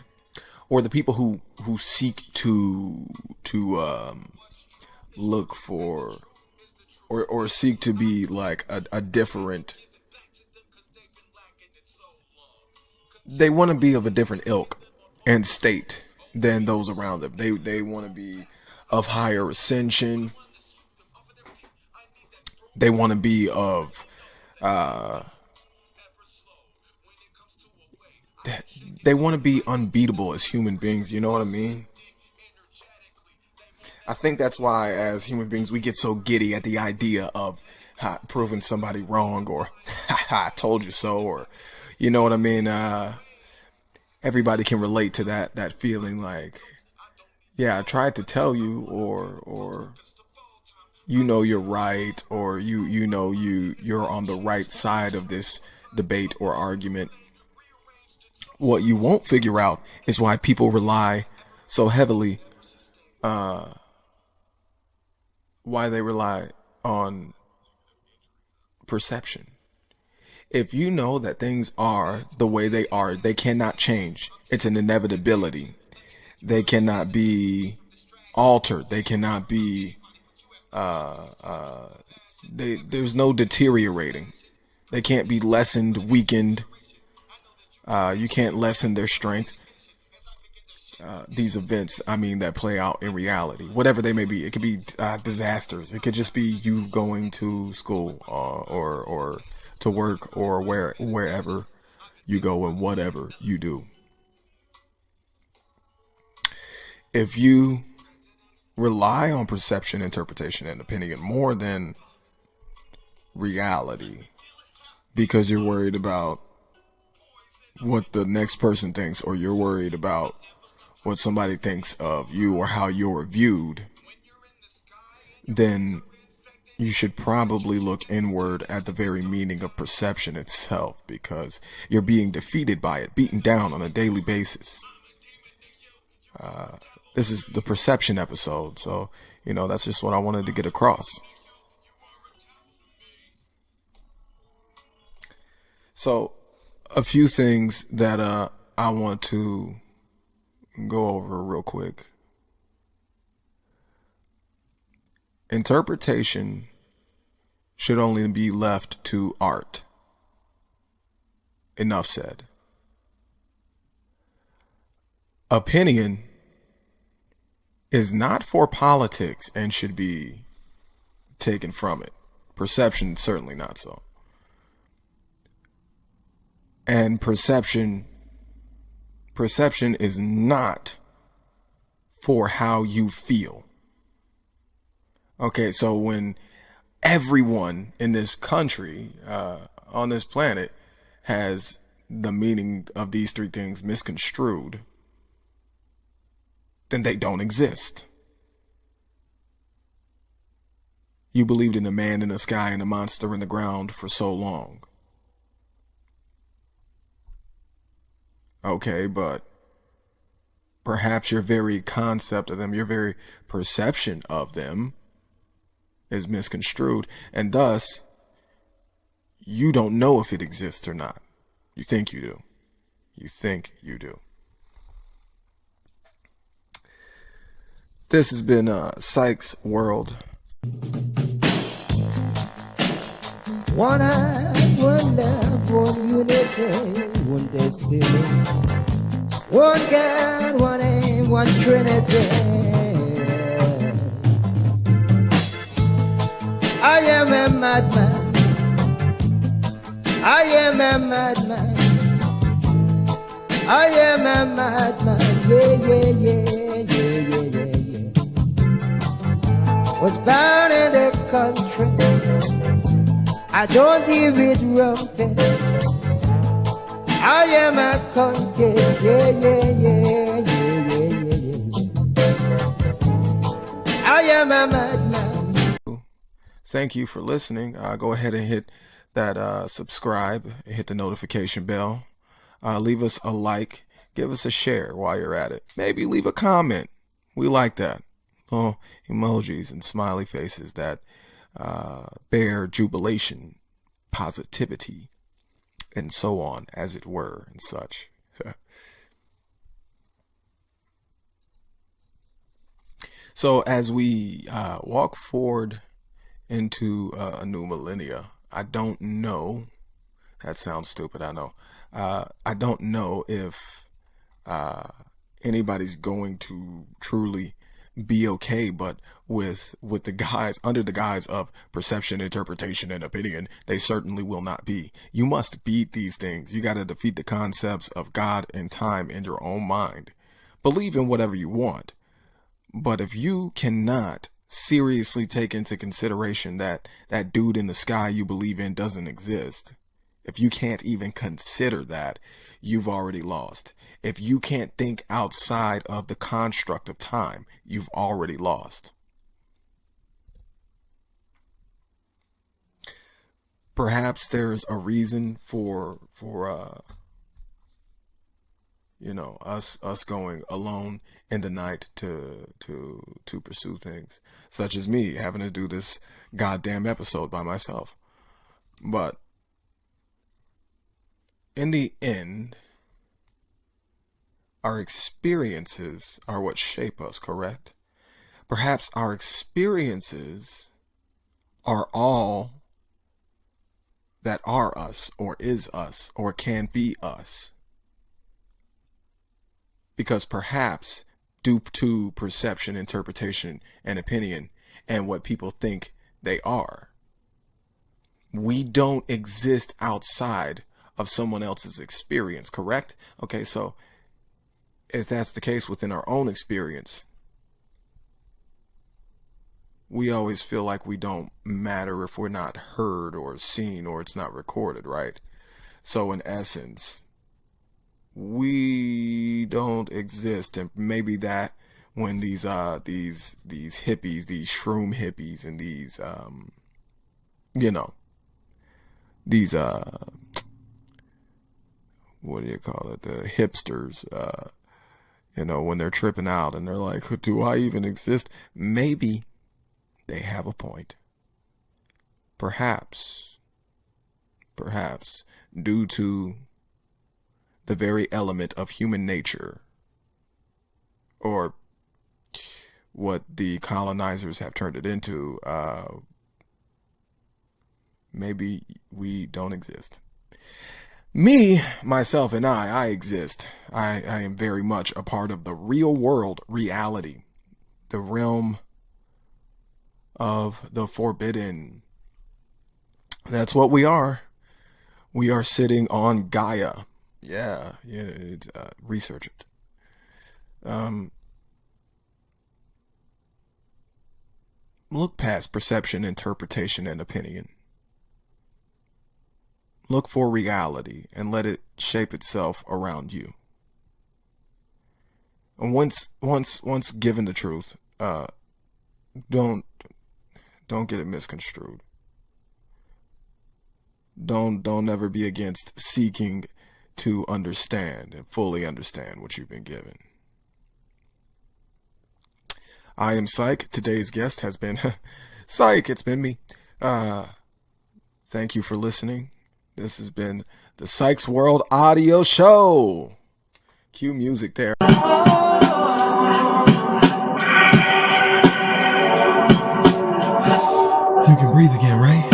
or the people who seek to look for or seek to be like a different. They want to be of a different ilk and state than those around them. They want to be of higher ascension. They want to be of they want to be unbeatable as human beings. You know what I mean? I think that's why, as human beings, we get so giddy at the idea of proving somebody wrong, or I told you so, or you know what I mean? Everybody can relate to that feeling, like, yeah, I tried to tell you, or you know you're right, or you know you're on the right side of this debate or argument. What you won't figure out is why people rely so heavily, why they rely on perception. If you know that things are the way they are, they cannot change. It's an inevitability. They cannot be altered. They cannot be, there's no deteriorating. They can't be lessened, weakened. You can't lessen their strength. These events, that play out in reality, whatever they may be. It could be disasters. It could just be you going to school or to work, or wherever you go and whatever you do. If you rely on perception, interpretation, and opinion more than reality because you're worried about what the next person thinks, or you're worried about what somebody thinks of you or how you're viewed, then you should probably look inward at the very meaning of perception itself, because you're being defeated by it, beaten down on a daily basis. This is the perception episode, so, that's just what I wanted to get across. So, a few things that I want to go over real quick. Interpretation should only be left to art. Enough said. Opinion is not for politics and should be taken from it. Perception, certainly not so. And perception is not for how you feel. Okay, so when everyone in this country, on this planet, has the meaning of these three things misconstrued, then they don't exist. You believed in a man in the sky and a monster in the ground for so long. Okay, but perhaps your very concept of them, your very perception of them is misconstrued, and thus you don't know if it exists or not. You think you do. You think you do. This has been Psychs World. One heart, one love, one unity, one destiny. One God, one aim, one Trinity. I am a madman. I am a madman. I am a madman. Yeah. Was born in the country. I don't give it rumpus. I am a countess. Yeah. I am a madman. Thank you for listening. Go ahead and hit that subscribe, hit the notification bell. Leave us a like, give us a share while you're at it. Maybe leave a comment. We like that. Oh, emojis and smiley faces that bear jubilation, positivity, and so on, as it were, and such. So as we walk forward into a new millennia, I don't know, that sounds stupid, I know. I don't know if anybody's going to truly be okay, but with the guise, under the guise of perception, interpretation, and opinion, they certainly will not be. You must beat these things. You got to defeat the concepts of God and time in your own mind. Believe in whatever you want. But if you cannot seriously take into consideration that that dude in the sky you believe in doesn't exist, if you can't even consider that, you've already lost. If you can't think outside of the construct of time, you've already lost. Perhaps there's a reason for us going alone in the night to pursue things, such as me having to do this goddamn episode by myself. But in the end, our experiences are what shape us, correct? Perhaps our experiences are all that are us, or is us, or can be us. Because perhaps, due to perception, interpretation, and opinion, and what people think they are, we don't exist outside of someone else's experience, correct? Okay, so if that's the case within our own experience, we always feel like we don't matter if we're not heard or seen or it's not recorded, right? So in essence, we don't exist. And maybe that when these hippies, these shroom hippies, and these these what do you call it, the hipsters, when they're tripping out and they're like, do I even exist? Maybe they have a point. Perhaps due to the very element of human nature, or what the colonizers have turned it into, maybe we don't exist. Me, myself, and I exist. I am very much a part of the real world reality, the realm of the forbidden. That's what we are. We are sitting on Gaia. Yeah, research it. Look past perception, interpretation, and opinion. Look for reality and let it shape itself around you. And once given the truth, don't get it misconstrued. Don't ever be against seeking to understand and fully understand what you've been given. I am Psych. Today's guest has been Psych. It's been me. Thank you for listening. This has been the Psychs World Audio Show. Cue music there. You can breathe again, right?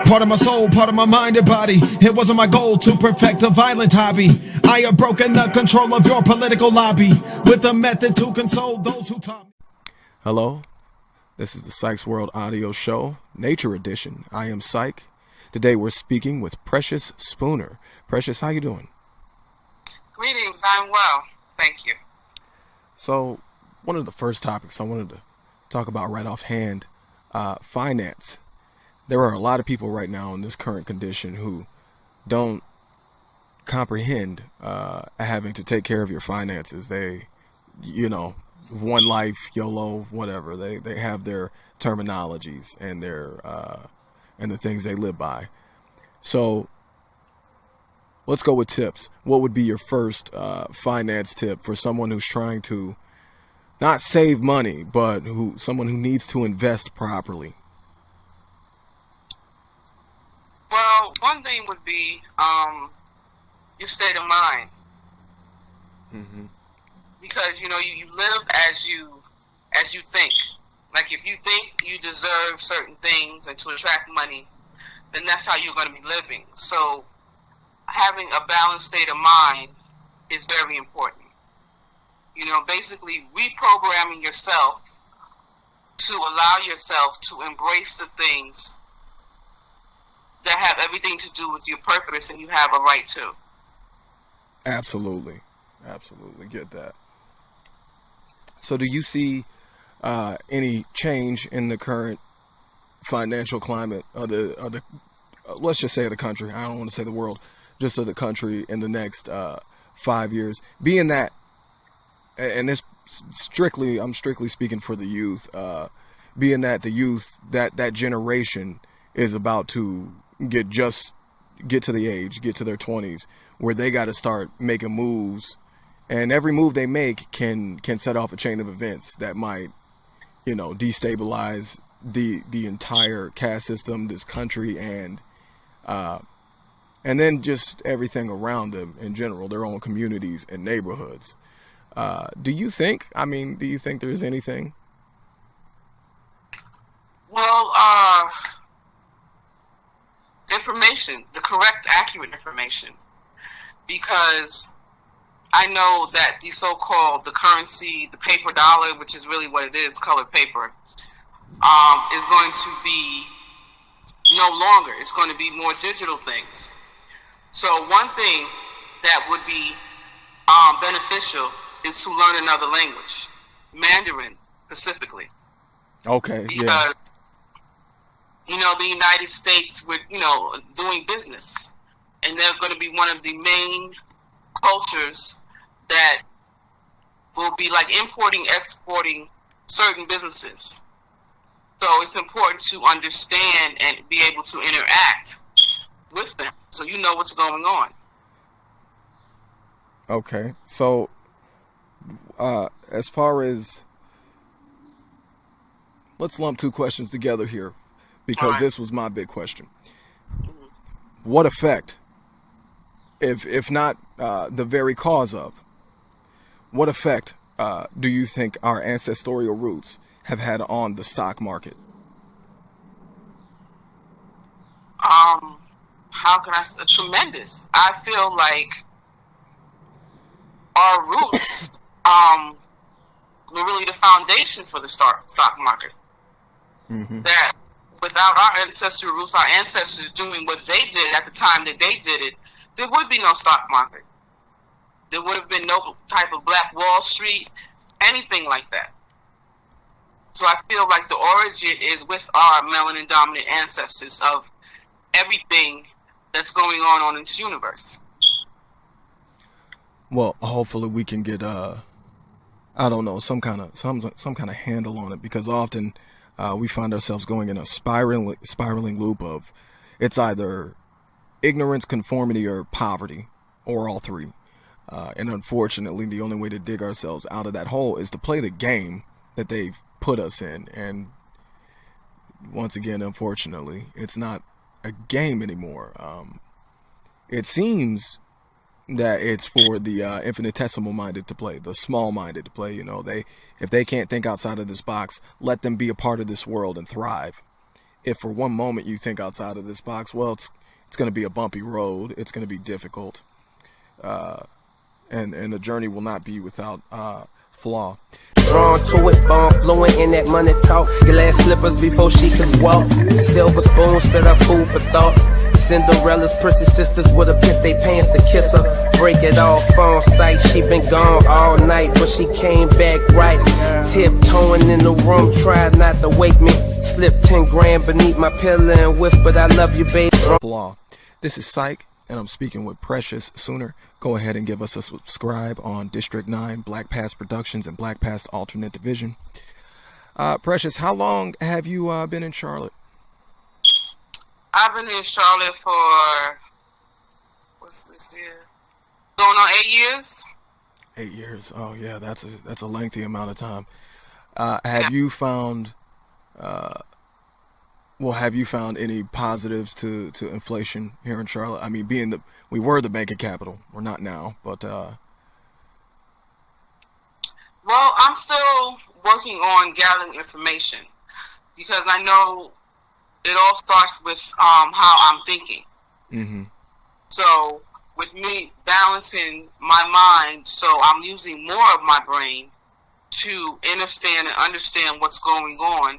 Part of my soul, part of my mind and body. It wasn't my goal to perfect a violent hobby. I have broken the control of your political lobby with a method to console those who taught me. Hello, this is the Psychs World Audio Show, Nature Edition. I am Psych. Today we're speaking with Precious Spooner. Precious, how you doing? Greetings, I'm well. Thank you. So, one of the first topics I wanted to talk about right offhand, finance. There are a lot of people right now in this current condition who don't comprehend having to take care of your finances. They, one life, YOLO, whatever. They have their terminologies and their and the things they live by. So let's go with tips. What would be your first finance tip for someone who's trying to not save money, but someone who needs to invest properly? Well, one thing would be your state of mind. Mm-hmm. Because you live as you think. Like if you think you deserve certain things and to attract money, then that's how you're going to be living. So having a balanced state of mind is very important. Basically reprogramming yourself to allow yourself to embrace the things that have everything to do with your purpose and you have a right to. Absolutely get that. So do you see any change in the current financial climate of the let's just say the country, I don't want to say the world, just of the country in the next 5 years, being that, and this I'm strictly speaking for the youth, being that the youth, that generation is about to get to the age, get to their 20s, where they got to start making moves, and every move they make can set off a chain of events that might, destabilize the entire caste system, this country, and then just everything around them in general, their own communities and neighborhoods. Do you think there's anything? Well, information, the correct, accurate information, because I know that the currency, the paper dollar, which is really what it is, colored paper, is going to be no longer. It's going to be more digital things. So one thing that would be beneficial is to learn another language, Mandarin specifically. Okay. Because the United States with doing business, and they're going to be one of the main cultures that will be like importing, exporting certain businesses. So it's important to understand and be able to interact with them, so you know what's going on. Okay, so as far as, let's lump two questions together here, because this was my big question. What effect, if not the very cause of, what effect do you think our ancestral roots have had on the stock market? How can I say? Tremendous. I feel like our roots were really the foundation for the stock market. Mm-hmm. That without our ancestral roots, our ancestors doing what they did at the time that they did it, there would be no stock market. There would have been no type of Black Wall Street, anything like that. So I feel like the origin is with our melanin dominant ancestors of everything that's going on in this universe. Well, hopefully we can get I don't know, some kind of handle on it, because often we find ourselves going in a spiraling loop of, it's either ignorance, conformity, or poverty, or all three. And unfortunately, the only way to dig ourselves out of that hole is to play the game that they've put us in. And once again, unfortunately, it's not a game anymore. It seems that it's for the infinitesimal minded to play, the small minded to play. If they can't think outside of this box, let them be a part of this world and thrive. If for one moment you think outside of this box, well, it's going to be a bumpy road. It's going to be difficult. And the journey will not be without flaw. Drawn to it, bone fluent in that money talk. Glass slippers before she could walk. Silver spoons fed her food for thought. Cinderella's prissy sisters would have pissed their pants to kiss her. Break it off on sight. She been gone all night, but she came back right. Tiptoeing in the room, tried not to wake me. Slipped 10 grand beneath my pillow and whispered, "I love you, baby." Blah. This is Psych, and I'm speaking with Precious Sooner. Go ahead and give us a subscribe on District 9, Black Past Productions, and Black Past Alternate Division. Precious, how long have you been in Charlotte? I've been in Charlotte for, what's this year? Going on 8 years. 8 years. Oh yeah, that's a lengthy amount of time. Have you found any positives to inflation here in Charlotte? I mean, we were the banking capital. We're not now, but well, I'm still working on gathering information, because I know it all starts with how I'm thinking. Mm-hmm. So with me balancing my mind, so I'm using more of my brain to understand what's going on,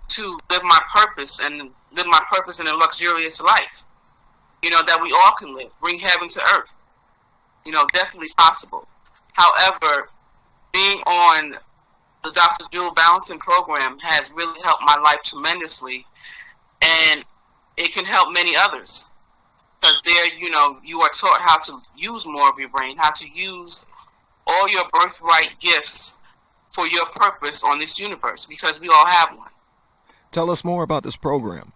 to live my purpose and live my purpose in a luxurious life, that we all can live, bring heaven to earth, definitely possible. However, being on the Dr. Dual Balancing Program has really helped my life tremendously, and it can help many others. Because there, you are taught how to use more of your brain, how to use all your birthright gifts for your purpose on this universe, because we all have one. Tell us more about this program.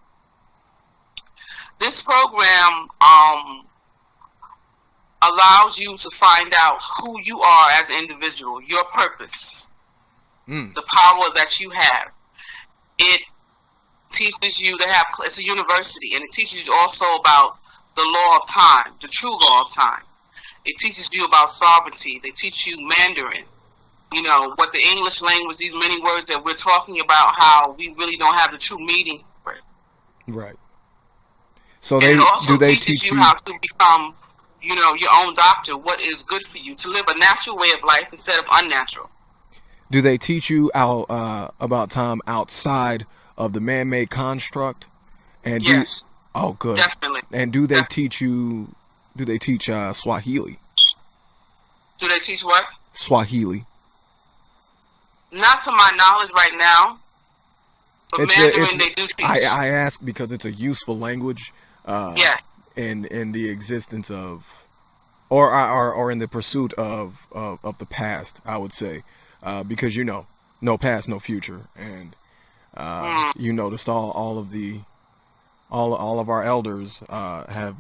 This program allows you to find out who you are as an individual, your purpose, the power that you have. It teaches you it's a university, and it teaches you also about the law of time, the true law of time. It teaches you about sovereignty. They teach you Mandarin, what the English language, these many words that we're talking about, how we really don't have the true meaning for it. Right. So and it also teaches you how to become, your own doctor, what is good for you, to live a natural way of life instead of unnatural. Do they teach you about time outside of the man-made construct? And yes. Oh, good. Definitely. And do they teach you? Do they teach Swahili? Do they teach what? Swahili. Not to my knowledge right now. But Mandarin they do teach. I ask because it's a useful language. Yes. In the existence of, or in the pursuit of the past, I would say, because no past, no future, and you noticed all of our elders have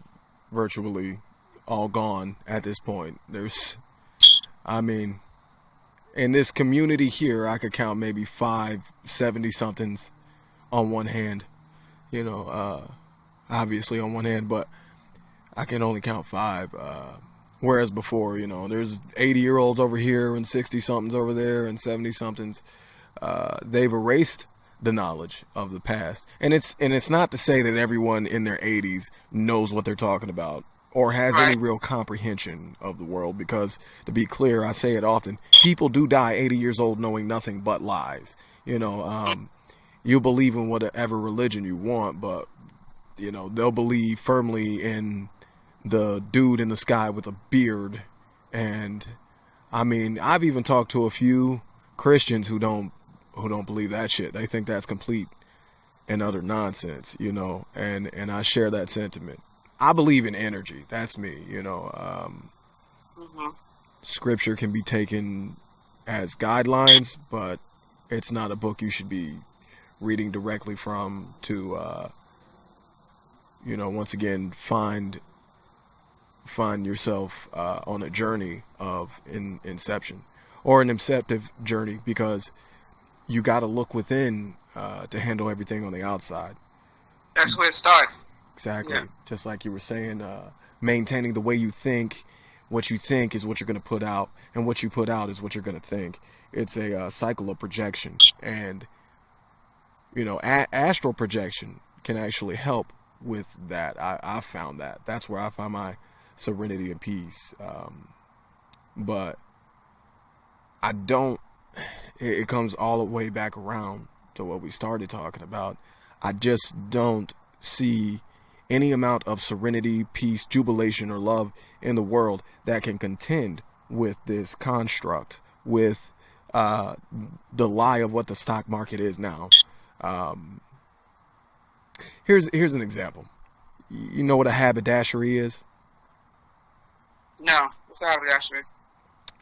virtually all gone at this point. In this community here, I could count maybe 5 70-somethings on one hand, obviously on one hand, but I can only count 5. Whereas before, there's 80-year-olds over here and 60-somethings over there and 70-somethings. They've erased the knowledge of the past, and it's not to say that everyone in their 80s knows what they're talking about or has any real comprehension of the world, because, to be clear, I say it often, people do die 80 years old knowing nothing but lies. You believe in whatever religion you want, but they'll believe firmly in the dude in the sky with a beard. And I've even talked to a few Christians who don't believe that shit. They think that's complete and utter nonsense, and I share that sentiment. I believe in energy. That's me, Scripture can be taken as guidelines, but it's not a book you should be reading directly from to, once again, find yourself on a journey of inception, or an inceptive journey, because you got to look within to handle everything on the outside. That's where it starts. Exactly. Yeah. Just like you were saying, maintaining the way you think. What you think is what you're going to put out, and what you put out is what you're going to think. It's a cycle of projection, and astral projection can actually help with that. I found that. That's where I find my serenity and peace. But I don't. It comes all the way back around to what we started talking about. I just don't see any amount of serenity, peace, jubilation, or love in the world that can contend with this construct, with the lie of what the stock market is now. Here's an example. You know what a haberdashery is? No, it's a haberdashery.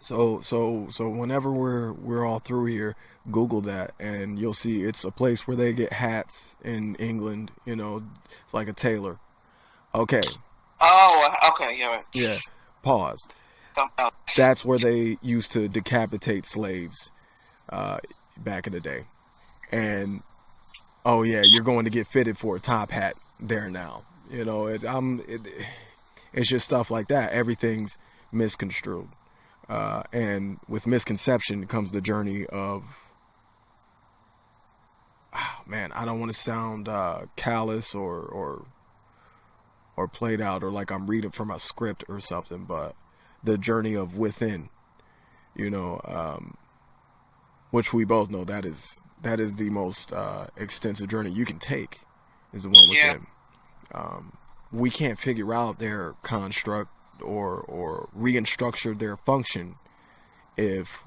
So whenever we're all through here, Google that, and you'll see it's a place where they get hats in England. It's like a tailor. Okay. Oh, okay, yeah. Right. Yeah. Pause. That's where they used to decapitate slaves back in the day. And oh yeah, you're going to get fitted for a top hat there now. It's just stuff like that. Everything's misconstrued. And with misconception comes the journey of, I don't want to sound callous or or played out, or like I'm reading from a script or something, but the journey of within, which we both know that is the most extensive journey you can take, is the one within. We can't figure out their construct or restructure their function if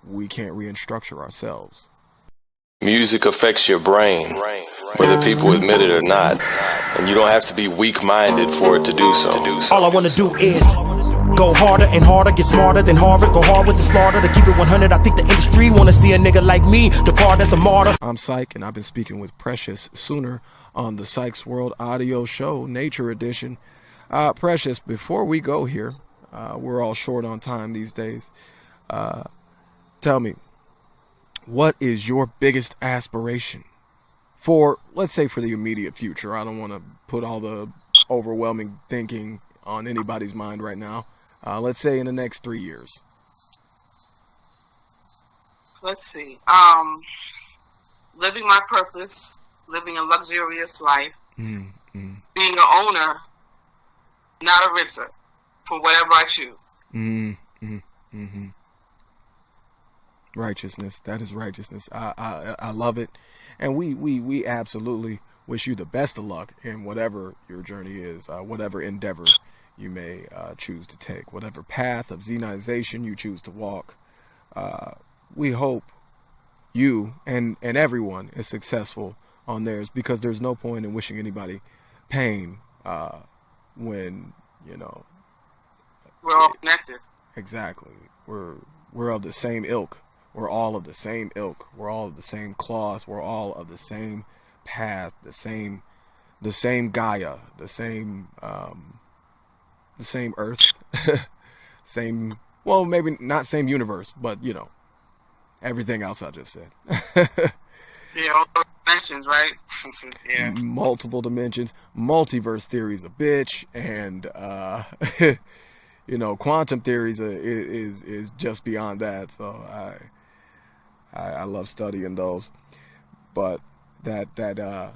we can't restructure ourselves. Music affects your brain, whether people admit it or not, and you don't have to be weak-minded for it to do so. All I want to do is go harder and harder, get smarter than Harvard, go hard with the slaughter, to keep it 100. I think the industry want to see a nigga like me depart as a martyr. I'm Psych, and I've been speaking with Precious Sooner on the Psychs World Audio Show, Nature Edition. Precious, before we go here, we're all short on time these days. Tell me, what is your biggest aspiration for, let's say, for the immediate future? I don't want to put all the overwhelming thinking on anybody's mind right now. Let's say in the next 3 years. Let's see. Living my purpose, living a luxurious life, being an owner, not a renter, for whatever I choose. Righteousness. That is righteousness. I love it. And we absolutely wish you the best of luck in whatever your journey is, whatever endeavor you may choose to take, whatever path of Zenization you choose to walk. We hope you and everyone is successful on theirs, because there's no point in wishing anybody pain when, we're all connected. Exactly. We're of the same ilk. We're all of the same ilk. We're all of the same cloth. We're all of the same path, the same Gaia, the same Earth, same, well, maybe not same universe, but everything else I just said. Yeah, all those dimensions, right? Yeah. Multiple dimensions, multiverse theory's a bitch, and quantum theories is just beyond that. So I love studying those, but that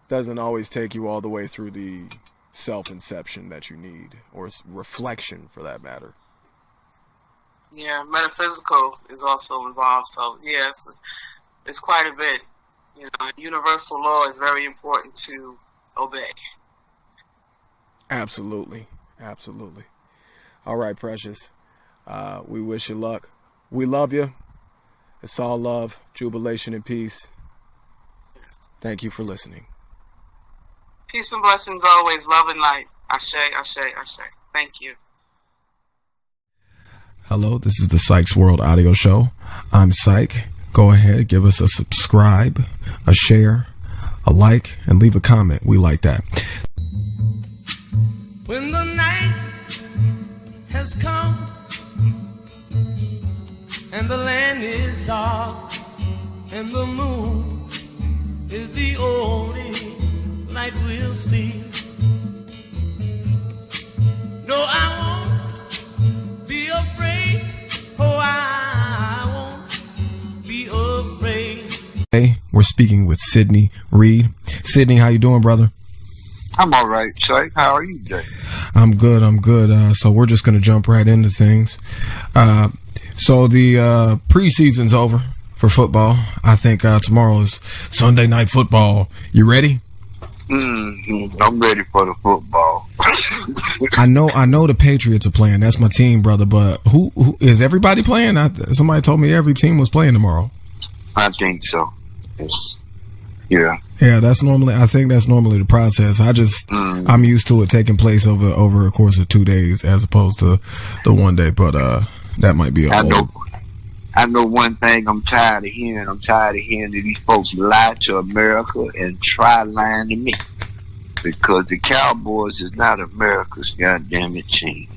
doesn't always take you all the way through the self-inception that you need, or reflection for that matter. Yeah, metaphysical is also involved. So yes, it's quite a bit. Universal law is very important to obey. Absolutely. All right, Precious. We wish you luck. We love you. It's all love, jubilation, and peace. Thank you for listening. Peace and blessings always, love and light. Ashe, ashe, ashe. Thank you. Hello, this is the Psychs World Audio Show. I'm Psych. Go ahead, give us a subscribe, a share, a like, and leave a comment. We like that. When the night has come and the land is dark and the moon is the only light we'll see. No, I won't be afraid. Oh, I won't be afraid. Hey, we're speaking with Sidney Reed. Sidney, how you doing, brother? I'm all right, Psych. How are you today? I'm good. So we're just going to jump right into things. So the preseason's over for football. I think tomorrow is Sunday Night Football. You ready? I'm ready for the football. I know the Patriots are playing. That's my team, brother. But who is everybody playing? Somebody told me every team was playing tomorrow. I think so. Yeah. Yeah, I think that's normally the process. I'm used to it taking place over a course of 2 days as opposed to the 1 day, but that might be I know one thing I'm tired of hearing. I'm tired of hearing that these folks lie to America and try lying to me. Because the Cowboys is not America's goddamn it team.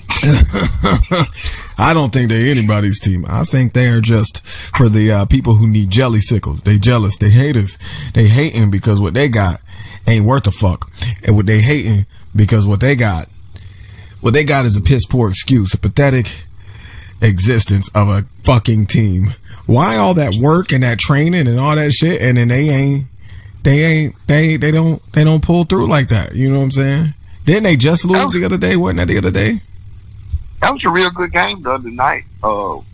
I don't think they're anybody's team. I think they are just for the people who need jelly sickles. They jealous. They hate us. They hating because what they got ain't worth a fuck. And what they hating because what they got is a piss poor excuse, a pathetic existence of a fucking team. Why all that work and that training and all that shit, and then they don't pull through like that? You know what I'm saying? Didn't they just lose the other day? Wasn't that the other day? That was a real good game the other night.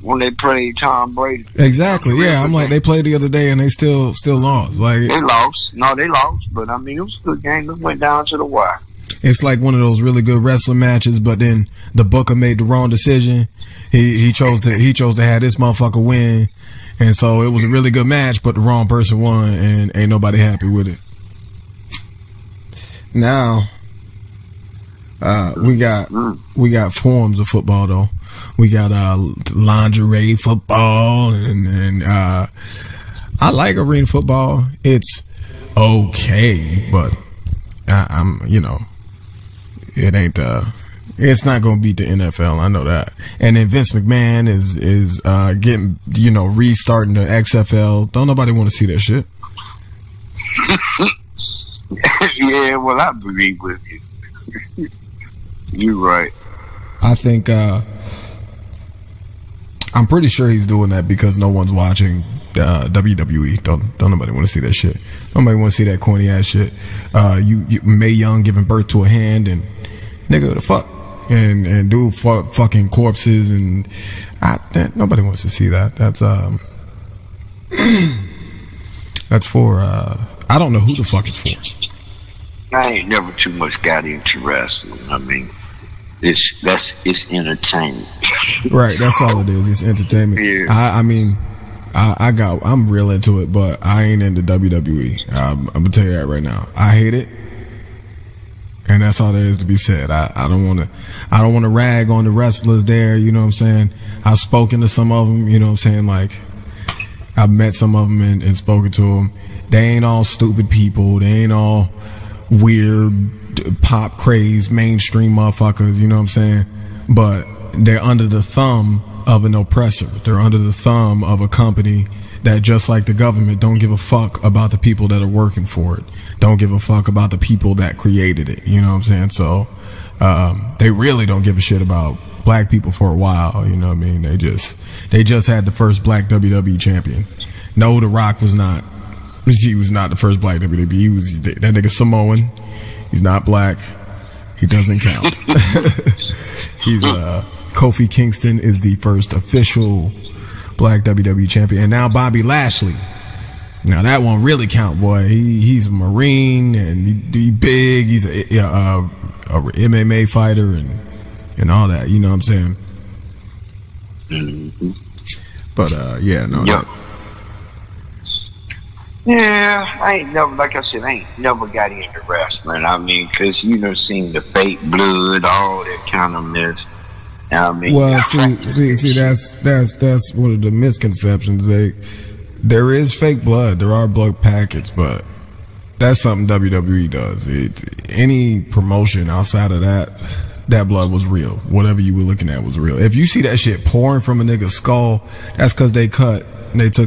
When they played Tom Brady. Exactly. Yeah, I'm like they played the other day and they still lost. Like they lost. No, they lost. But I mean, it was a good game. It went down to the wire. It's like one of those really good wrestling matches, but then the booker made the wrong decision. He chose to have this motherfucker win, and so it was a really good match, but the wrong person won, and ain't nobody happy with it. Now, we got forms of football though. We got lingerie football, and I like arena football. It's okay, but I'm it ain't it's not gonna beat the NFL. I know that. And then Vince McMahon is getting restarting the XFL. Don't nobody want to see that shit. Yeah, well, I agree with you. You're right. I think I'm pretty sure he's doing that because no one's watching WWE. Don't nobody want to see that shit. Nobody want to see that corny ass shit. You Mae Young giving birth to a hand and nigga the fuck and dude fucking corpses and nobody wants to see that. That's for I don't know who the fuck it's for. I ain't never too much got into wrestling. I mean, it's entertainment. Right, that's all it is. It's entertainment. Yeah. I'm real into it, but I ain't into WWE. I'm gonna tell you that right now. I hate it, and that's all there is to be said. I don't want to rag on the wrestlers there. You know what I'm saying? I've spoken to some of them. You know what I'm saying? Like I've met some of them and spoken to them. They ain't all stupid people. They ain't all weird pop craze mainstream motherfuckers. You know what I'm saying? But they're under the thumb of an oppressor. They're under the thumb of a company that, just like the government, don't give a fuck about the people that are working for it. Don't give a fuck about the people that created it. You know what I'm saying? So they really don't give a shit about black people for a while. You know what I mean? They just had the first black WWE champion. No, The Rock was not. He was not the first black WWE. He was that nigga Samoan. He's not black. He doesn't count. He's Kofi Kingston is the first official black WWE champion, and now Bobby Lashley. Now that one really count, boy. He's a Marine and he big. He's a MMA fighter and all that. You know what I'm saying? Mm-hmm. But yeah, no. Yep. Yeah, I ain't never, like I said, I ain't never got into wrestling. I mean, because you done seen the fake blood, all that kind of mess. I mean, well, see, that's one of the misconceptions. There is fake blood. There are blood packets, but that's something WWE does. Any promotion outside of that blood was real. Whatever you were looking at was real. If you see that shit pouring from a nigga's skull, that's because they took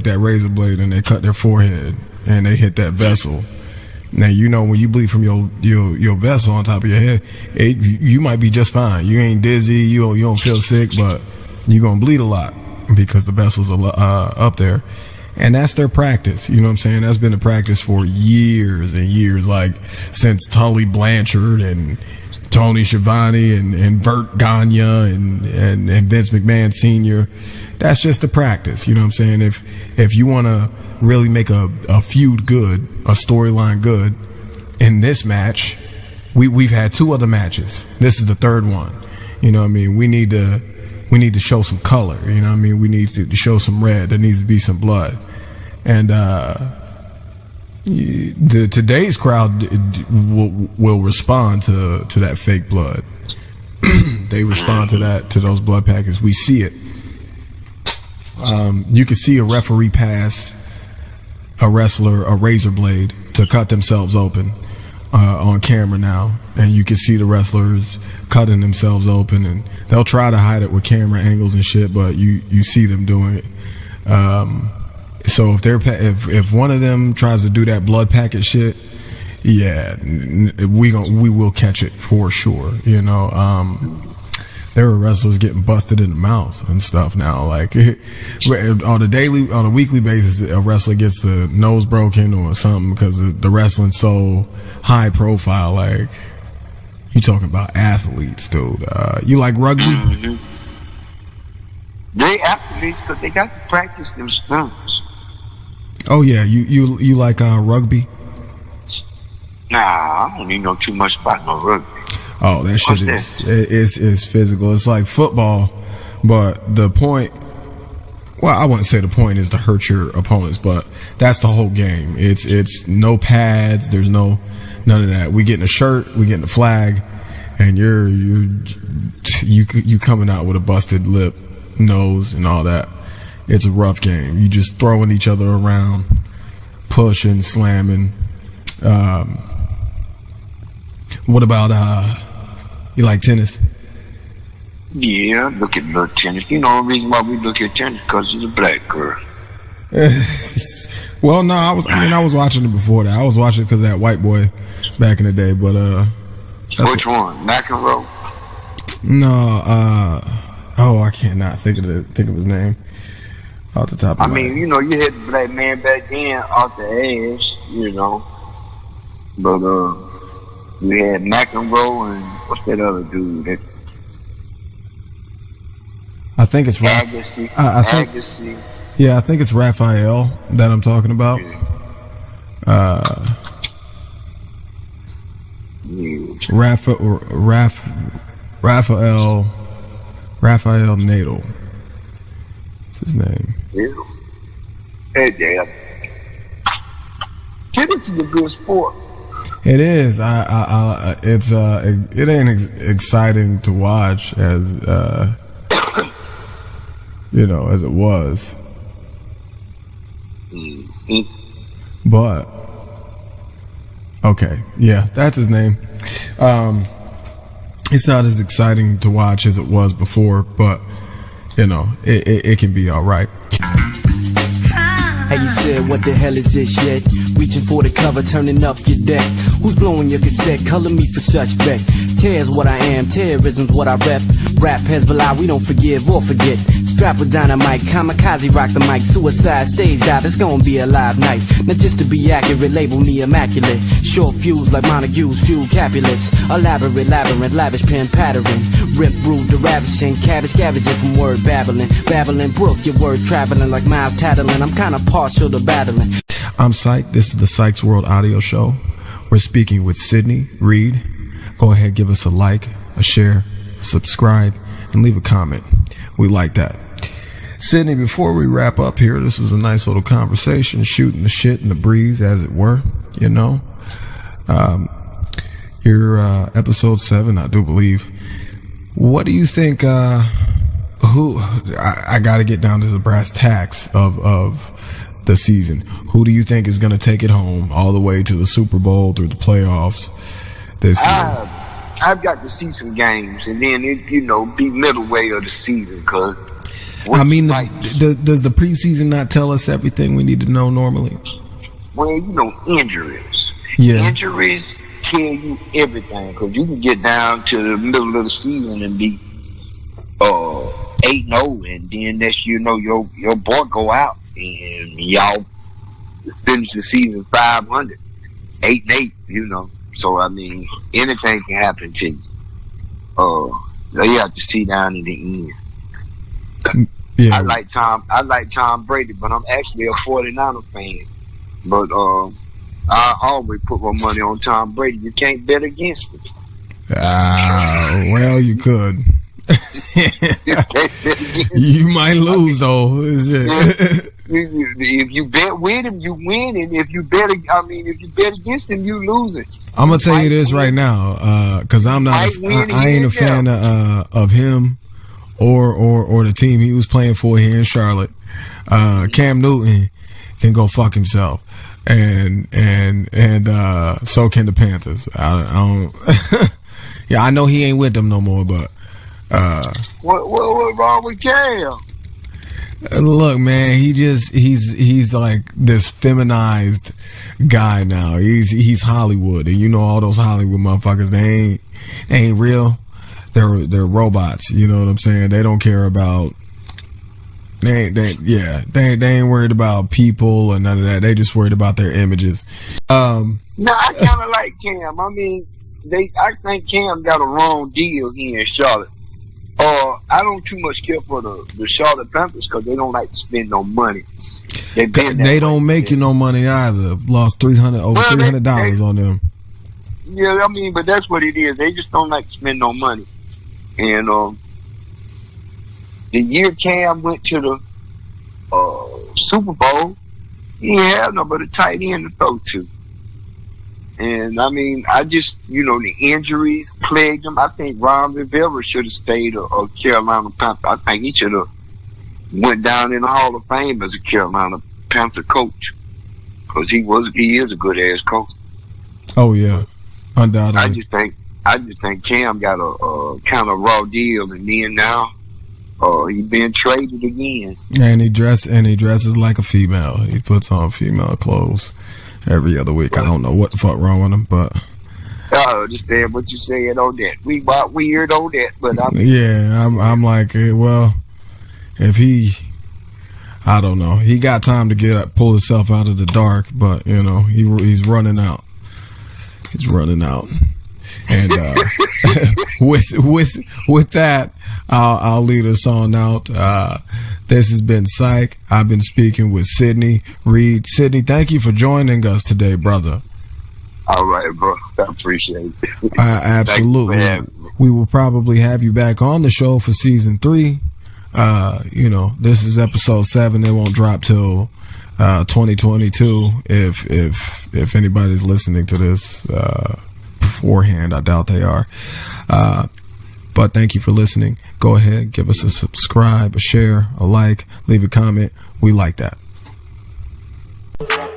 that razor blade and they cut their forehead and they hit that vessel. Now, you know, when you bleed from your vessel on top of your head, you might be just fine. You ain't dizzy, you don't feel sick, but you're going to bleed a lot because the vessel's up there. And that's their practice. You know what I'm saying? That's been a practice for years and years, like since Tully Blanchard and Tony Schiavone and Bert Gagne and Vince McMahon Sr. That's just the practice. You know what I'm saying? If you want to really make a feud good, a storyline good, in this match, we've had two other matches. This is the third one. You know what I mean? We need to show some color. You know what I mean? We need to show some red. There needs to be some blood. And today's crowd will respond to that fake blood. They respond to those blood packets. We see it. You can see a referee pass a wrestler a razor blade to cut themselves open on camera now, and you can see the wrestlers cutting themselves open, and they'll try to hide it with camera angles and shit, but you see them doing it. So if one of them tries to do that blood packet shit, yeah, we will catch it for sure. You know, there are wrestlers getting busted in the mouth and stuff now. Like on a weekly basis, a wrestler gets the nose broken or something because the wrestling's so high profile. Like, You talking about athletes, dude. You like rugby? Mm-hmm. They athletes because they got to practice them stunts. Oh yeah, you like rugby? Nah, I don't even know too much about no rugby. Oh, that shit is physical. It's like football, but the point. Well, I wouldn't say the point is to hurt your opponents, but that's the whole game. It's no pads. There's none of that. We get in a shirt, we get in a flag, and you coming out with a busted lip, nose, and all that. It's a rough game. You just throwing each other around, pushing, slamming. What about you like tennis? Yeah, look at little tennis. You know the reason why we look at tennis because she's a black girl. Well, no, I was watching it before that. I was watching it because of that white boy back in the day. But which one? McEnroe? No, I cannot think of his name off the top of my head. You know, you hit the black man back then off the ass, you know. But we had McEnroe and what's that other dude? I think it's Agassi. Yeah, I think it's Raphael that I'm talking about. Raphael Nadal. What's his name? Yeah. Tennis is a good sport. It is. It ain't exciting to watch as as it was. But okay, yeah, that's his name. It's not as exciting to watch as it was before, but it can be all right. Hey, you said, what the hell is this shit? Reaching for the cover, turning up your deck. Who's blowing your cassette? Color me for such beck. Tear's what I am, terrorism's what I rep. Rap Hezbollah, we don't forgive or forget. Strap with dynamite, kamikaze rock the mic. Suicide stage dive, it's gonna be a live night. Not just to be accurate, label me immaculate. Short fuse like Montague's fuel Capulets. Elaborate labyrinth, lavish pen pattering. Rip, rude, the ravishing, cabbage scavenging from word babbling. Babbling brook, your word traveling like miles tattling. I'm kinda partial to battling. I'm Psych. This is the Psychs World Audio Show. We're speaking with Sidney Reed. Go ahead, give us a like, a share, a subscribe, and leave a comment. We like that. Sidney, before we wrap up here, this was a nice little conversation, shooting the shit in the breeze, as it were, Your episode 7, I do believe. What do you think, I gotta get down to the brass tacks of the season. Who do you think is going to take it home all the way to the Super Bowl through the playoffs this year? I've got to see some games and then be middle way of the season because does the preseason not tell us everything we need to know normally? Well, injuries. Yeah. Injuries tell you everything because you can get down to the middle of the season and be 8-0 and then next your boy go out and y'all finish the season 500, 8-8, So anything can happen to you. You have to see down in the end. Yeah. I like Tom Brady, but I'm actually a 49er fan. But I always put my money on Tom Brady. You can't bet against him. Well, you could. You might lose though. If you bet with him, you win, and if you bet against him, you lose it. I'm gonna tell you this right now, because I ain't a fan of him or the team he was playing for here in Charlotte. Cam Newton can go fuck himself, and so can the Panthers. I don't. Yeah, I know he ain't with them no more, but. What wrong with Cam? Look, man, he's like this feminized guy now. He's Hollywood, and all those Hollywood motherfuckers, they ain't real. They're robots. You know what I'm saying? They don't care about. They ain't worried about people or none of that. They just worried about their images. No, I kind of like Cam. I think Cam got a wrong deal here in Charlotte. I don't too much care for the Charlotte Panthers because they don't like to spend no money. They don't make you no money either. Lost $300 on them. Yeah, I mean, but that's what it is. They just don't like to spend no money. And the year Cam went to the Super Bowl, he didn't have no but a tight end to throw to. And I mean, I just, the injuries plagued him. I think Ron Rivera should have stayed a Carolina Panther. I think he should have went down in the Hall of Fame as a Carolina Panther coach because he is a good ass coach. Oh yeah, undoubtedly. I just think Cam got a kind of raw deal, and then now he been traded again. And he dresses like a female. He puts on female clothes every other week. I don't know what the fuck wrong with him, but I understand what you're saying on that. We about weird on that, but I'm like, well, if I don't know, he got time to pull himself out of the dark, but he's running out. He's running out, and with that, I'll lead us on out. This has been Psych. I've been speaking with Sidney Reed. Sidney, thank you for joining us today, brother. All right, bro. I appreciate it. Absolutely. We will probably have you back on the show for season 3. This is episode 7. It won't drop till 2022. If anybody's listening to this beforehand, I doubt they are. But thank you for listening. Go ahead, give us a subscribe, a share, a like, leave a comment. We like that.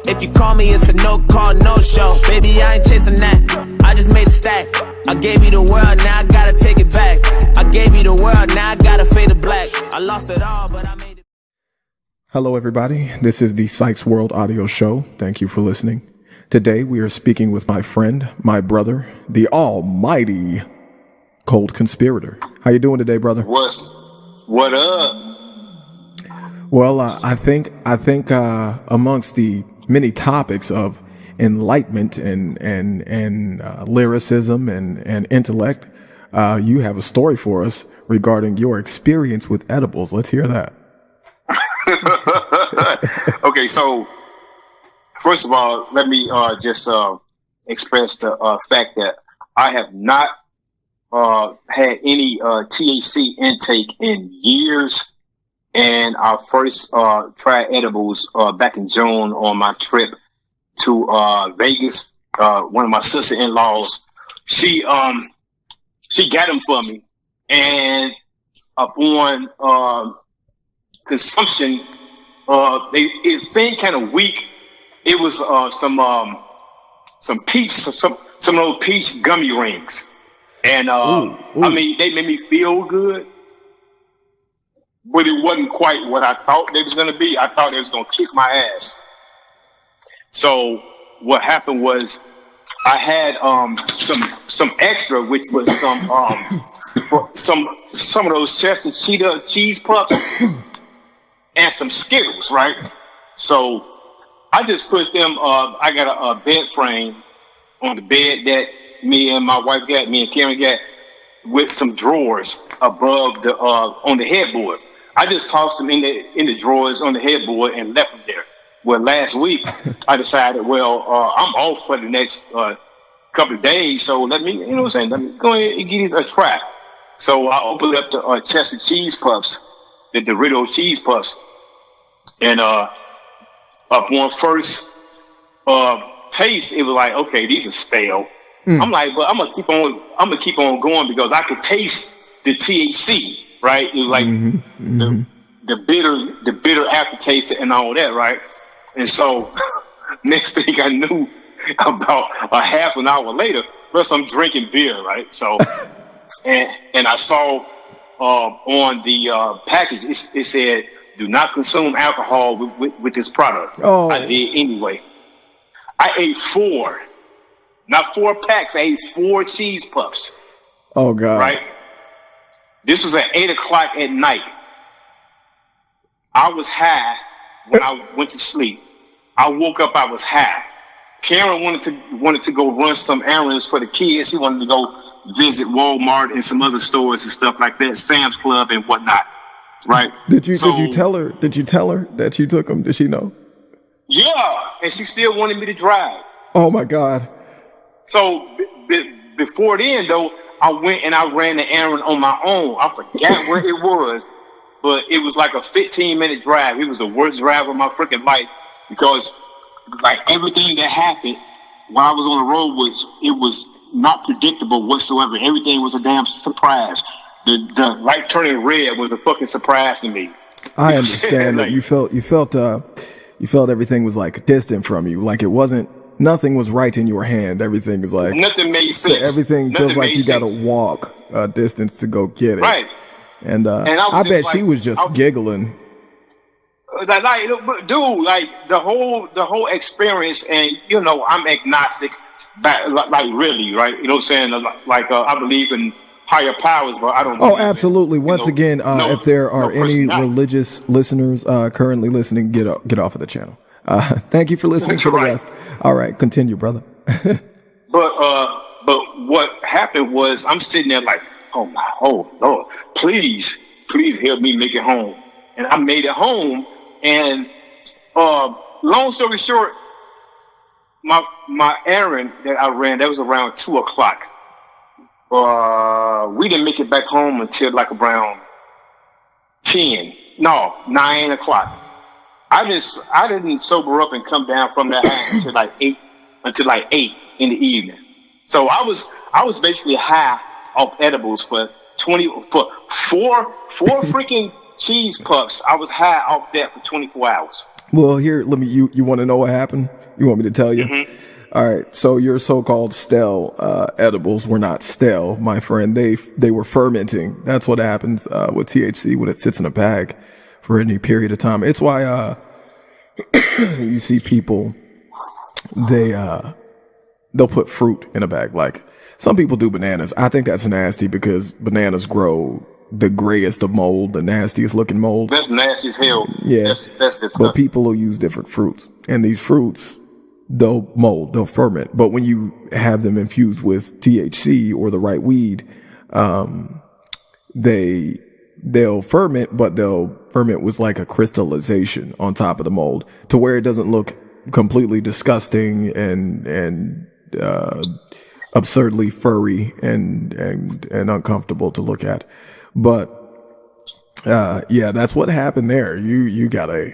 If you call me, it's a no call, no show. Baby, I ain't chasing that. I just made a stack. I gave you the world, now I gotta take it back. I gave you the world, now I gotta fade to black. I lost it all, but I made it. Hello, everybody. This is the Psychs World Audio Show. Thank you for listening. Today, we are speaking with my friend, my brother, the almighty Cold Conspirator. How you doing today, brother? What up? Well, I think amongst the many topics of enlightenment and lyricism and intellect, you have a story for us regarding your experience with edibles. Let's hear that. Okay, so first of all, let me just express the fact that I have not had any THC intake in years, and I first tried edibles back in June on my trip to Vegas. One of my sister-in-laws, she got them for me, and upon consumption, it seemed kind of weak. It was some of those peach gummy rings. And, I mean, they made me feel good, but it wasn't quite what I thought they was going to be. I thought they was going to kick my ass. So what happened was I had, some extra, which was some of those Chester Cheetah cheese puffs and some Skittles, right? So I just pushed them, I got a bed frame on the bed that me and my wife got, me and Karen got, with some drawers above the on the headboard. I just tossed them in the drawers on the headboard and left them there. Well, last week I decided, I'm off for the next couple of days, so let me go ahead and give these a try. So I opened up the Chester cheese puffs, the Dorito cheese puffs, and upon first taste, it was like, okay, these are stale. I'm like, but I'm gonna keep on going because I could taste the THC, right? It was like the bitter aftertaste and all that, right? And so next thing I knew, about a half an hour later, plus I'm drinking beer, right? So and I saw on the package it said, "Do not consume alcohol with this product." Oh. I did anyway. I ate 4. Not 4 packs. I ate 4 cheese puffs. Oh, God. Right? This was at 8 o'clock at night. I was high when I went to sleep. I woke up, I was high. Karen wanted to go run some errands for the kids. She wanted to go visit Walmart and some other stores and stuff like that, Sam's Club and whatnot. Right? Did you tell her that you took them? Did she know? Yeah, and she still wanted me to drive. Oh my God. So before then, though, I went and I ran the errand on my own. I forgot where it was, but it was like a 15-minute drive. It was the worst drive of my freaking life because, like, everything that happened while I was on the road was not predictable whatsoever. Everything was a damn surprise. The light turning red was a fucking surprise to me. I understand that you felt everything was like distant from you, like it wasn't. Nothing was right in your hand. Everything is like nothing made sense. Everything feels like you got to walk a distance to go get it. Right. And I bet she was just giggling. Like, dude, like the whole experience, and you know, I'm agnostic, like really, right? You know what I'm saying? Like I believe in higher powers, but I don't. Oh, absolutely. Once again, if there are any religious listeners currently listening, get off of the channel. Thank you for listening to the rest. All right, continue, brother. But what happened was I'm sitting there like, oh Lord, please help me make it home. And I made it home. And long story short, my errand that I ran, that was around 2:00. We didn't make it back home until like around 9 o'clock. I didn't sober up and come down from that house until like 8 in the evening. So I was basically high off edibles for four freaking cheese puffs. I was high off that for 24 hours. Well, here, you want to know what happened? You want me to tell you? Mm-hmm. All right. So your so-called stale edibles were not stale, my friend. They were fermenting. That's what happens with THC when it sits in a bag for any period of time. It's why you see people, they'll put fruit in a bag. Like some people do bananas. I think that's nasty because bananas grow the grayest of mold, the nastiest looking mold. That's nasty as hell. Yeah. That's disgusting. But people will use different fruits, and these fruits, they'll mold, they'll ferment. But when you have them infused with THC or the right weed, they'll ferment, but they'll ferment with like a crystallization on top of the mold to where it doesn't look completely disgusting and absurdly furry and uncomfortable to look at. But yeah, that's what happened there. You got a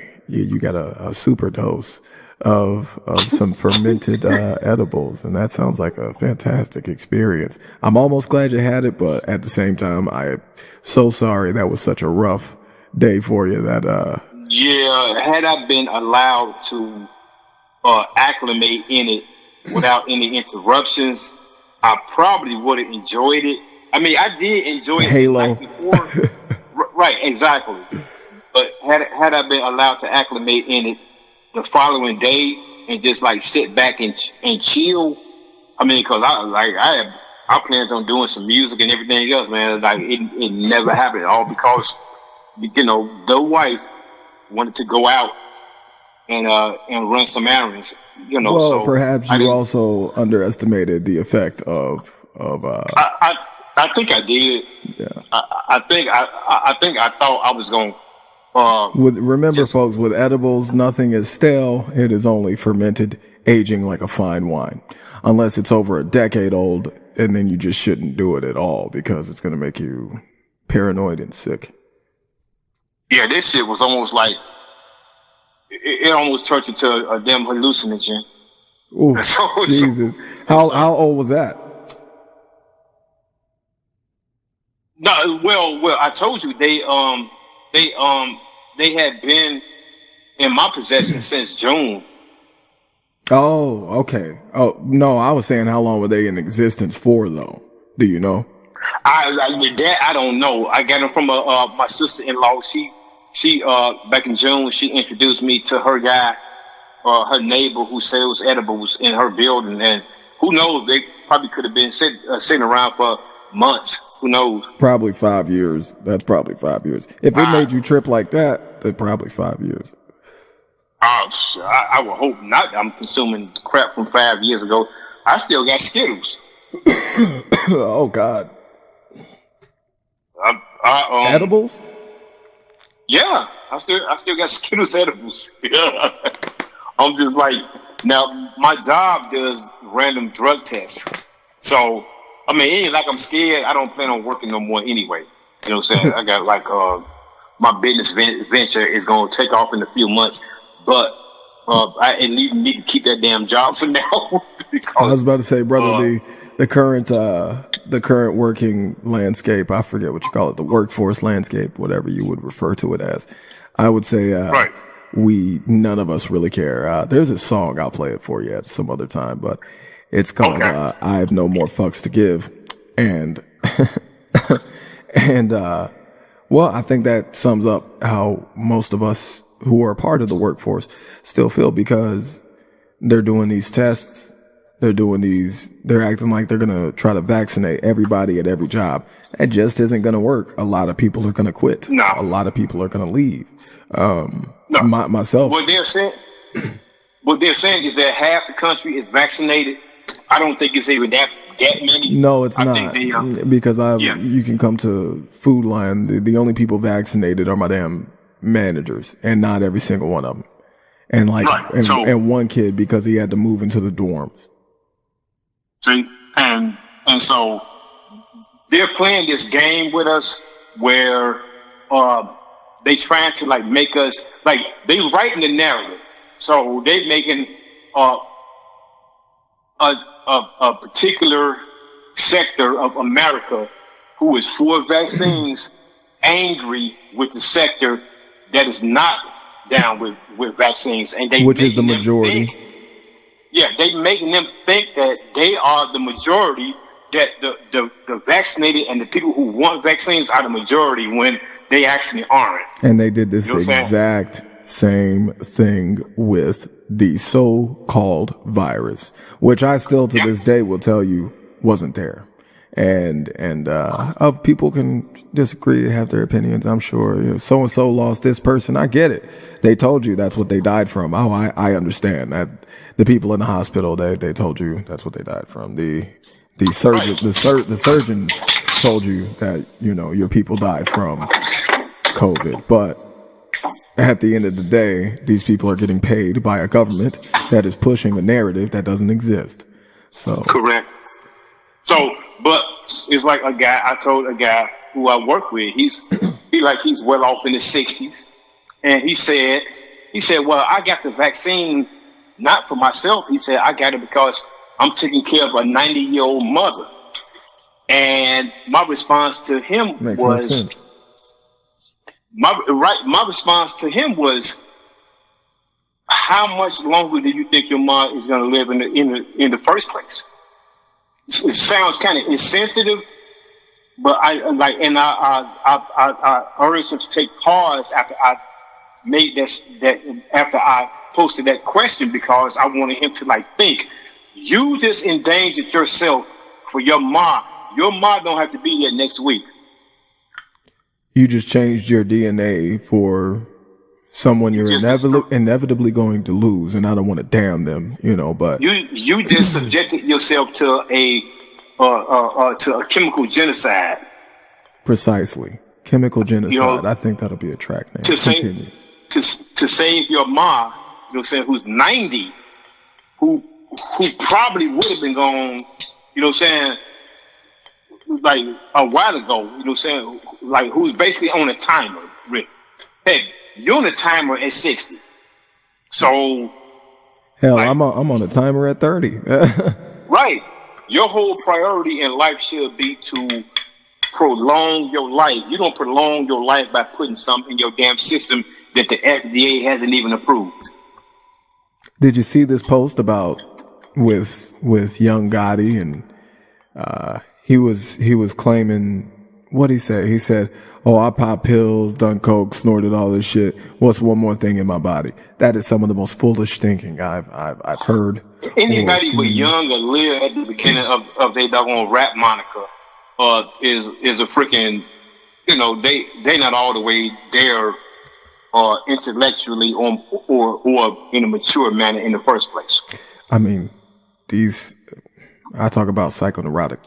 super dose of some fermented edibles, and that sounds like a fantastic experience. I'm almost glad you had it, but at the same time, I'm so sorry that was such a rough day for you. That yeah, had I been allowed to acclimate in it without any interruptions, I probably would have enjoyed it. I mean, I did enjoy it Halo. the night before. Right, exactly. But had I been allowed to acclimate in it the following day and just like sit back and chill, I mean, because I planned on doing some music and everything else, man. Like it never happened, all because the wife wanted to go out and run some errands. Well, so perhaps you also underestimated the effect of. I think I did. Yeah. I think I thought I was going. Remember, folks, with edibles, nothing is stale. It is only fermented, aging like a fine wine. Unless it's over a decade old, and then you just shouldn't do it at all because it's going to make you paranoid and sick. Yeah, this shit was almost like it almost turned into a damn hallucinogen. Ooh, Jesus! How old was that? No, well, I told you they had been in my possession since June. Oh, okay. Oh no, I was saying how long were they in existence for, though? Do you know? I don't know. I got them from my sister-in-law. She back in June, she introduced me to her guy, her neighbor who sells edibles in her building, and who knows? They probably could have been sitting around for months. Who knows? Probably 5 years. That's probably 5 years. If it made you trip like that, then probably 5 years. I would hope not. I'm consuming crap from 5 years ago. I still got Skittles. Oh God. Edibles? Yeah, I still got Skittles edibles. Yeah. I'm just like, now my job does random drug tests. So, I mean, it ain't like I'm scared. I don't plan on working no more anyway. You know what I'm saying? I got like, my business venture is going to take off in a few months, but I need to keep that damn job for now. Because, I was about to say, brother, the current working landscape, I forget what you call it, the workforce landscape, whatever you would refer to it as. I would say, right. None of us really care. There's a song, I'll play it for you at some other time, but it's called, I Have No More Fucks to Give. And, well, I think that sums up how most of us who are part of the workforce still feel, because they're doing these tests. They're acting like they're going to try to vaccinate everybody at every job. That just isn't going to work. A lot of people are going to quit. No. A lot of people are going to leave. Myself. What they're saying is that half the country is vaccinated. I don't think it's even that many. No, it's not. Think because you can come to Food Lion. The only people vaccinated are my damn managers, and not every single one of them. And and one kid, because he had to move into the dorms. See, and so they're playing this game with us where they trying to like make us like they writing the narrative. So they making a particular sector of America who is for vaccines angry with the sector that is not down with vaccines, and which is the majority. They making them think that they are the majority, that the vaccinated and the people who want vaccines are the majority when they actually aren't. And they did this exact same thing with the so-called virus, which I still to this day will tell you wasn't there. And people can disagree, have their opinions. I'm sure so and so lost this person. I get it. They told you that's what they died from. Oh, I understand that. The people in the hospital, they told you that's what they died from. The surgeon told you that your people died from COVID. But at the end of the day, these people are getting paid by a government that is pushing a narrative that doesn't exist. So correct. So, but it's like I told a guy who I work with, he's well off in his 60s. And he said, well, I got the vaccine not for myself. He said, I got it because I'm taking care of a 90-year-old mother. And my response to him was, my response to him was, how much longer do you think your mom is going to live in the first place? It sounds kind of insensitive, but I urged him to take pause after I made after I posted that question, because I wanted him to think, you just endangered yourself for your mom. Your mom don't have to be here next week. You just changed your DNA for someone you're inevitably going to lose, and I don't want to damn them, but you just subjected yourself to a chemical genocide. Precisely, chemical genocide. I think that'll be a track name. To save your mom, who's 90, who probably would have been gone, like a while ago, like who's basically on a timer, Rick. Hey, you're on a timer at 60. So hell, I'm on a timer at 30. Right. Your whole priority in life should be to prolong your life. You don't prolong your life by putting something in your damn system that the FDA hasn't even approved. Did you see this post about with young Gotti, and he was claiming, what'd he say? He said, oh, I pop pills, done coke, snorted all this shit. What's one more thing in my body? That is some of the most foolish thinking I've heard. Anybody who young or live at the beginning of their doggone rap moniker is a freaking, they not all the way there intellectually or in a mature manner in the first place. I mean, I talk about psychoneurotic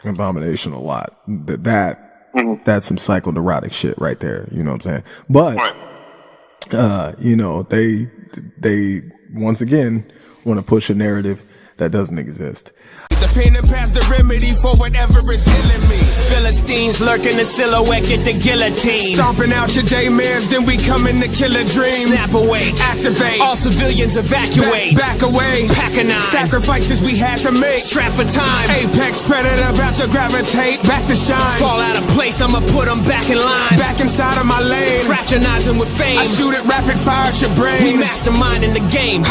abomination a lot. That's some psychoneurotic shit right there. You know what I'm saying? But, you know, they once again want to push a narrative that doesn't exist. The pain and past the remedy for whatever is healing me. Philistines lurking the silhouette, get the guillotine. Stomping out your daymans, then we come in to kill a dream. Snap away, activate, all civilians evacuate. Back away, pack a nine. Sacrifices we had to make, strap for time. Apex predator about to gravitate, back to shine. Fall out of place, I'ma put them back in line. Back inside of my lane, fraternizing with fame. I shoot it rapid fire at your brain. We mastermind in the game.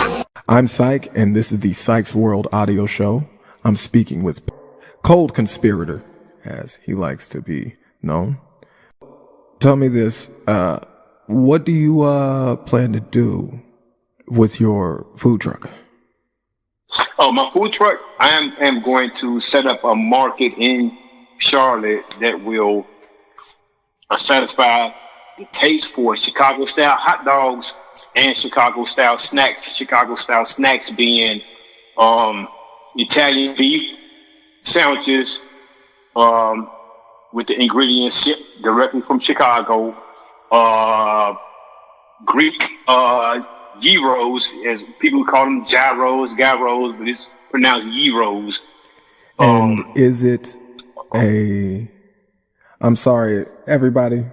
I'm Psych, and this is the Psychs World audio show. I'm speaking with Cold Conspirator, as he likes to be known. Tell me this, what do you plan to do with your food truck? Oh, my food truck, I am going to set up a market in Charlotte that will satisfy the taste for Chicago-style hot dogs and Chicago-style snacks. Chicago-style snacks being Italian beef sandwiches with the ingredients shipped directly from Chicago. Greek gyros, as people call them, gyros, but it's pronounced gyros. And is it I'm sorry, everybody,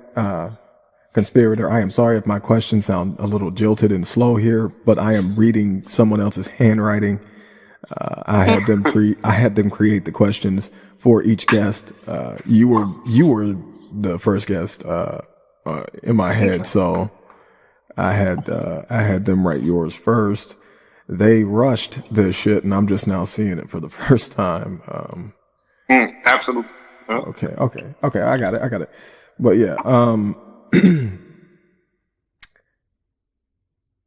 Conspirator, I am sorry if my questions sound a little jilted and slow here, but I am reading someone else's handwriting. I had them create the questions for each guest. You were the first guest in my head, so I had them write yours first. They rushed this shit, and I'm just now seeing it for the first time. Absolutely. Okay. I got it. But yeah,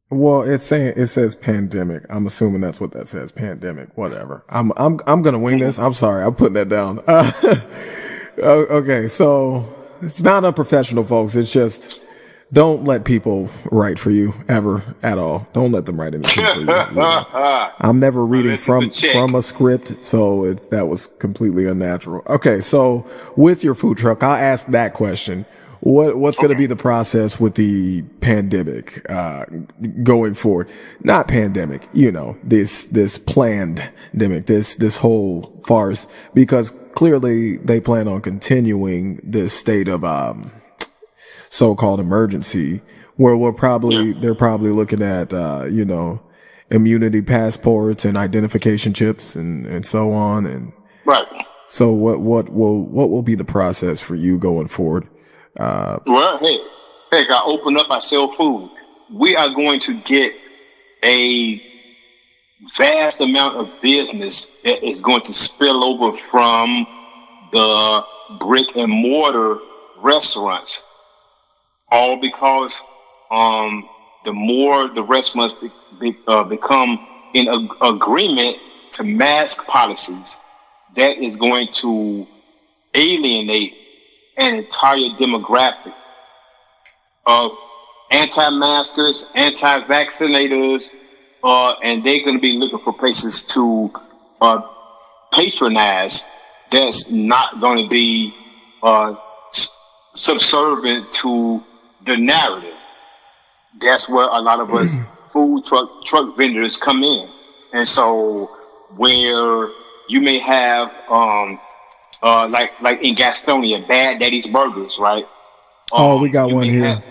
well, it says pandemic. I'm assuming that's what that says. Pandemic, whatever. I'm gonna wing this. I'm sorry. I'm putting that down. Okay. So it's not unprofessional, folks. It's just don't let people write for you ever at all. Don't let them write anything for you. I'm never reading from a script. So that was completely unnatural. Okay. So with your food truck, I'll ask that question. What's going to be the process with the pandemic, going forward? Not pandemic, this planned demic, this whole farce, because clearly they plan on continuing this state of, so-called emergency where they're probably looking at, immunity passports and identification chips and so on. And right. So what will be the process for you going forward? Well, hey, I open up, I sell food. We are going to get a vast amount of business that is going to spill over from the brick and mortar restaurants. All because the more the restaurants become in agreement to mask policies, that is going to alienate an entire demographic of anti-maskers, anti-vaccinators, and they're going to be looking for places to patronize that's not going to be subservient to the narrative. That's where a lot of us food truck vendors come in. And so where you may have like in Gastonia, Bad Daddy's Burgers, right? We got one here.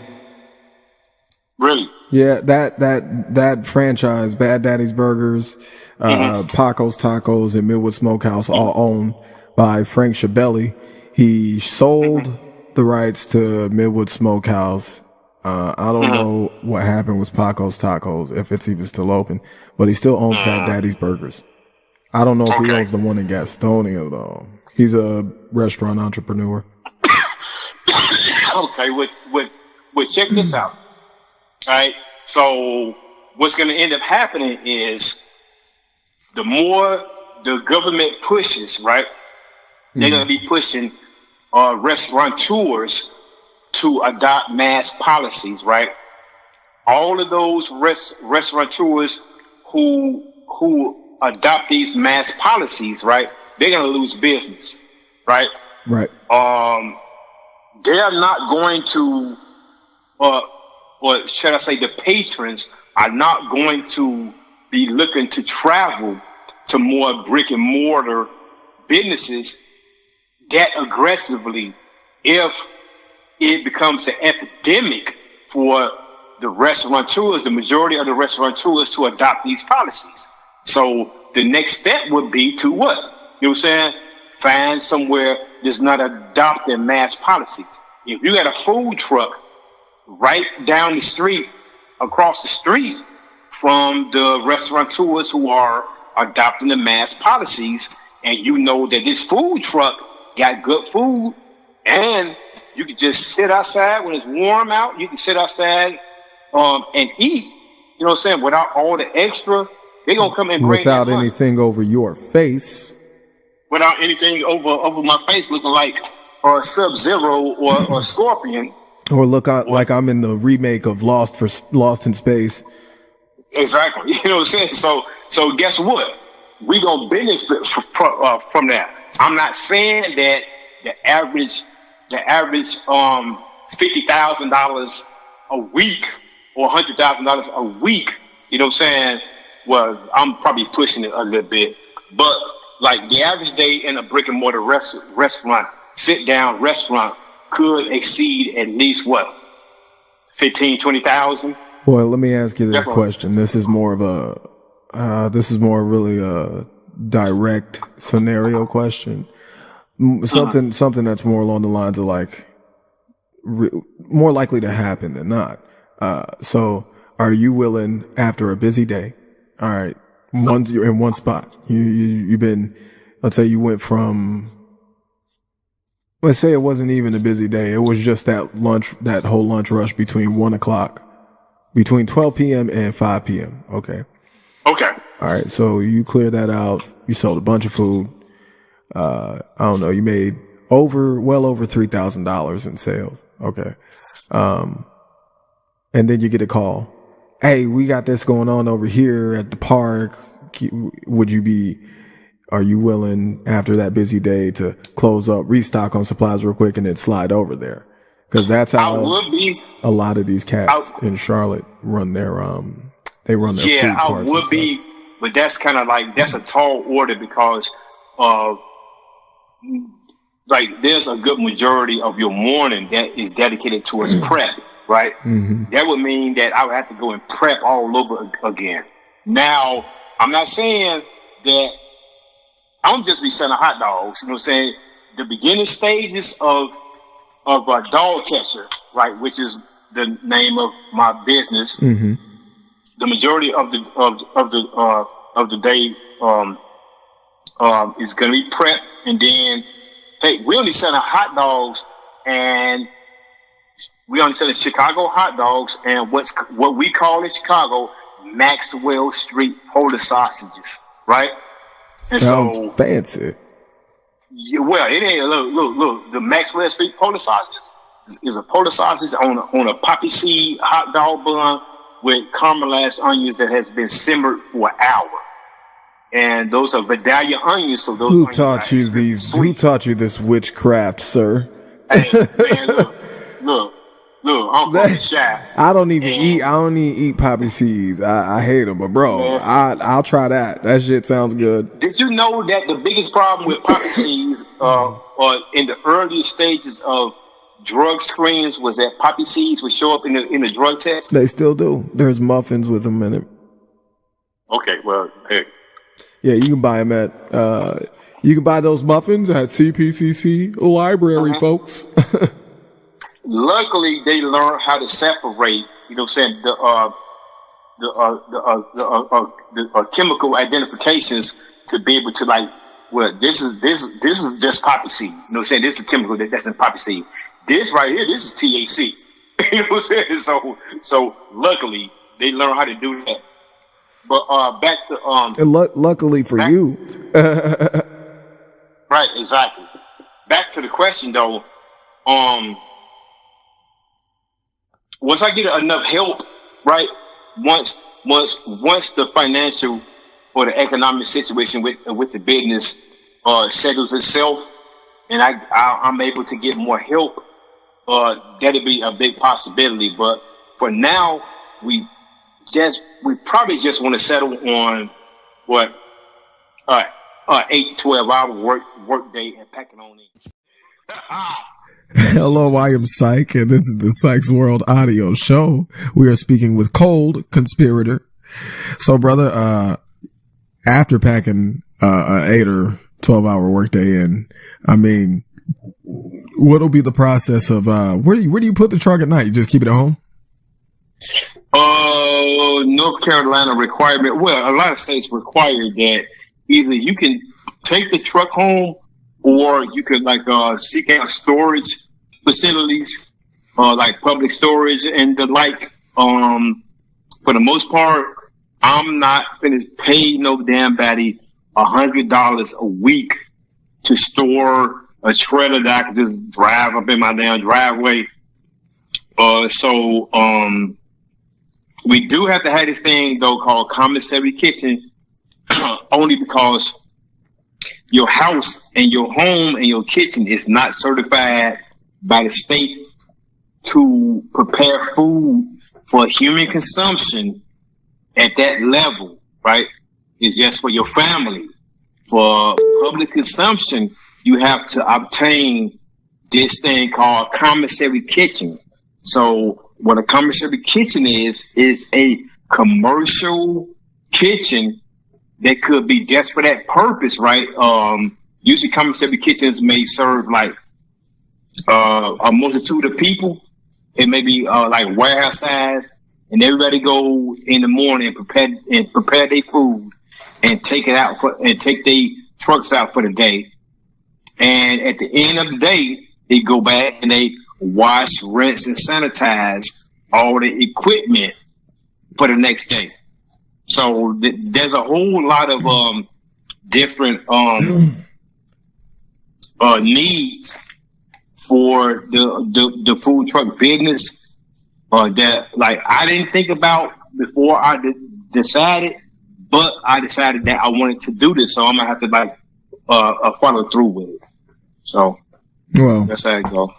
Really? Yeah, that franchise, Bad Daddy's Burgers, Paco's Tacos, and Midwood Smokehouse, all owned by Frank Schiavelli. He sold the rights to Midwood Smokehouse. I don't know what happened with Paco's Tacos, if it's even still open, but he still owns Bad Daddy's Burgers. I don't know if he owns the one in Gastonia, though. He's a restaurant entrepreneur. Okay, check this out. All right, so what's going to end up happening is the more the government pushes, right, they're going to be pushing restaurateurs to adopt mask policies, right? all of those restaurateurs who adopt these mass policies, right? They're gonna lose business, right? Right. They're not going to, or should I say, the patrons are not going to be looking to travel to more brick and mortar businesses that aggressively if it becomes an epidemic for the restaurateurs, the majority of the restaurateurs to adopt these policies. So the next step would be to what? You know what I'm saying? Find somewhere that's not adopting mass policies. If you got a food truck right down the street, across the street from the restaurateurs who are adopting the mass policies, and you know that this food truck got good food, and you can just sit outside when it's warm out, you can sit outside and eat, you know what I'm saying, without all the extra, they're going to come and bring without that money. anything over your face. Without anything over my face looking like Sub-Zero or Scorpion. Or look out like I'm in the remake of Lost in Space. Exactly. You know what I'm saying? So guess what? We gonna benefit from that. I'm not saying that the average $50,000 a week or $100,000 a week, you know what I'm saying, was, I'm probably pushing it a little bit, but like the average day in a brick and mortar restaurant, sit down restaurant, could exceed at least what, 15, 20,000. Well, let me ask you this question. This is more really a direct scenario question. Something that's more along the lines of like more likely to happen than not. So are you willing, after a busy day, all right, you're in one spot, you've been, let's say you went from, let's say it wasn't even a busy day, it was just that whole lunch rush between 1 o'clock, between 12 p.m. and 5 p.m. Okay. All right. So you cleared that out. You sold a bunch of food. I don't know. You made well over $3,000 in sales. Okay. And then you get a call. Hey, we got this going on over here at the park. Are you willing after that busy day to close up, restock on supplies real quick, and then slide over there? Because that's how a lot of these cats in Charlotte run their food carts. Yeah, I would be, but that's kind of like, that's a tall order because like there's a good majority of your morning that is dedicated towards prep, right? Mm-hmm. That would mean that I would have to go and prep all over again. Now, I'm not saying that I'm just be selling hot dogs, you know what I'm saying? The beginning stages of a dog catcher, right, which is the name of my business. Mm-hmm. The majority of the day is going to be prep, and then hey, we only selling hot dogs, and we only selling Chicago hot dogs, and what we call in Chicago Maxwell Street Polish sausages, right? And sounds fancy. Yeah, well, it ain't. Look. The Maxwell Street Polish sausages is a Polish sausage on a poppy seed hot dog bun with caramelized onions that has been simmered for an hour, and those are Vidalia onions. So those. Who taught you these? Sweet. Who taught you this witchcraft, sir? Hey, man, look. I'm fucking shy. I don't even eat poppy seeds. I hate them, but bro, I'll try that. That shit sounds good. Did you know that the biggest problem with poppy seeds, or in the early stages of drug screens, was that poppy seeds would show up in the drug test? They still do. There's muffins with them in it. Okay, well, hey. Yeah, you can buy them at. You can buy those muffins at CPCC library, folks. Luckily, they learned how to separate, you know what I'm saying, the chemical identifications to be able to like, well, this is just poppy seed. You know what I'm saying? This is a chemical that's in poppy seed. This right here, this is THC. You know what I'm saying? So luckily, they learned how to do that. But back to and luckily for you. Right, exactly. Back to the question though, once I get enough help right? Once the financial or the economic situation with the business settles itself, and I'm able to get more help, that'd be a big possibility. But for now, we probably just want to settle on what 8 to 12 hour work day and packing on in. Hello, I am Psych, and this is the Psychs World Audio Show. We are speaking with Cold Conspirator. So, brother, after packing an 8 or 12 hour workday in, I mean, what'll be the process of where do you put the truck at night? You just keep it at home? North Carolina requirement. Well, a lot of states require that either you can take the truck home, or you could seek out storage facilities, like public storage and the like. For the most part, I'm not gonna pay no damn body $100 a week to store a trailer that I can just drive up in my damn driveway. So we do have to have this thing though called commissary kitchen, only because your house and your home and your kitchen is not certified by the state to prepare food for human consumption at that level, right? It's just for your family. For public consumption, you have to obtain this thing called commissary kitchen. So what a commissary kitchen is a commercial kitchen that could be just for that purpose, right? Usually commissary kitchens may serve like a multitude of people. It may be like warehouse size, and everybody go in the morning and prepare their food and take it out and take their trucks out for the day. And at the end of the day, they go back and they wash, rinse, and sanitize all the equipment for the next day. So there's a whole lot of different needs for the food truck business that like I didn't think about before I decided, but I decided that I wanted to do this, so I'm gonna have to follow through with it. So that's how it go.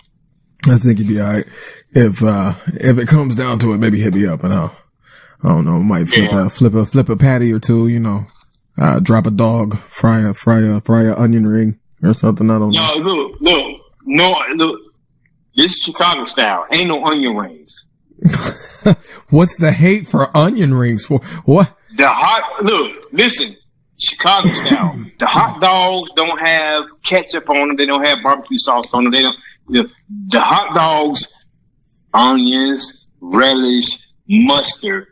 I think you'd be all right. If it comes down to it, maybe hit me up and I don't know, might flip a patty or two, drop a dog, fry a onion ring or something. I don't know. Look. This is Chicago style. Ain't no onion rings. What's the hate for onion rings for? What? Listen, Chicago style. The hot dogs don't have ketchup on them. They don't have barbecue sauce on them. They don't. The hot dogs, onions, relish, mustard,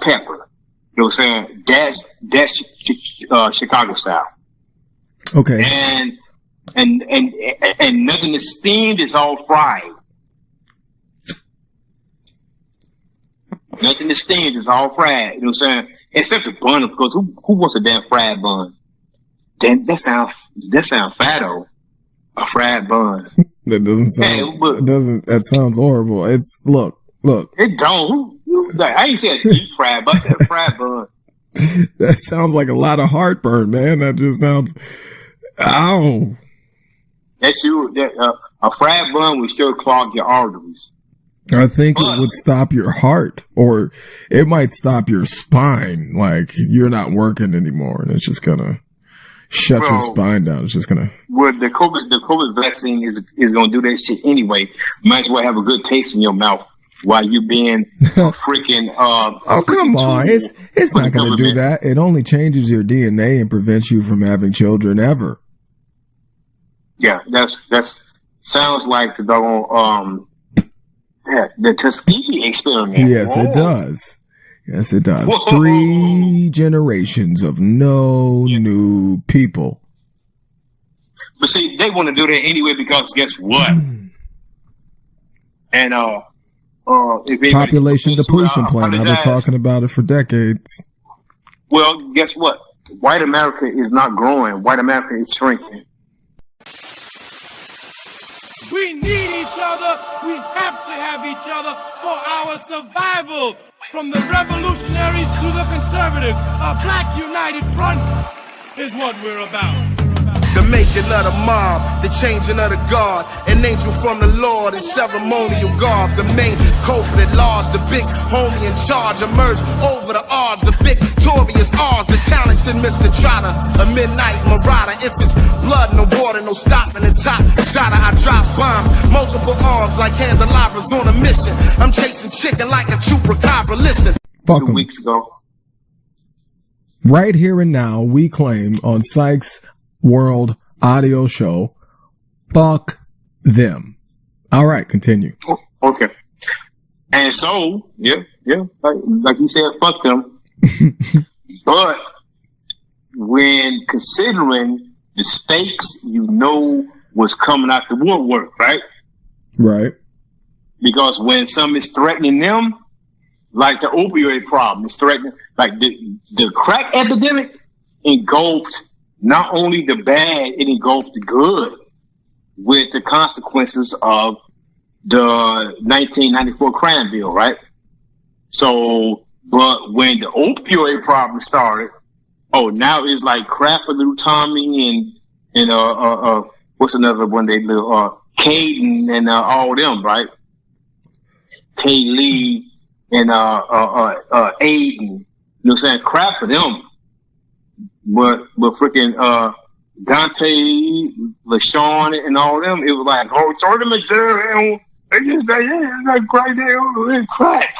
pepper. You know what I'm saying? That's Chicago style. Okay. And nothing is steamed. It's all fried. Nothing is steamed. It's all fried. You know what I'm saying? Except the bun, of course. Who wants a damn fried bun? That sounds fatto. A fried bun. That doesn't sound. That sounds horrible. It's look. It don't. I ain't said deep fried, but I said fried bun. That sounds like a lot of heartburn, man. That just sounds. Ow. That's you. A fried bun would sure clog your arteries. I think it would stop your heart, or it might stop your spine. Like you're not working anymore, and it's just gonna shut your spine down. It's just gonna. Well, the COVID vaccine is gonna do that shit anyway. Might as well have a good taste in your mouth while you being freaking. Oh come on! It's not gonna do that. It only changes your DNA and prevents you from having children ever. Yeah, that's sounds like the doggone the Tuskegee experiment. Yes, it does. Yes, it does. Whoa. 3 generations of new people. But see, they want to do that anyway because guess what? And if population depletion plan. I've been talking about it for decades. Well, guess what? White America is not growing. White America is shrinking. We need each other. We have to have each other for our survival. From the revolutionaries to the conservatives, a black united front is what we're about. The making of the mob, the changing of the guard, an angel from the Lord in ceremonial garb. The main culprit at large, the big homie in charge, emerged over the odds. The victorious odds, the talented Mr. Trotter, a midnight marauder. If it's blood, no water, no stopping the top shotter. I drop bombs, multiple arms like candelabras on a mission. I'm chasing chicken like a chupacabra. Listen, Fuck 'em. Weeks ago. Right here and now, we claim on Psychs World Audio Show, fuck them. All right, continue. Okay. And so, like you said, fuck them. But when considering the stakes, was coming out the woodwork, right? Right. Because when something is threatening them, like the opioid problem is threatening, like the crack epidemic engulfed not only the bad, it engulfed the good with the consequences of the 1994 crime bill, right? So, but when the opioid problem started, now it's like Crap for Little Tommy and what's another one they live, Caden and all them, right? K. Lee and Aiden, you know what I'm saying? Crap for them. But freaking Dante, LaShawn, and all them, it was like, throw them in jail, and they just say, yeah, it's like right there, it's crack.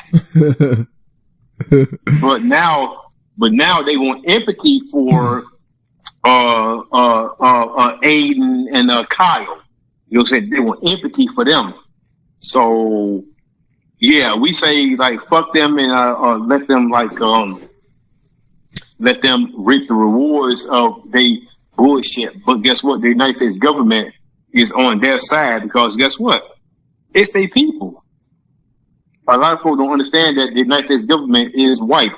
but now they want empathy for Aiden and Kyle. You know what I'm saying? They want empathy for them. So yeah, we say like fuck them and let them let them reap the rewards of they bullshit. But guess what? The United States government is on their side because guess what? It's their people. A lot of folks don't understand that the United States government is white.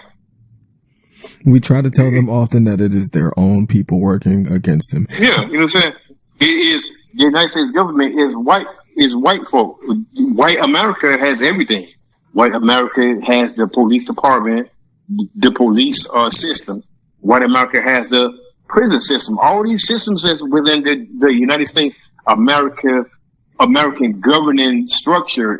We try to tell them often that it is their own people working against them. Yeah, you know what I'm saying? It is the United States government is white folk. White America has everything. White America has the police department, the police system. White America has the prison system. All these systems that's within the United States American governing structure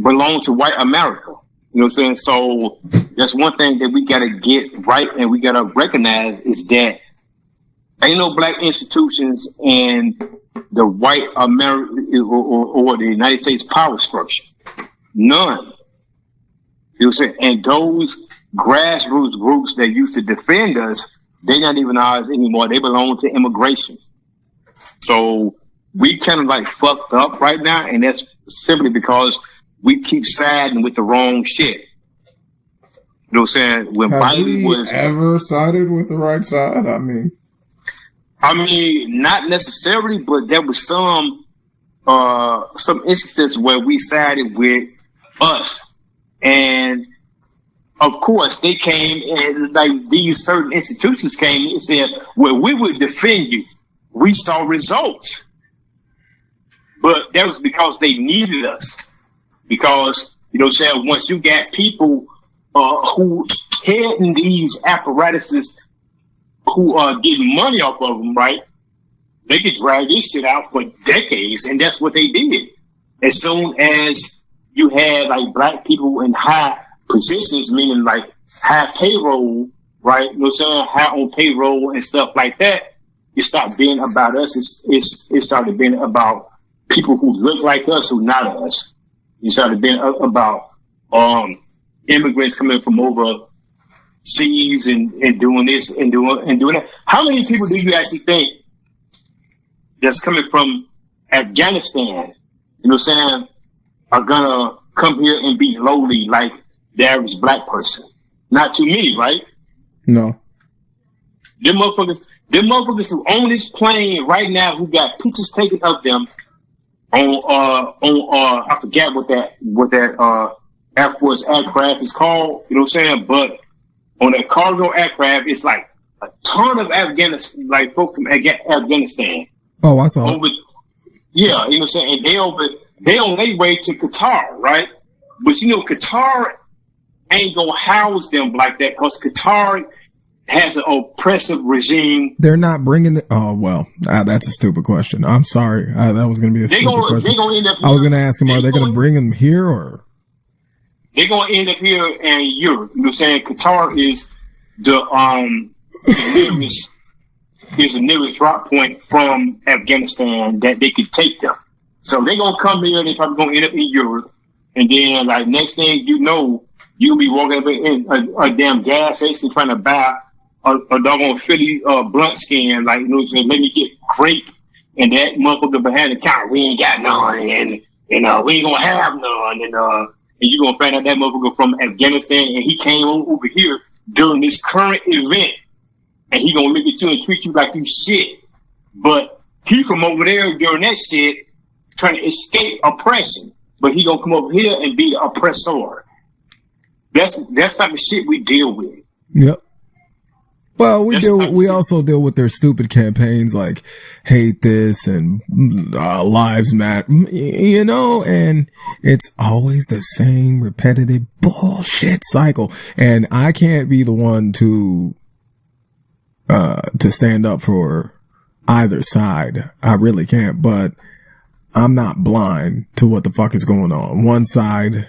belong to white America. You know what I'm saying? So that's one thing that we gotta get right and we gotta recognize is that ain't no black institutions in the white America or the United States power structure. None. You know what I'm saying? And those grassroots groups that used to defend us, they're not even ours anymore. They belong to immigration. So we kind of like fucked up right now, and that's simply because we keep siding with the wrong shit. You know what I'm saying? When Have Biden we was ever sided with the right side? I mean, not necessarily, but there was some instances where we sided with us. And of course, they came and like these certain institutions came and said, well, we would defend you. We saw results. But that was because they needed us. Because, you know what I'm saying, once you got people who heading these apparatuses who are getting money off of them, right? They could drag this shit out for decades, and that's what they did. As soon as you had like black people in high positions, meaning like high payroll, right? You know what I'm saying? High on payroll and stuff like that. It stopped being about us. It started being about people who look like us, who not us. It started being about immigrants coming from overseas and doing this and doing that. How many people do you actually think that's coming from Afghanistan, you know what I'm saying, are gonna come here and be lowly like the average black person? Not to me, right? No. Them motherfuckers who own this plane right now, who got pictures taken of them on I forget what that Air Force aircraft is called, you know what I'm saying? But on that cargo aircraft, it's like a ton of Afghanistan, like folks from Afghanistan. Oh, I saw. Yeah, you know what I'm saying? And they on their way to Qatar, right? But you know, Qatar ain't gonna house them like that because Qatar has an oppressive regime. They're not bringing that's a stupid question. I'm sorry. That was going to be a stupid question. They're gonna end up I was going to ask him, are they going to bring him here or? They're going to end up here in Europe. You know what I'm saying? Qatar is the nearest drop point from Afghanistan that they could take them. So they're going to come here and they're probably going to end up in Europe. And then, like, next thing you know, you'll be walking up in a damn gas station trying to buy a doggone Philly blunt skin, like, you know what I'm saying? Let me get grape, and that motherfucker behind the counter, we ain't got none, and we ain't gonna have none, and you gonna find out that motherfucker from Afghanistan, and he came over here during this current event, and he gonna look at you and treat you like you shit. But he from over there during that shit, trying to escape oppression, but he gonna come over here and be the oppressor. That's the type of shit we deal with. Yep. Well, we also deal with their stupid campaigns like hate this and lives matter, you know, and it's always the same repetitive bullshit cycle. And I can't be the one to stand up for either side. I really can't, but I'm not blind to what the fuck is going on. One side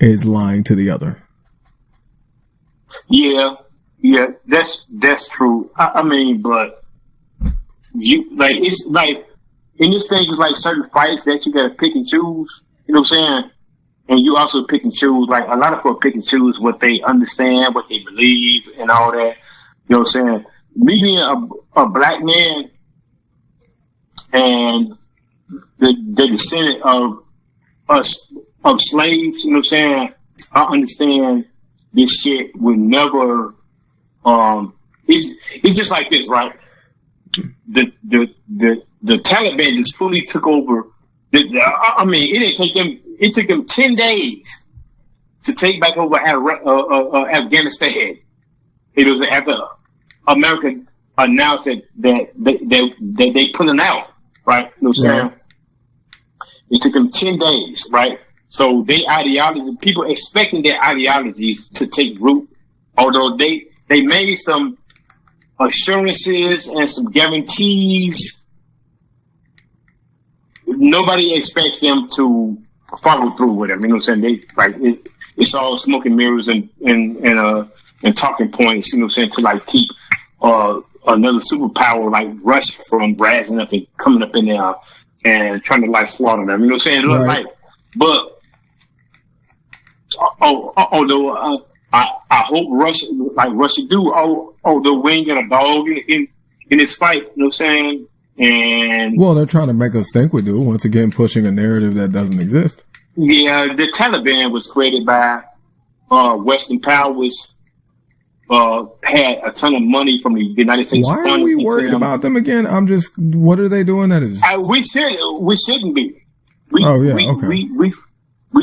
is lying to the other. Yeah, that's true. I mean, but you like it's like in this thing is like certain fights that you gotta pick and choose. You know what I'm saying? And you also pick and choose. Like a lot of people pick and choose what they understand, what they believe, and all that. You know what I'm saying? Me being a black man and the descendant of us of slaves. You know what I'm saying? I understand this shit would never. It's just like this, right? The Taliban just fully took over. I mean, it took them 10 days to take back over Afghanistan. It was after America announced that they pulling out, right? You know what I'm saying? It took them 10 days, right? So people expecting their ideologies to take root, although they made some assurances and some guarantees. Nobody expects them to follow through with them. You know what I'm saying? It's all smoke and mirrors and talking points. You know what I'm saying? To like keep another superpower like Russia from rising up and coming up in there and trying to like slaughter them. You know what I'm saying? Right. But although I hope Russia do. Although we ain't got a dog in this fight, you know what I'm saying? And well, they're trying to make us think we do. Once again, pushing a narrative that doesn't exist. Yeah, the Taliban was created by Western powers. Had a ton of money from the United States. Why are we worried about them again? What are they doing? That is, we shouldn't be. We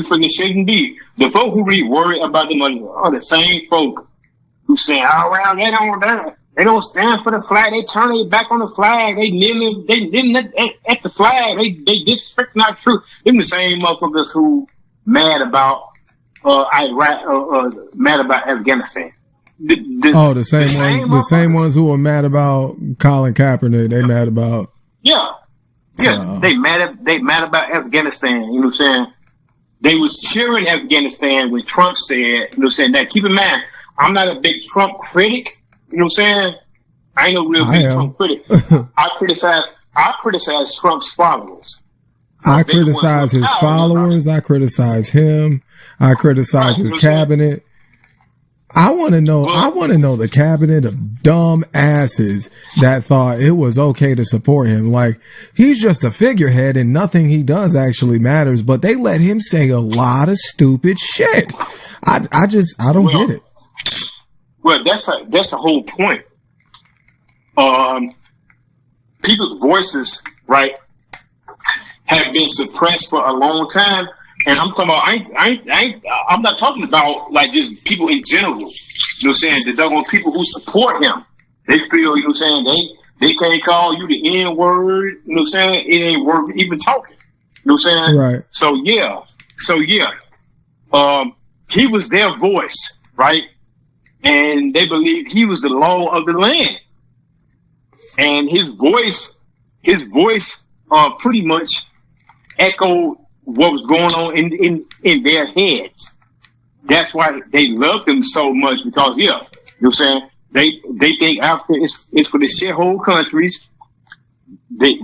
freaking shouldn't be. The folk who really worry about the money are the same folk who say, "Oh well, they don't stand for the flag. They turn their back on the flag. They kneeling at the flag. They disrespecting our truth." Them the same motherfuckers who mad about Iraq, mad about Afghanistan. The same ones who are mad about Colin Kaepernick. They mad about they mad about Afghanistan. You know what I'm saying? They was cheering Afghanistan when Trump said, you know what I'm saying? Now, keep in mind, I'm not a big Trump critic. You know what I'm saying? I ain't no real big Trump critic. I criticize Trump's followers. I criticize his followers. I criticize him. I criticize his cabinet. I want to know the cabinet of dumb asses that thought it was okay to support him. Like, he's just a figurehead and nothing he does actually matters, but they let him say a lot of stupid shit. I don't get it. Well, that's the whole point. People's voices, right, have been suppressed for a long time. And I'm talking about, I'm not talking about like just people in general. You know what I'm saying? The doggone people who support him. They feel, you know what I'm saying, They can't call you the N word. You know what I'm saying? It ain't worth even talking. You know what I'm saying? Right. So yeah. He was their voice, right? And they believed he was the law of the land. And his voice pretty much echoed what was going on in their heads. That's why they loved him so much, because you know what I'm saying? They think Africa is for the shithole countries. They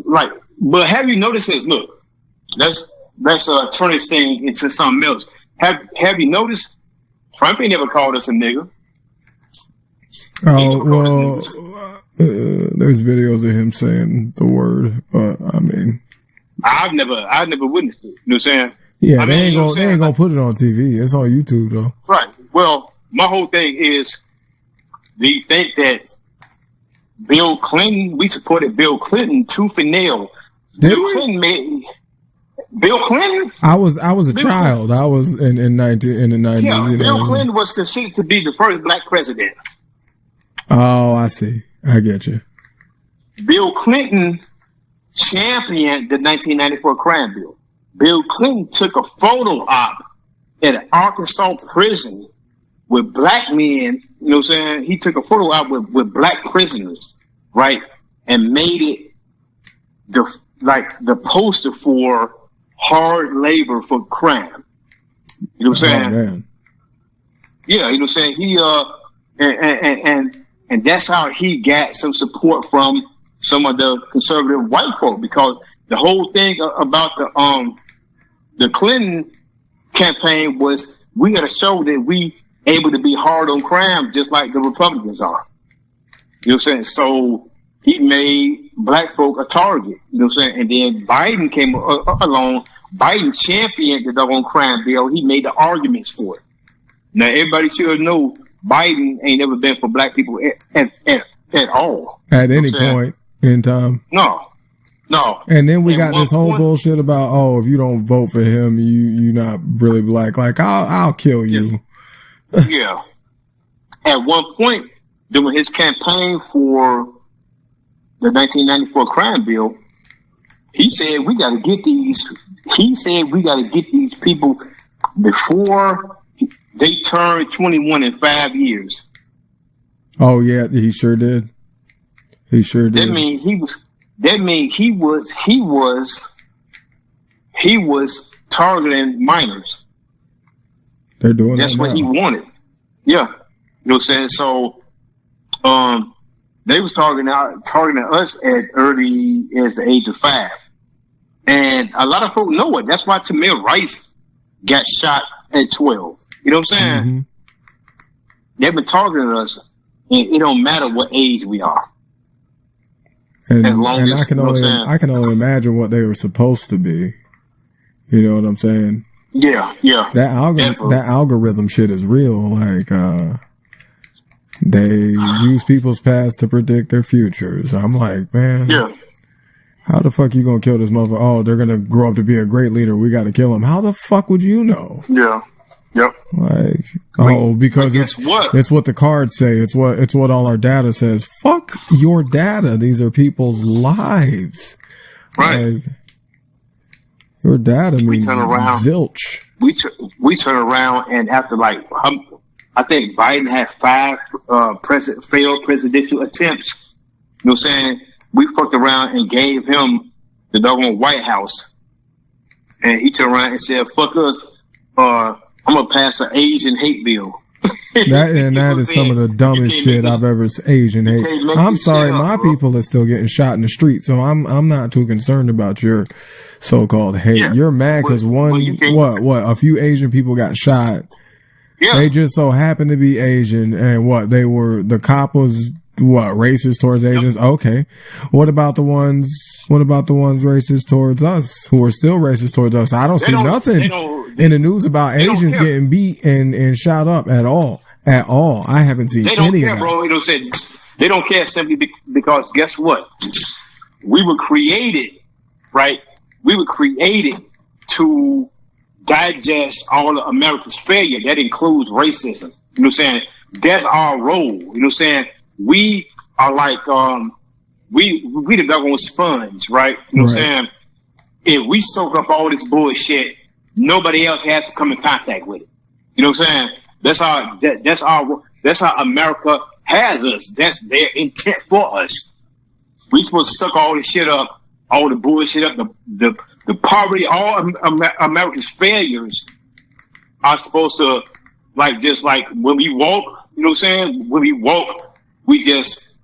like. But have you noticed this? Look, let's turn this thing into something else. Have you noticed? Trump ain't never called us a nigga. Oh well, there's videos of him saying the word, but I mean, I've never witnessed it. You know what I'm saying? Yeah, they ain't gonna put it on TV. It's on YouTube though. Right. Well, my whole thing is, do you think that Bill Clinton? We supported Bill Clinton tooth and nail. Bill Clinton. I was a child. I was in the 90s. Yeah, Bill Clinton was considered to be the first black president. Oh, I see. I get you. Bill Clinton championed the 1994 crime bill. Bill Clinton took a photo op at an Arkansas prison with black men. You know what I'm saying? He took a photo op with black prisoners, right, and made it the poster for hard labor for crime. You know what I'm saying? Man. Yeah, you know what I'm saying? He and that's how he got some support from some of the conservative white folk, because the whole thing about the Clinton campaign was, we got to show that we able to be hard on crime just like the Republicans are. You know what I'm saying? So he made black folk a target. You know what I'm saying? And then Biden came along. Biden championed the doggone crime bill. He made the arguments for it. Now everybody should know Biden ain't never been for black people at all. At any point in time. No. And then we got this whole bullshit about, if you don't vote for him, you're not really black. Like, I'll kill you. Yeah. At one point during his campaign for the 1994 crime bill, he said we got to get these people before they turn 21 in 5 years. Oh yeah, he sure did. That mean he was targeting minors. They're doing that's that what now. he wanted. Yeah. You know what I'm saying? So they was targeting us at early as the age of 5. And a lot of folks know it. That's why Tamir Rice got shot at 12. You know what I'm saying? Mm-hmm. They've been targeting us, and it don't matter what age we are. And, as long as I can only imagine what they were supposed to be. You know what I'm saying? Yeah. That algorithm shit is real. Like, they use people's past to predict their futures. I'm like, man. Yeah. How the fuck you gonna kill this motherfucker? Oh, they're gonna grow up to be a great leader. We gotta kill him. How the fuck would you know? Yeah. Yep. Like, because it's what the cards say. It's what all our data says. Fuck your data. These are people's lives. Right. Like, your data means zilch. We turn around, and after I think Biden had 5 failed presidential attempts. You know what I'm saying? We fucked around and gave him the doggone White House, and he turned around and said, "Fuck us. I'm gonna pass an Asian hate bill." That is some of the dumbest shit I've ever seen. Asian hate. I'm sorry, my people are still getting shot in the street, so I'm not too concerned about your so-called hate. Yeah. You're mad because a few Asian people got shot. Yeah. They just so happened to be Asian, and the cop was racist towards Asians? Yep. Okay. What about the ones racist towards us, who are still racist towards us? I don't see nothing in the news about Asians getting beat and shot up at all. I haven't seen any of that. Bro. They don't care simply because guess what? We were created, right? We were created to digest all of America's failure. That includes racism. You know what I'm saying? That's our role. You know what I'm saying? we are like we the doggone sponge, right? You know what I'm saying? If we soak up all this bullshit, nobody else has to come in contact with it. You know what I'm saying? That's how America has us. That's their intent for us. We supposed to suck all this shit up, all the bullshit up, the poverty, all America's failures are supposed to, like, just like when we walk, you know what I'm saying? When we walk, we just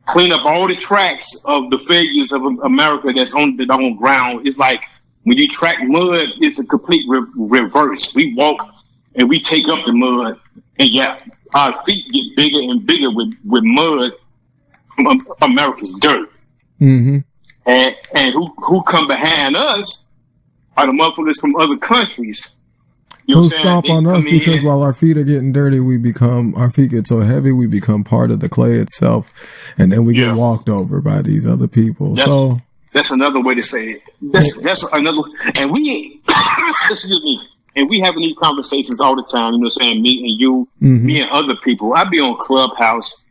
clean up all the tracks of the failures of America that's on the ground. It's like when you track mud, it's a complete reverse. We walk and we take up the mud, and our feet get bigger and bigger with mud from America's dirt. Mm-hmm. And who come behind us are the motherfuckers from other countries. You know who stomp on us because while our feet are getting dirty, our feet get so heavy, we become part of the clay itself, and then we get walked over by these other people. That's another way to say it. That's another, and we, excuse me, and we having these conversations all the time. You know what I'm saying? Me and you, me and other people. I be on Clubhouse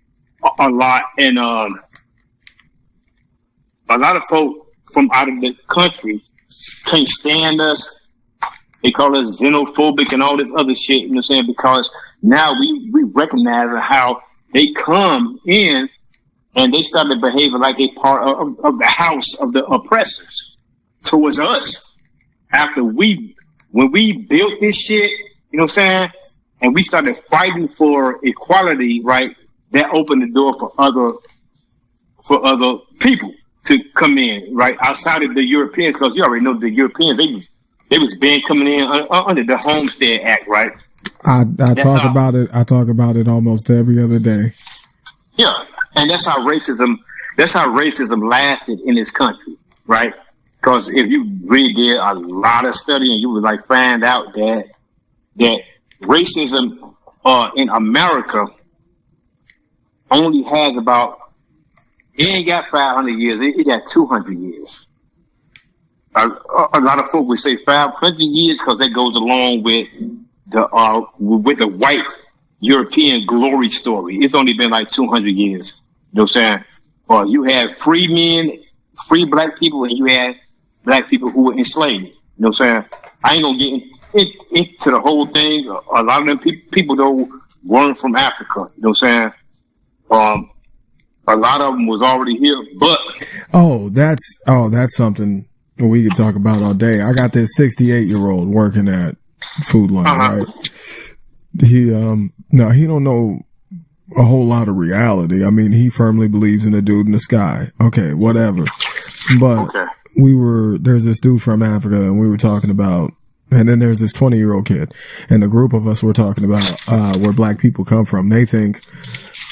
a lot, and a lot of folk from out of the country can't stand us. They call us xenophobic and all this other shit, you know what I'm saying? Because now we recognize how they come in and they started behaving like they part of the house of the oppressors towards us. When we built this shit, you know what I'm saying? And we started fighting for equality, right? That opened the door for other people to come in, right? Outside of the Europeans, because you already know the Europeans, they was been coming in under the Homestead Act, right? I talk about it almost every other day. Yeah, and that's how racism lasted in this country, right? Because if you really did a lot of studying, you would like find out that racism in America only has it ain't got 500 years, it got 200 years. A lot of folk would say 500 years because that goes along with the white European glory story. It's only been like 200 years. You know what I'm saying? You had free men, free black people, and you had black people who were enslaved. You know what I'm saying? I ain't gonna get into the whole thing. A lot of them people though weren't from Africa. You know what I'm saying? A lot of them was already here, but that's something we could talk about all day. I got this 68-year-old working at Food Line, right? He don't know a whole lot of reality. I mean, he firmly believes in a dude in the sky. Okay, whatever. But there's this dude from Africa, and we were talking about, and then there's this 20-year-old kid, and the group of us were talking about where black people come from. They think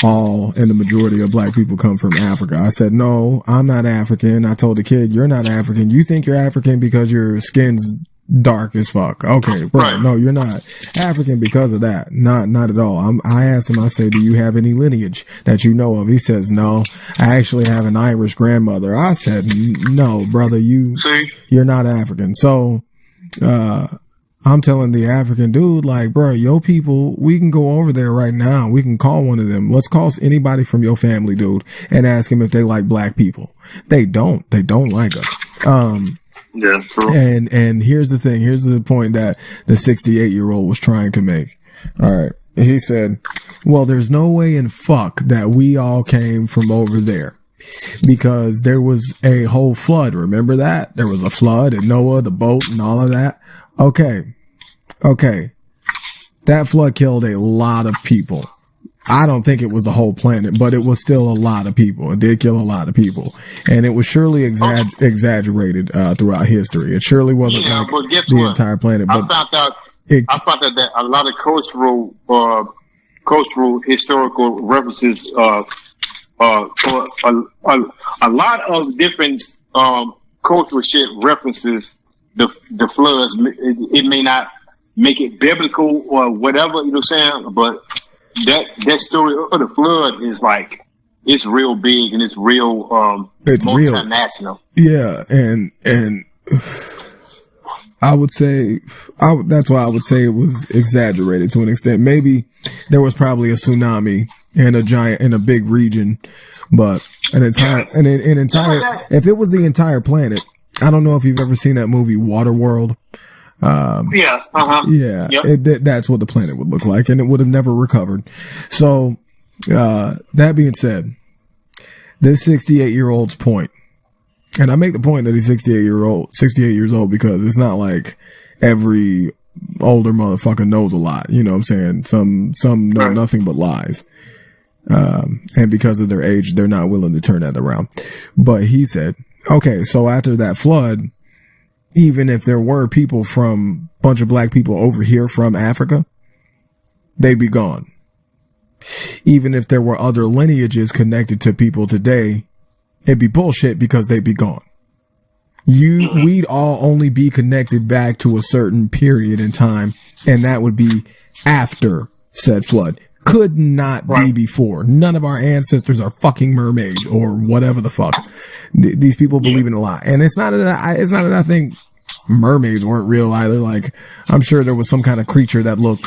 the majority of black people come from Africa. I said, no, I'm not African. I told the kid, you're not African. You think you're African because your skin's dark as fuck. Okay, bro, no, you're not African because of that. Not at all. I asked him, I said, do you have any lineage that you know of? He says, no, I actually have an Irish grandmother. I said, no, brother, you're not African. So, I'm telling the African dude, like, bro, yo people, we can go over there right now. We can call one of them. Let's call anybody from your family, dude, and ask them if they like black people. They don't like us. Yeah, true. And here's the thing. Here's the point that the 68-year-old was trying to make. All right. He said, well, there's no way in fuck that we all came from over there. Because there was a whole flood. Remember that? There was a flood and Noah, the boat and all of that. Okay. That flood killed a lot of people. I don't think it was the whole planet, but it was still a lot of people. It did kill a lot of people. And it was surely exaggerated throughout history. It surely wasn't the entire planet. But I found out that a lot of cultural historical references for a lot of different cultural shit references the floods. It may not make it biblical or whatever, you know what I'm saying? But that story of the flood is like, it's real big and it's real it's multinational. Yeah, and I would say that's why I would say it was exaggerated to an extent. Maybe there was probably a tsunami in a big region, but an entire, if it was the entire planet, I don't know if you've ever seen that movie Waterworld. That's what the planet would look like, and it would have never recovered. So, that being said, this 68-year-old's point, and I make the point that he's 68 years old because it's not like every older motherfucker knows a lot. You know what I'm saying? Some know nothing but lies. And because of their age, they're not willing to turn that around. But he said, okay, so after that flood, even if there were people from a bunch of black people over here from Africa, they'd be gone. Even if there were other lineages connected to people today, it'd be bullshit because they'd be gone. We'd all only be connected back to a certain period in time, and that would be after said flood. Could not be before. None of our ancestors are fucking mermaids or whatever the fuck. These people believe in a lie. And it's not that I think mermaids weren't real either. Like, I'm sure there was some kind of creature that looked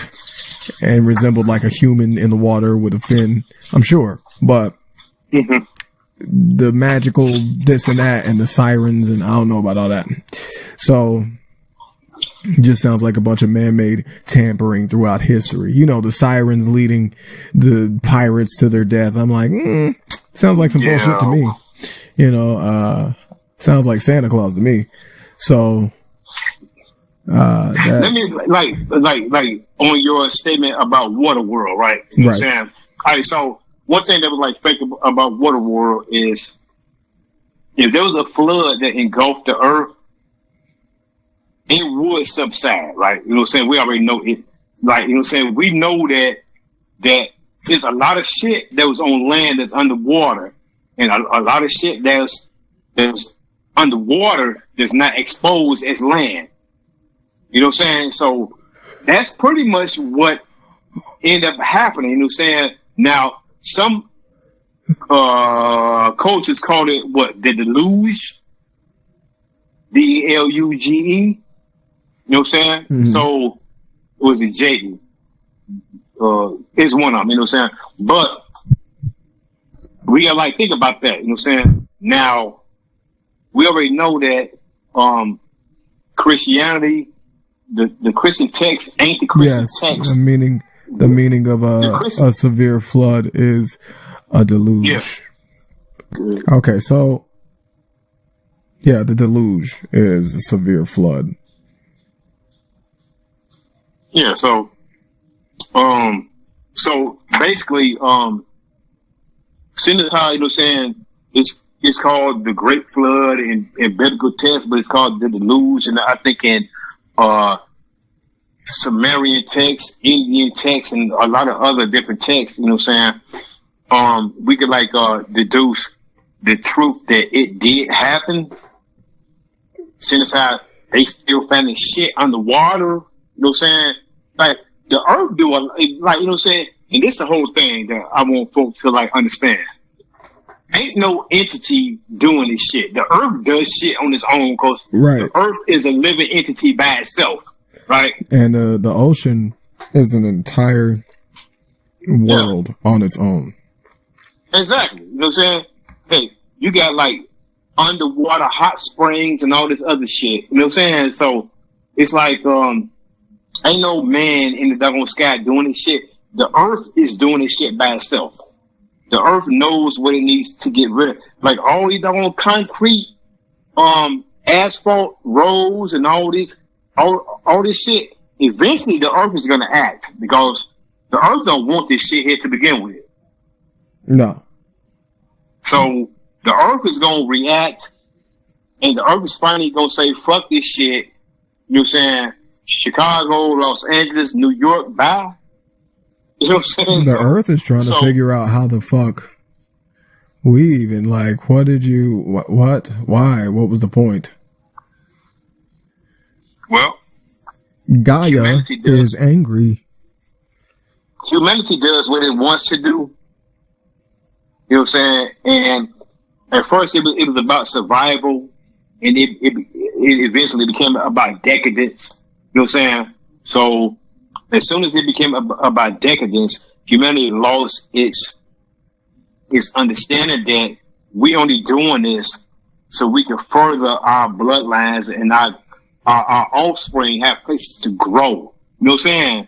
and resembled like a human in the water with a fin. I'm sure. But the magical this and that and the sirens and I don't know about all that. So it just sounds like a bunch of man-made tampering throughout history. You know, the sirens leading the pirates to their death. I'm like, sounds like some bullshit to me. You know, sounds like Santa Claus to me. So, let me like on your statement about Waterworld, right? You know what I'm saying? All right, so one thing that was like fake about Waterworld is if there was a flood that engulfed the earth, it would subside, right? You know what I'm saying? We already know it. Like, you know what I'm saying? We know that there's a lot of shit that was on land that's underwater, and a lot of shit that's underwater that's not exposed as land. You know what I'm saying? So that's pretty much what ended up happening. You know what I'm saying? Now, some cultures call it what? The deluge. DLUGE. You know what I'm saying? Mm-hmm. So it was a J. It's one of them, you know what I'm saying? But we gotta like think about that, you know what I'm saying? Now, we already know that Christianity, the Christian text ain't the Christian text. The meaning of a severe flood is a deluge. Yeah. Okay, so yeah, the deluge is a severe flood. Yeah, so basically, seeing how, you know what I'm saying, it's called the Great Flood in biblical text, but it's called the deluge, and I think in Sumerian text, Indian text, and a lot of other different texts, you know what I'm saying, we could like deduce the truth that it did happen. Seeing how they still finding shit underwater, you know what I'm saying? Like, the earth do a, like, you know what I'm saying? And this is the whole thing that I want folks to, like, understand. Ain't no entity doing this shit. The earth does shit on its own because the earth is a living entity by itself, right? And the ocean is an entire world on its own. Exactly. You know what I'm saying? Hey, you got, like, underwater hot springs and all this other shit. You know what I'm saying? So, it's like, ain't no man in the doggone sky doing this shit. The earth is doing this shit by itself. The earth knows what it needs to get rid of. Like all these doggone concrete, asphalt roads and all this shit. Eventually the earth is gonna act because the earth don't want this shit here to begin with. No. So the earth is gonna react and the earth is finally gonna say, fuck this shit. You know what I'm saying? Chicago, Los Angeles, New York, bye. You know what I'm saying? The earth is trying to figure out how the fuck we even, like, what did you, what, why, what was the point? Well, Gaia is angry. Humanity does what it wants to do. You know what I'm saying? And at first it was about survival, and it eventually became about decadence. You know what I'm saying? So as soon as it became about decadence, humanity lost its is understanding that we only doing this so we can further our bloodlines and our offspring have places to grow. You know what I'm saying?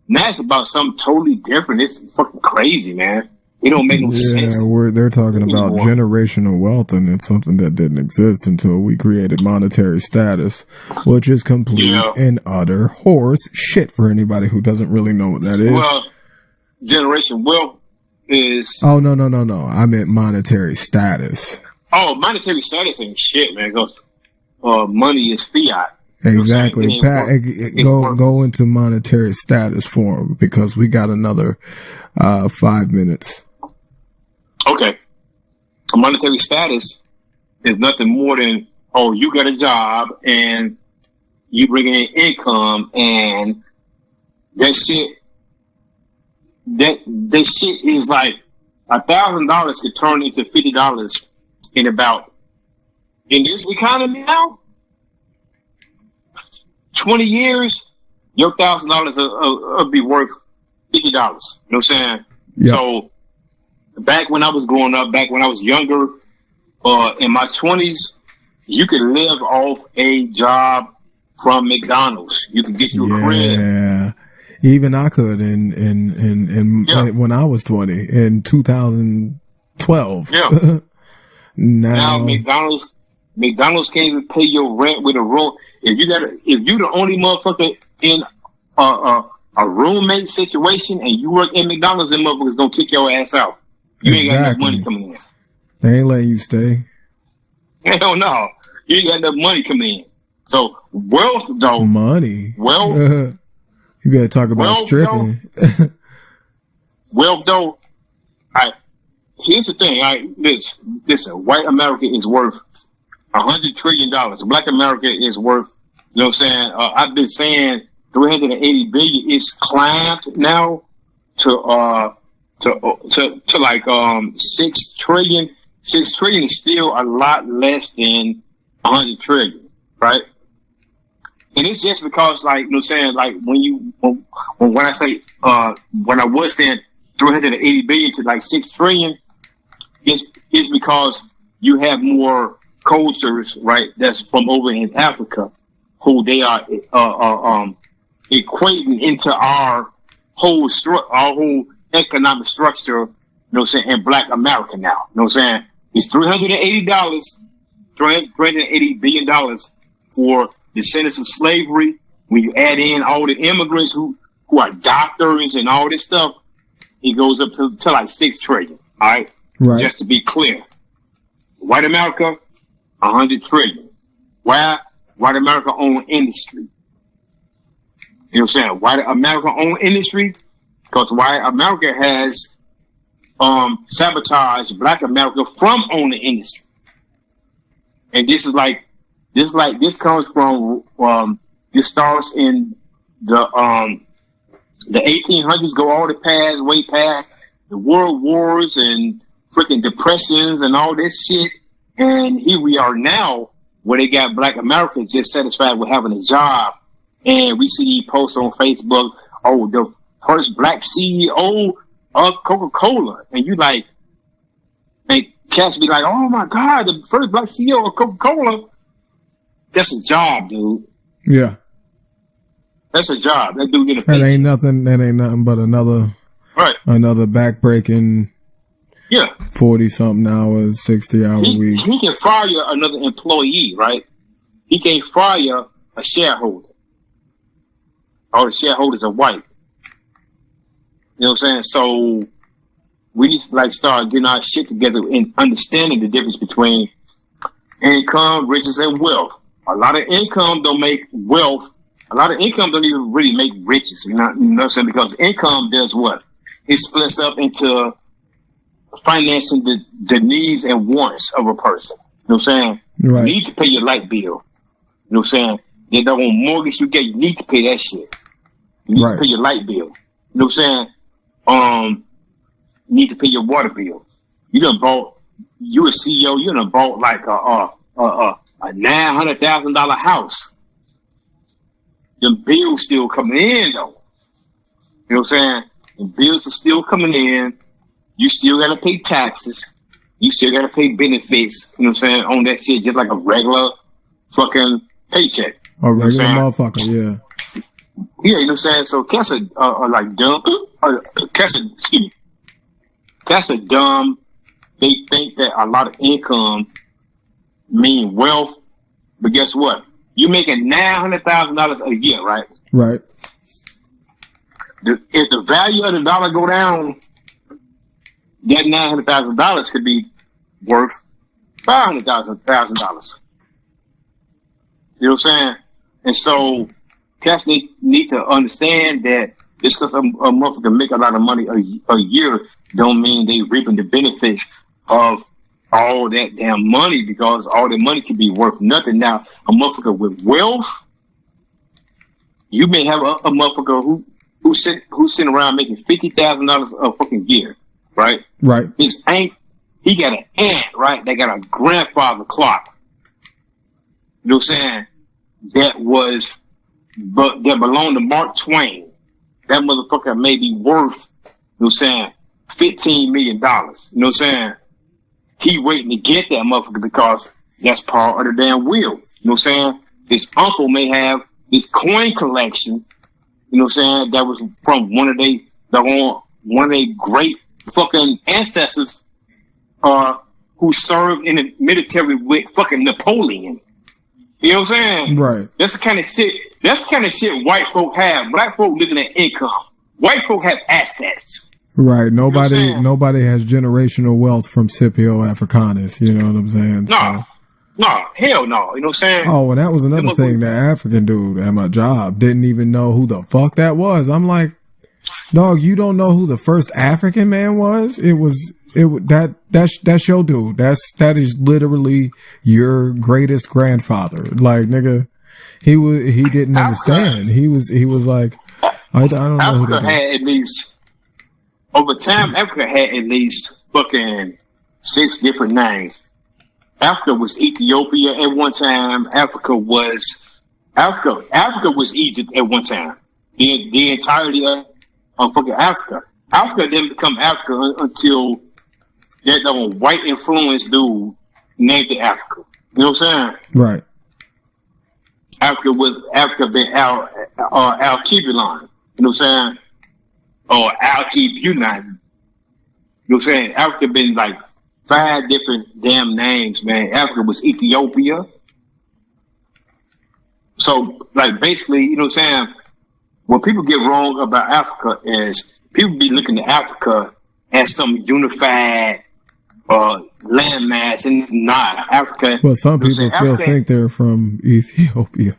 Now it's about something totally different. It's fucking crazy, man. It don't make no sense. Yeah, they're talking about generational wealth, and it's something that didn't exist until we created monetary status, which is complete and utter horse shit for anybody who doesn't really know what that is. Well, generation wealth is... Oh, no. I meant monetary status. Oh, monetary status ain't shit, man. Because money is fiat. Exactly. Pat, go into monetary status form because we got another 5 minutes. Okay. Monetary status is nothing more than, you got a job and you bring in income, and that shit is like $1,000 could turn into $50 in this economy now. 20 years, your $1,000 will be worth $50. You know what I'm saying? Yep. So back when I was growing up, back when I was younger, in my 20s, you could live off a job from McDonald's. You could get you a crib. Yeah. Even I could when I was 20 in 2012. Yeah. Now McDonald's can't even pay your rent with a room. If you the only motherfucker in a roommate situation and you work in McDonald's, them motherfuckers gonna kick your ass out. You ain't got enough money coming in. They ain't letting you stay. Hell no. You ain't got enough money coming in. So wealth though. Money. Wealth. You better talk about stripping. Wealth though. Here's the thing. Listen, white America is worth $100 trillion. Black America is worth, you know what I'm saying? I've been saying 380 billion. It's climbed now to like 6 trillion. 6 trillion is still a lot less than 100 trillion, right? And it's just because, like, you know what I'm saying, like when I say when I was saying 380 billion to like 6 trillion, it's because you have more cultures, right, that's from over in Africa, who they are equating into our whole economic structure, you know what I'm saying, in Black America now. You know what I'm saying? It's $380 billion for descendants of slavery. When you add in all the immigrants who are doctors and all this stuff, it goes up to like 6 trillion. All right? Right. Just to be clear. White America, 100 trillion. Why? White America own industry. You know what I'm saying? White America own industry because white America has sabotaged Black America from owning industry. And this comes from this starts in the 1800s, go all the past, way past the world wars and freaking depressions and all this shit. And here we are now where they got Black America just satisfied with having a job. And we see posts on Facebook, the first Black CEO of Coca-Cola. And you like, and cats be like, oh my God, the first Black CEO of Coca-Cola. That's a job, dude. Yeah. That's a job. That dude get a pension. That ain't nothing but another backbreaking 40-something hours, 60-hour weeks. He can fire another employee, right? He can't fire a shareholder. All the shareholders are white. You know what I'm saying? So we need to start getting our shit together and understanding the difference between income, riches, and wealth. A lot of income don't make wealth. A lot of income don't even really make riches. You know what I'm saying? Because income does what? It splits up into financing the needs and wants of a person. You know what I'm saying? Right. You need to pay your light bill. You know what I'm saying? They don't want mortgage you get. You need to pay that shit. You need to pay your light bill. You know what I'm saying? You need to pay your water bill. You a CEO, you done bought like a $900,000 house. Them bills still coming in though. You know what I'm saying? The bills are still coming in. you still gotta pay taxes. You still gotta pay benefits. You know what I'm saying? On that shit, just like a regular fucking paycheck. A regular motherfucker, yeah. Yeah, you know what I'm saying? So cats are like dumb. Cats are dumb. They think that a lot of income mean wealth, but guess what? You're making $900,000 a year, right? Right. If the value of the dollar go down, that $900,000 could be worth $500,000. You know what I'm saying? And so, cats need to understand that just because a motherfucker make a lot of money a year don't mean they reaping the benefits of all that damn money, because all the money can be worth nothing. Now, a motherfucker with wealth, you may have a motherfucker who's sitting around making $50,000 a fucking year, right? Right. He got an aunt, right? They got a grandfather clock. You know what I'm saying? That belonged to Mark Twain. That motherfucker may be worth, you know what I'm saying, $15 million. You know what I'm saying? He waiting to get that motherfucker because that's part of the damn will. You know what I'm saying? His uncle may have this coin collection, you know what I'm saying, that was from one of their great fucking ancestors who served in the military with fucking Napoleon. You know what I'm saying? Right. That's the kind of shit white folk have. Black folk looking at income. White folk have assets. Right. Nobody has generational wealth from Scipio Africanus. You know what I'm saying? No, hell no. You know what I'm saying? Oh, and that was another thing. The African dude at my job didn't even know who the fuck that was. I'm like, dog, you don't know who the first African man was? That's your dude. That is literally your greatest grandfather. Like, nigga, he didn't understand. He was like, I don't know who that is. Had at least, over time, Africa had at least fucking 6 different names. Africa was Ethiopia at one time. Africa was Egypt at one time. The entirety of fucking Africa. Africa didn't become Africa until that white influence dude named it Africa. You know what I'm saying? Right. Africa been Al-Kibulon. You know what I'm saying? Or Al-Kib United. You know what I'm saying? Africa been like 5 different damn names, man. Africa was Ethiopia. So, like, basically, you know what I'm saying? What people get wrong about Africa is people be looking at Africa as some unified landmass, and it's not. Africa. Well, some people still think they're from Ethiopia.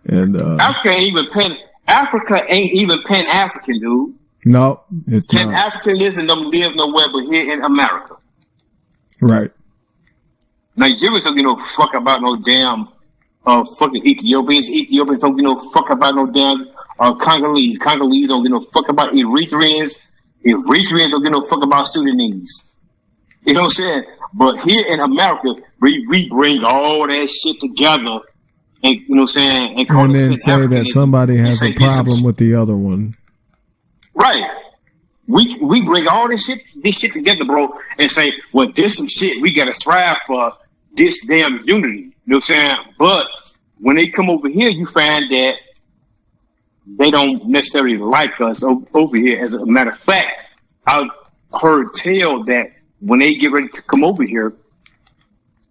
And Africa ain't even Pan-African, dude. No, it's not. Pan-Africanism don't live nowhere but here in America. Right. Nigerians don't give no fuck about no damn fucking Ethiopians. Ethiopians don't give no fuck about no damn Congolese. Congolese don't give no fuck about Eritreans. Eritreans don't give no fuck about Sudanese. You know what I'm saying? But here in America, we bring all that shit together, and you know what I'm saying, and then say that somebody has a problem with the other one. Right. We bring all this shit together, bro, and say, well, this some shit we gotta strive for this damn unity. You know what I'm saying? But when they come over here, you find that they don't necessarily like us over here. As a matter of fact, I've heard tell that when they get ready to come over here,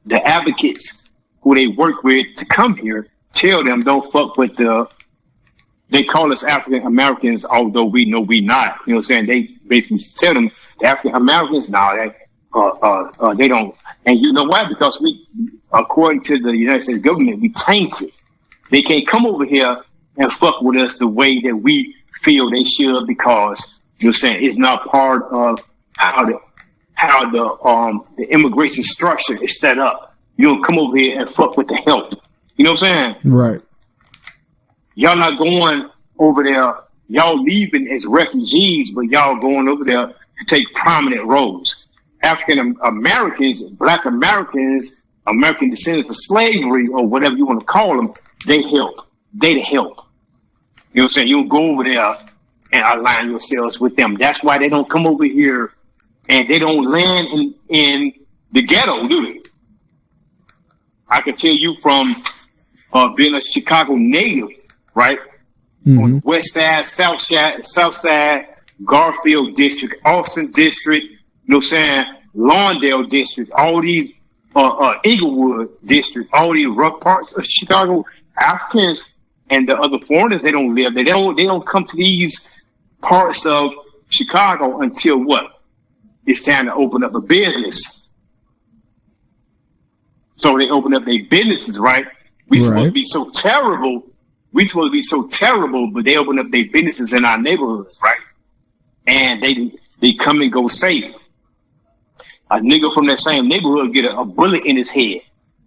the advocates who they work with to come here tell them don't fuck with they call us African Americans, although we know we not. You know what I'm saying? They basically tell them the African Americans, they don't. And you know why? Because we, according to the United States government, we tainted. They can't come over here and fuck with us the way that we feel they should, because you know what I'm saying, it's not part of how the immigration structure is set up. You don't come over here and fuck with the help. You know what I'm saying? Right. Y'all not going over there. Y'all leaving as refugees, but y'all going over there to take prominent roles. African Americans, Black Americans, American descendants of slavery, or whatever you want to call them, they help. They the help. You know what I'm saying? You don't go over there and align yourselves with them. That's why they don't come over here and they don't land in the ghetto, do they? I can tell you from being a Chicago native, right? On the west side, south side, Garfield district, Austin district, you know what I'm saying, Lawndale district, all these Inglewood district, all these rough parts of Chicago, Africans and the other foreigners, they don't live there. They don't come to these parts of Chicago until what? It's time to open up a business. So they open up their businesses, right? We supposed to be so terrible. But they open up their businesses in our neighborhoods, right? And they come and go safe. A nigga from that same neighborhood get a bullet in his head,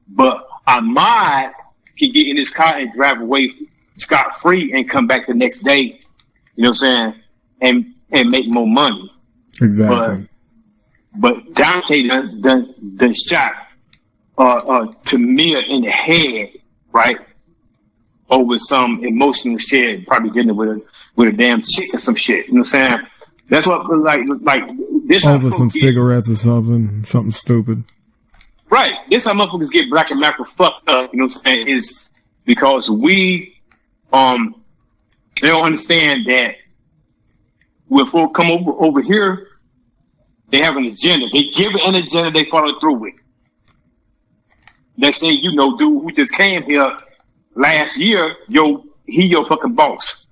but a mod can get in his car and drive away scot-free and come back the next day, you know what I'm saying, and make more money. Exactly. But Dante done shot Tamir in the head, right, over some emotional shit, probably dealing with a damn chick or some shit, you know what I'm saying? That's what, like this. Over some cigarettes or something stupid. Right. This how motherfuckers get Black America fucked up, you know what I'm saying, is because we, they don't understand that when folk come over here, they have an agenda. They give an agenda, they follow through with. They say, you know, dude who just came here last year, he your fucking boss.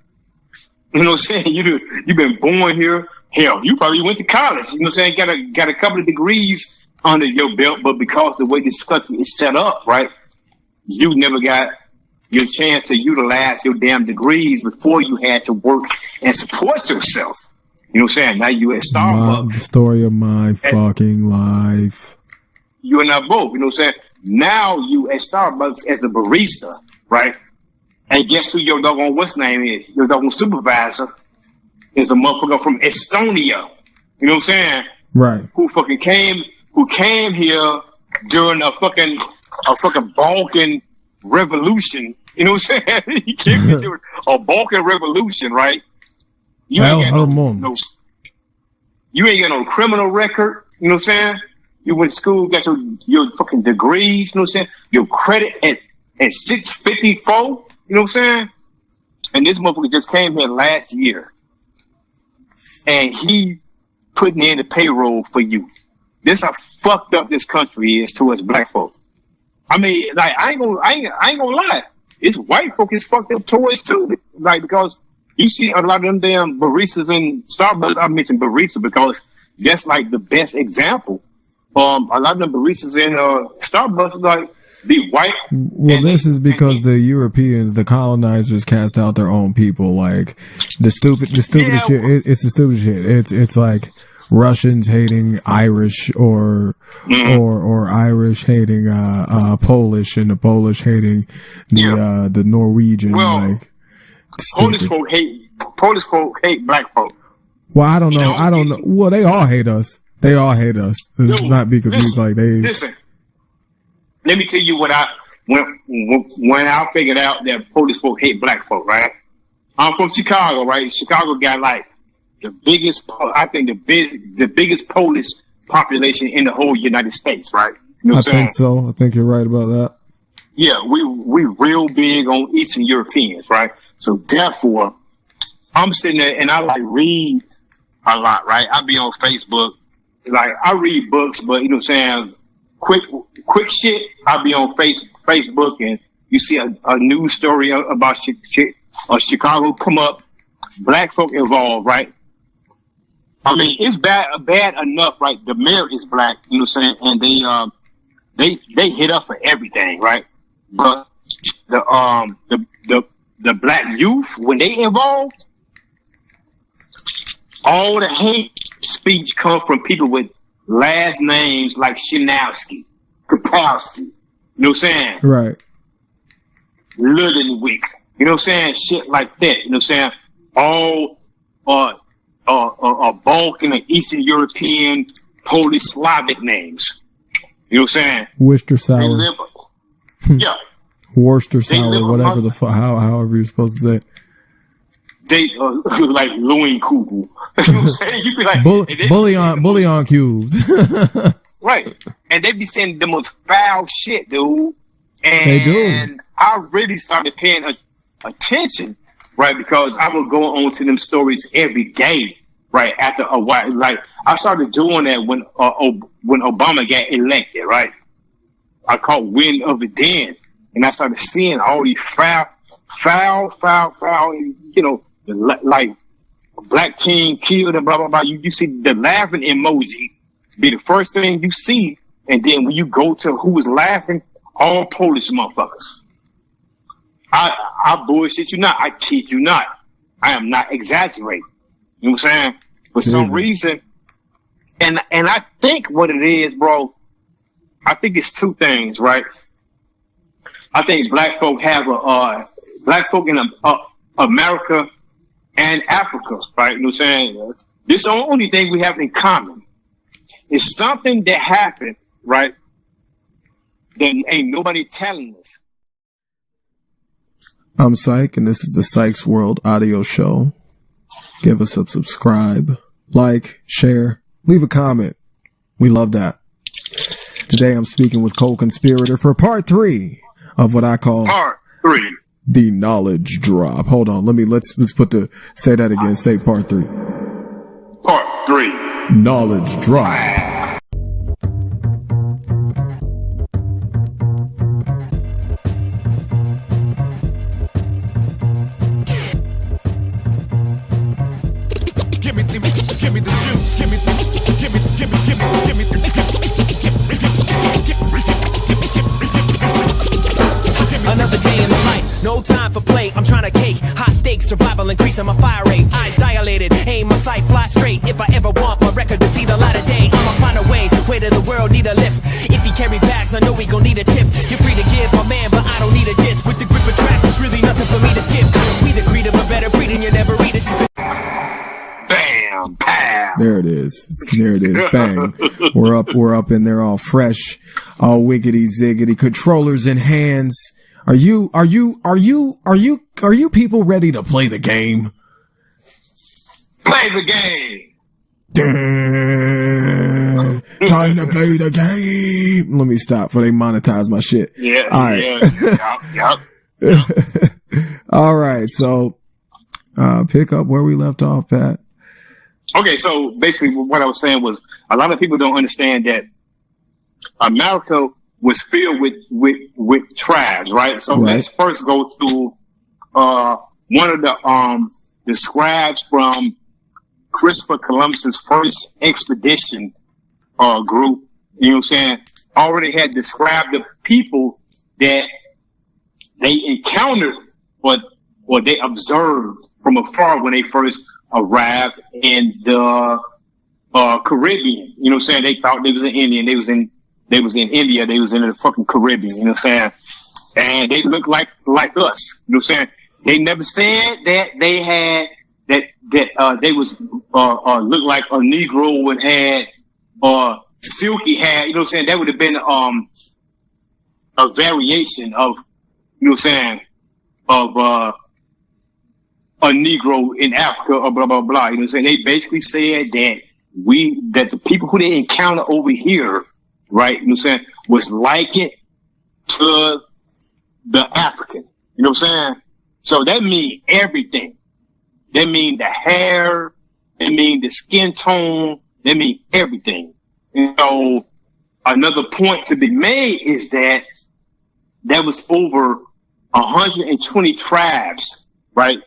You know what I'm saying? You've been born here. Hell, you probably went to college. You know what I'm saying? Got a couple of degrees under your belt, but because the way this country is set up, right, you never got your chance to utilize your damn degrees before you had to work and support yourself. You know what I'm saying? Now you at Starbucks. The story of my fucking life. You and I both. You know what I'm saying? Now you at Starbucks as a barista, right? And guess who your doggone what's name is? Your doggone supervisor is a motherfucker from Estonia. You know what I'm saying? Right. Who came here during a fucking Balkan revolution. You know what I'm saying? He came here during a Balkan revolution, right? You ain't got no criminal record. You know what I'm saying? You went to school, got your fucking degrees. You know what I'm saying? Your credit at 654. You know what I'm saying? And this motherfucker just came here last year. And he putting in the payroll for you. This how fucked up this country is towards black folk. I mean, like, I ain't gonna lie. It's white folk is fucked up towards too. Like, because you see a lot of them damn baristas in Starbucks. I mentioned barista because that's like the best example. A lot of them baristas in Starbucks like be white. Well, this is because the Europeans, the colonizers, cast out their own people. Like the stupidest shit. It's the stupid shit. It's like Russians hating Irish or Irish hating Polish, and the Polish hating the Norwegian. Well, like Polish folk hate black folk. Well, I don't know. Well, they all hate us. It's not because he's like they. Listen, let me tell you what when I figured out that Polish folk hate black folk. Right, I'm from Chicago. Right, Chicago got like the biggest. I think the biggest Polish population in the whole United States. Right, you know what I'm saying? Think so. I think you're right about that. Yeah, we real big on Eastern Europeans. Right, so therefore, I'm sitting there and I like read a lot. Right, I be on Facebook. Like, I read books, but you know what I'm saying, quick shit, I'll be on Facebook and you see a news story about Chicago come up, black folk involved, right? I mean, it's bad enough, right? The mayor is black, you know what I'm saying, and they hit up for everything, right? But the black youth, when they involved, all the hate speech come from people with last names like Shinowski, Kapowski, you know what I'm saying? Right. Ludenwick, you know what I'm saying? Shit like that, you know what I'm saying? All Balkan and Eastern European, Polish, Slavic names. You know what I'm saying? Worcester sour. Yeah. Worcester sour, whatever the fuck, however you're supposed to say it. they look like Loin Kugel. You know what I'm saying? You be like, bully on cubes. right. And they be saying the most foul shit, dude. And They do. I really started paying attention, right? Because I would go on to them stories every day, right? After a while, like I started doing that when Obama got elected, right? I caught wind of it then, and I started seeing all these foul, you know, like black teen killed and blah blah blah. You see the laughing emoji be the first thing you see, and then when you go to who was laughing, all Polish motherfuckers. I bullshit you not. I kid you not. I am not exaggerating. You know what I'm saying? For some reason, and I think what it is, bro. I think it's two things, right? I think black folk have black folk in America and Africa, right? You know what I'm saying? This is the only thing we have in common. It's something that happened, right? That ain't nobody telling us. I'm Psych, and this is the Psychs World audio show. Give us a subscribe, like, share, leave a comment. We love that. Today I'm speaking with co-conspirator for part 3 of what I call Part 3. The knowledge drop. Hold on, let's say that again. Say part 3. Part 3. Knowledge drop. Give me the juice. Give me another day in the life, no time for play. I'm trying to cake, hot stakes, survival increasing my fire rate. Eyes dilated, aim my sight, fly straight. If I ever want my record to see the light of day, I'ma find a way. Way to the world need a lift. If he carry bags, I know he gon' need a tip. You're free to give, my man, but I don't need a disc. With the grip of tracks, it's really nothing for me to skip. We the creed of a better breed, and you never read us. Bam, bam. There it is. There it is. Bang. We're up in there all fresh, all wiggity ziggity, controllers in hands. Are you people ready to play the game? Play the game. Time to play the game. Let me stop before they monetize my shit. Yeah. All right. Yep. All right. So, pick up where we left off, Pat. Okay, so basically what I was saying was a lot of people don't understand that America was filled with tribes, right? So let's first go to one of the scribes from Christopher Columbus's first expedition group. You know what I'm saying? Already had described the people that they encountered or they observed from afar when they first arrived in the Caribbean. You know what I'm saying? They thought they was in India, and they was in India, they was in the fucking Caribbean, you know what I'm saying? And they look like us, you know what I'm saying? They never said that they had they was looked like a Negro and had silky hair, you know what I'm saying? That would have been a variation of, you know what I'm saying, of a Negro in Africa or blah blah blah. You know what I'm saying? They basically said that the people who they encounter over here, right, you know what I'm saying, was like it to the African. You know what I'm saying? So that means everything. That means the hair, that means the skin tone, that means everything. And so another point to be made is that there was over 120 tribes, right?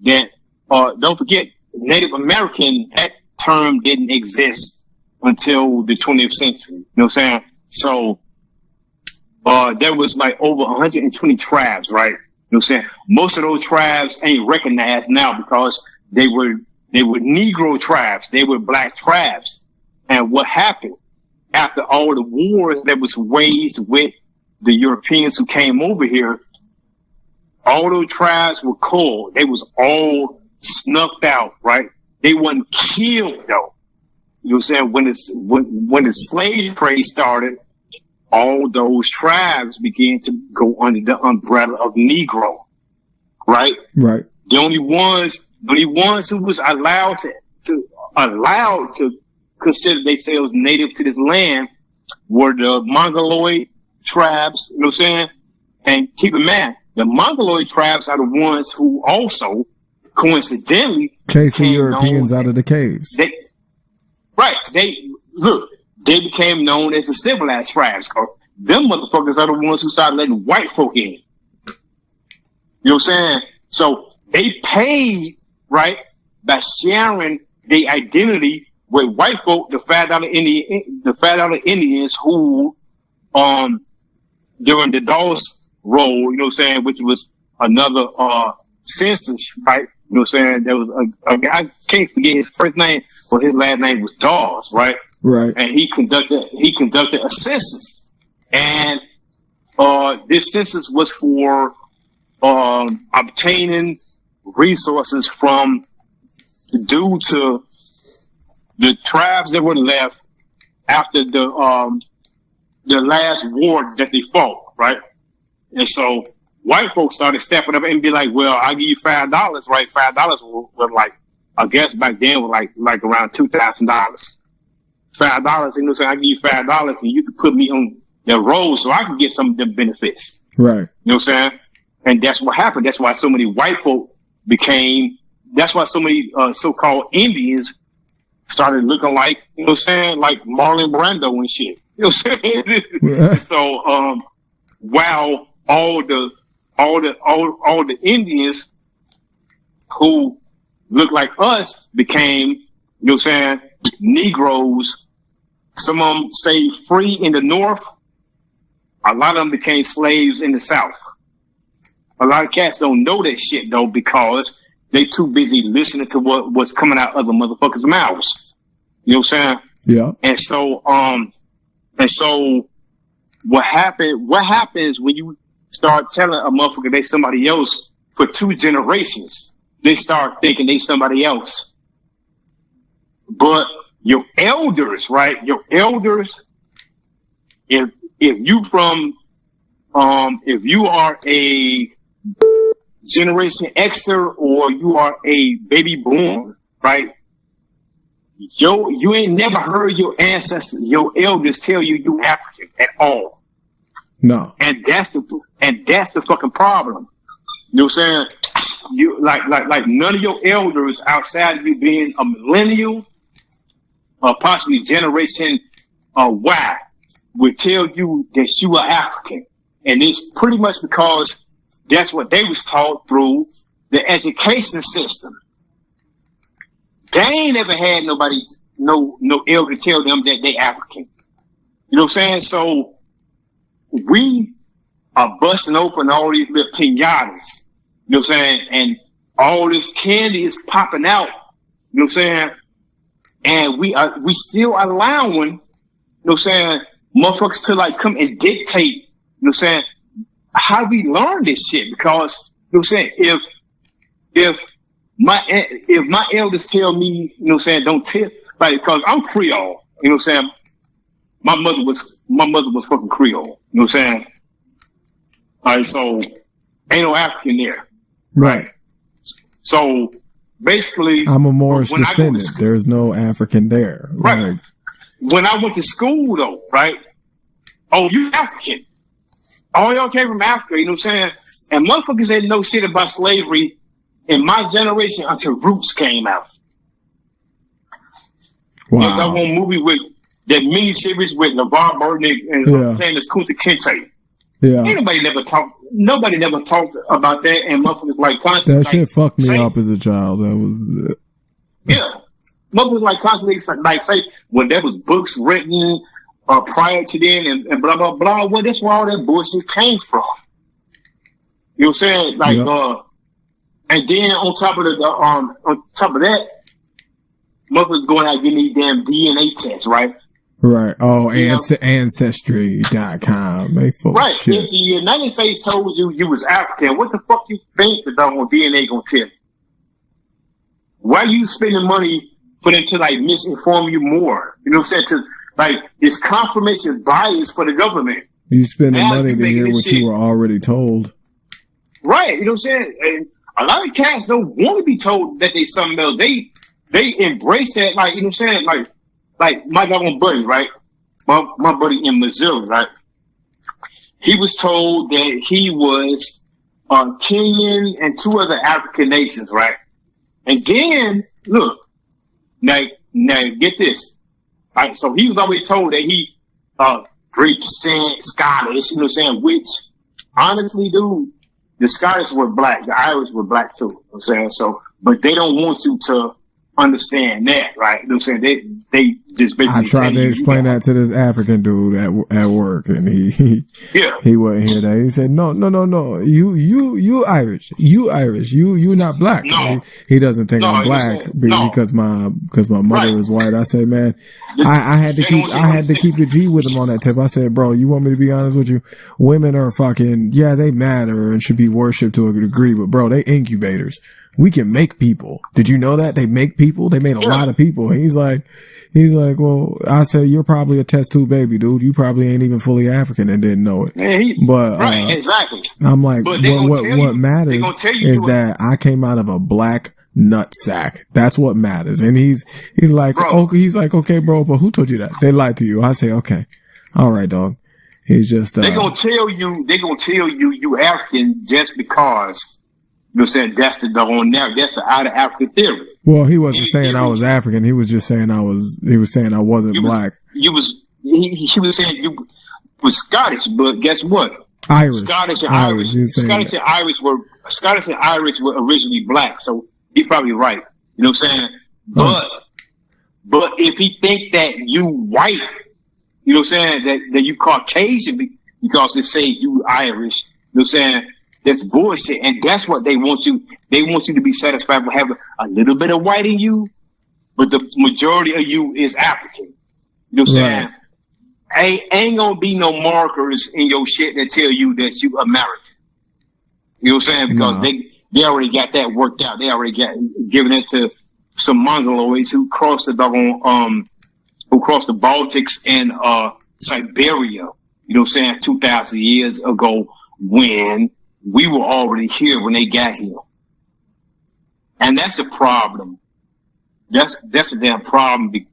That don't forget, Native American, that term didn't exist until the 20th century. You know what I'm saying? So there was like over 120 tribes, right? You know what I'm saying? Most of those tribes ain't recognized now because they were Negro tribes. They were black tribes. And what happened after all the wars that was waged with the Europeans who came over here, all those tribes were killed. They was all snuffed out, right? They wasn't killed though. You know what I'm saying? When the slave trade started, all those tribes began to go under the umbrella of Negro, right? Right. The only ones The only ones who was allowed to consider themselves native to this land were the Mongoloid tribes, you know what I'm saying? And keep in mind, the Mongoloid tribes are the ones who also, coincidentally, chased the Europeans out of the caves. They became known as the civilized tribes, because them motherfuckers are the ones who started letting white folk in. You know what I'm saying? So they paid, right, by sharing their identity with white folk, the $5 Indians who, during the Dawes Roll, you know what I'm saying, which was another census, right? You know what I'm saying? There was a guy, I can't forget his first name, but his last name was Dawes, right? Right. And he conducted a census. And this census was for obtaining resources from due to the tribes that were left after the last war that they fought, right? And so white folks started stepping up and be like, well, I'll give you $5, right? $5 was like, I guess back then was like around $2,000. $5, you know what I'm saying? I give you $5 and you can put me on the road so I can get some of the benefits. Right. You know what I'm saying? And that's what happened. That's why so many white folk that's why so many so-called Indians started looking like, you know what I'm saying, like Marlon Brando and shit. You know what I'm saying? Yeah. So, while all the Indians who look like us became, you know what I'm saying, Negroes, some of them stayed free in the North. A lot of them became slaves in the South. A lot of cats don't know that shit though, because they too busy listening to what's coming out of the motherfuckers' mouths. You know what I'm saying? Yeah. And so what happens when you start telling a motherfucker they somebody else for 2 generations? They start thinking they somebody else. But your elders, right? Your elders, if you are a Generation Xer or you are a baby boomer, right? You ain't never heard your ancestors, your elders tell you African at all. No. And that's the fucking problem. You know what I'm saying? You like none of your elders outside of you being a millennial or possibly Generation Y would tell you that you are African. And it's pretty much because that's what they was taught through the education system. They ain't ever had nobody, no elder tell them that they African. You know what I'm saying? So we are busting open all these little pinatas. You know what I'm saying? And all this candy is popping out. You know what I'm saying? And we still allowing, you know what I'm saying, motherfuckers to like come and dictate, you know what I'm saying, how we learn this shit. Because, you know what I'm saying, if my elders tell me, you know what I'm saying, don't tell, like, because I'm Creole, you know what I'm saying, my mother was fucking Creole, you know what I'm saying? All right, so ain't no African there. Right. So basically, I'm a Moorish descendant. There's no African there. Right. Like, when I went to school though, right? Oh, you African. All y'all came from Africa, you know what I'm saying? And motherfuckers didn't know shit about slavery in my generation until Roots came out. Wow. That one movie with that mini series with LeVar Burton and Candace Kunta Kinte. Yeah. Nobody never talked about that, and motherfuckers like constantly. That shit fucked me up as a child. That was. Yeah. Motherfuckers like constantly like say when there was books written prior to then and blah blah blah. Well, that's where all that bullshit came from. You know what I'm saying? Like and then on top of that, motherfuckers going out getting these damn DNA tests, right? Right. Oh, Ancestry.com. They full right. of shit. If the United States told you was African, what the fuck you think the doggone DNA gonna tell you? Why are you spending money for them to like misinform you more? You know what I'm saying? Like it's confirmation bias for the government. You spending money to hear what you were already told. Right. You know what I'm saying? And a lot of cats don't want to be told that they something else. They embrace that, like, you know what I'm saying? Like my own buddy, right? My buddy in Missouri, right? He was told that he was Kenyan and 2 other African nations, right? And then, look, now get this. Right, so he was always told that he 3% Scottish, you know what I'm saying? Which, honestly, dude, the Scottish were black. The Irish were black, too. You know what I'm saying? So, but they don't want you to understand that, right? You know what I'm saying? They just basically. I tried to explain that to this African dude at work, and he wouldn't hear that. He said, "No, you Irish, you not black." No. He doesn't think I'm black because my mother is white. I said, man, I had to keep the G with him on that tip. I said, bro, you want me to be honest with you? Women are fucking, yeah, they matter and should be worshipped to a degree, but bro, they incubators. We can make people. Did you know that? They make people. They made a lot of people. He's like, well, I said, you're probably a test tube baby, dude. You probably ain't even fully African and didn't know it. Man, exactly. I'm like, what matters is that I came out of a black nut sack. That's what matters. And he's like, okay, bro, but who told you that? They lied to you. I say, okay. All right, dog. He's just, they're gonna tell you you African just because. You know what I'm saying? That's the out of Africa theory. Well, he wasn't saying I was African. He was just saying I wasn't black. He was saying you was Scottish, but guess what? Irish. Scottish and Irish were originally black, so he's probably right. You know what I'm saying? But if he think that you white, you know what I'm saying, that you Caucasian because they say you Irish, you know what I'm saying? That's bullshit, and that's what they want you. They want you to be satisfied with having a little bit of white in you, but the majority of you is African. You know what I'm saying? Ain't gonna be no markers in your shit that tell you that you American. You know what I'm saying? Because they already got that worked out. They already got given it to some Mongoloids who crossed the Baltics and Siberia. You know what I'm saying? 2,000 years ago, when we were already here when they got here. And that's a problem. That's a damn problem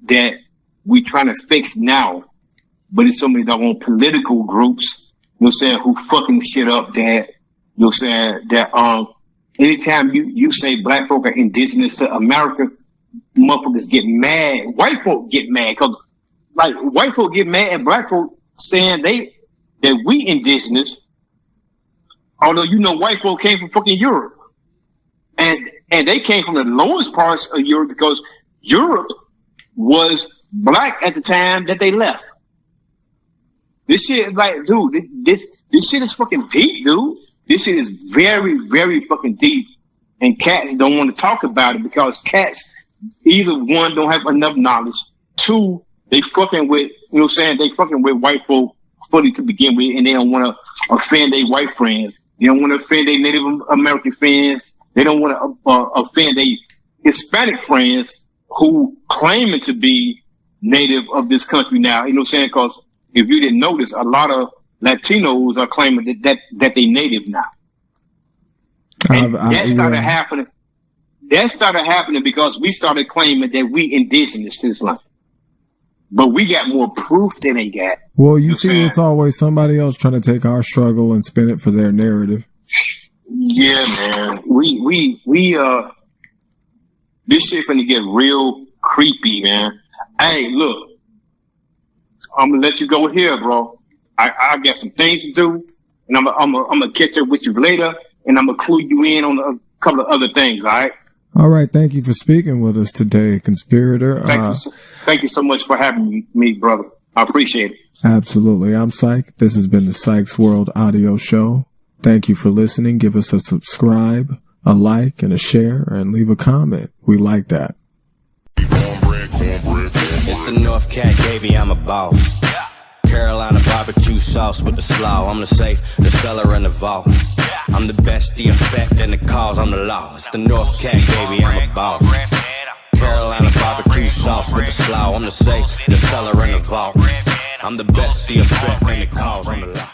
that we trying to fix now. But it's so many doggone political groups, you know what I'm saying, who fucking shit up that, you know what I'm saying, that anytime you say black folk are indigenous to America, motherfuckers get mad. White folk get mad because like white folk get mad at black folk saying that we indigenous. Although, you know, white folk came from fucking Europe. And they came from the lowest parts of Europe because Europe was black at the time that they left. This shit, like, dude, this shit is fucking deep, dude. This shit is very, very fucking deep. And cats don't want to talk about it because cats, either one, don't have enough knowledge. 2, they fucking with, you know what I'm saying, they fucking with white folk fully to begin with, and they don't want to offend their white friends. They don't want to offend their Native American friends. They don't want to offend their Hispanic friends who claiming to be native of this country now. You know what I'm saying? Because if you didn't notice, a lot of Latinos are claiming that they native now. And that started happening. That started happening because we started claiming that we indigenous to this land. But we got more proof than they got. Well, you see, it's always somebody else trying to take our struggle and spin it for their narrative. Yeah, man. We this shit finna get real creepy, man. Hey, look, I'm gonna let you go here, bro. I got some things to do, and I'm gonna catch up with you later, and I'm gonna clue you in on a couple of other things. All right. All right. Thank you for speaking with us today, Conspirator. Thank you so much for having me, brother. I appreciate it. Absolutely. I'm Psych. This has been the Psychs World Audio Show. Thank you for listening. Give us a subscribe, a like, and a share, and leave a comment. We like that. It's the North Cat, baby. I'm a boss. Carolina barbecue sauce with the slaw. I'm the safe, the cellar, and the vault. I'm the best, the effect, and the cause. I'm the law. It's the North Cat, baby. I'm a boss. Carolina barbecue sauce with the slaw. I'm the safe, the cellar, and the vault. I'm the best, the effect, and the cause. I'm the law.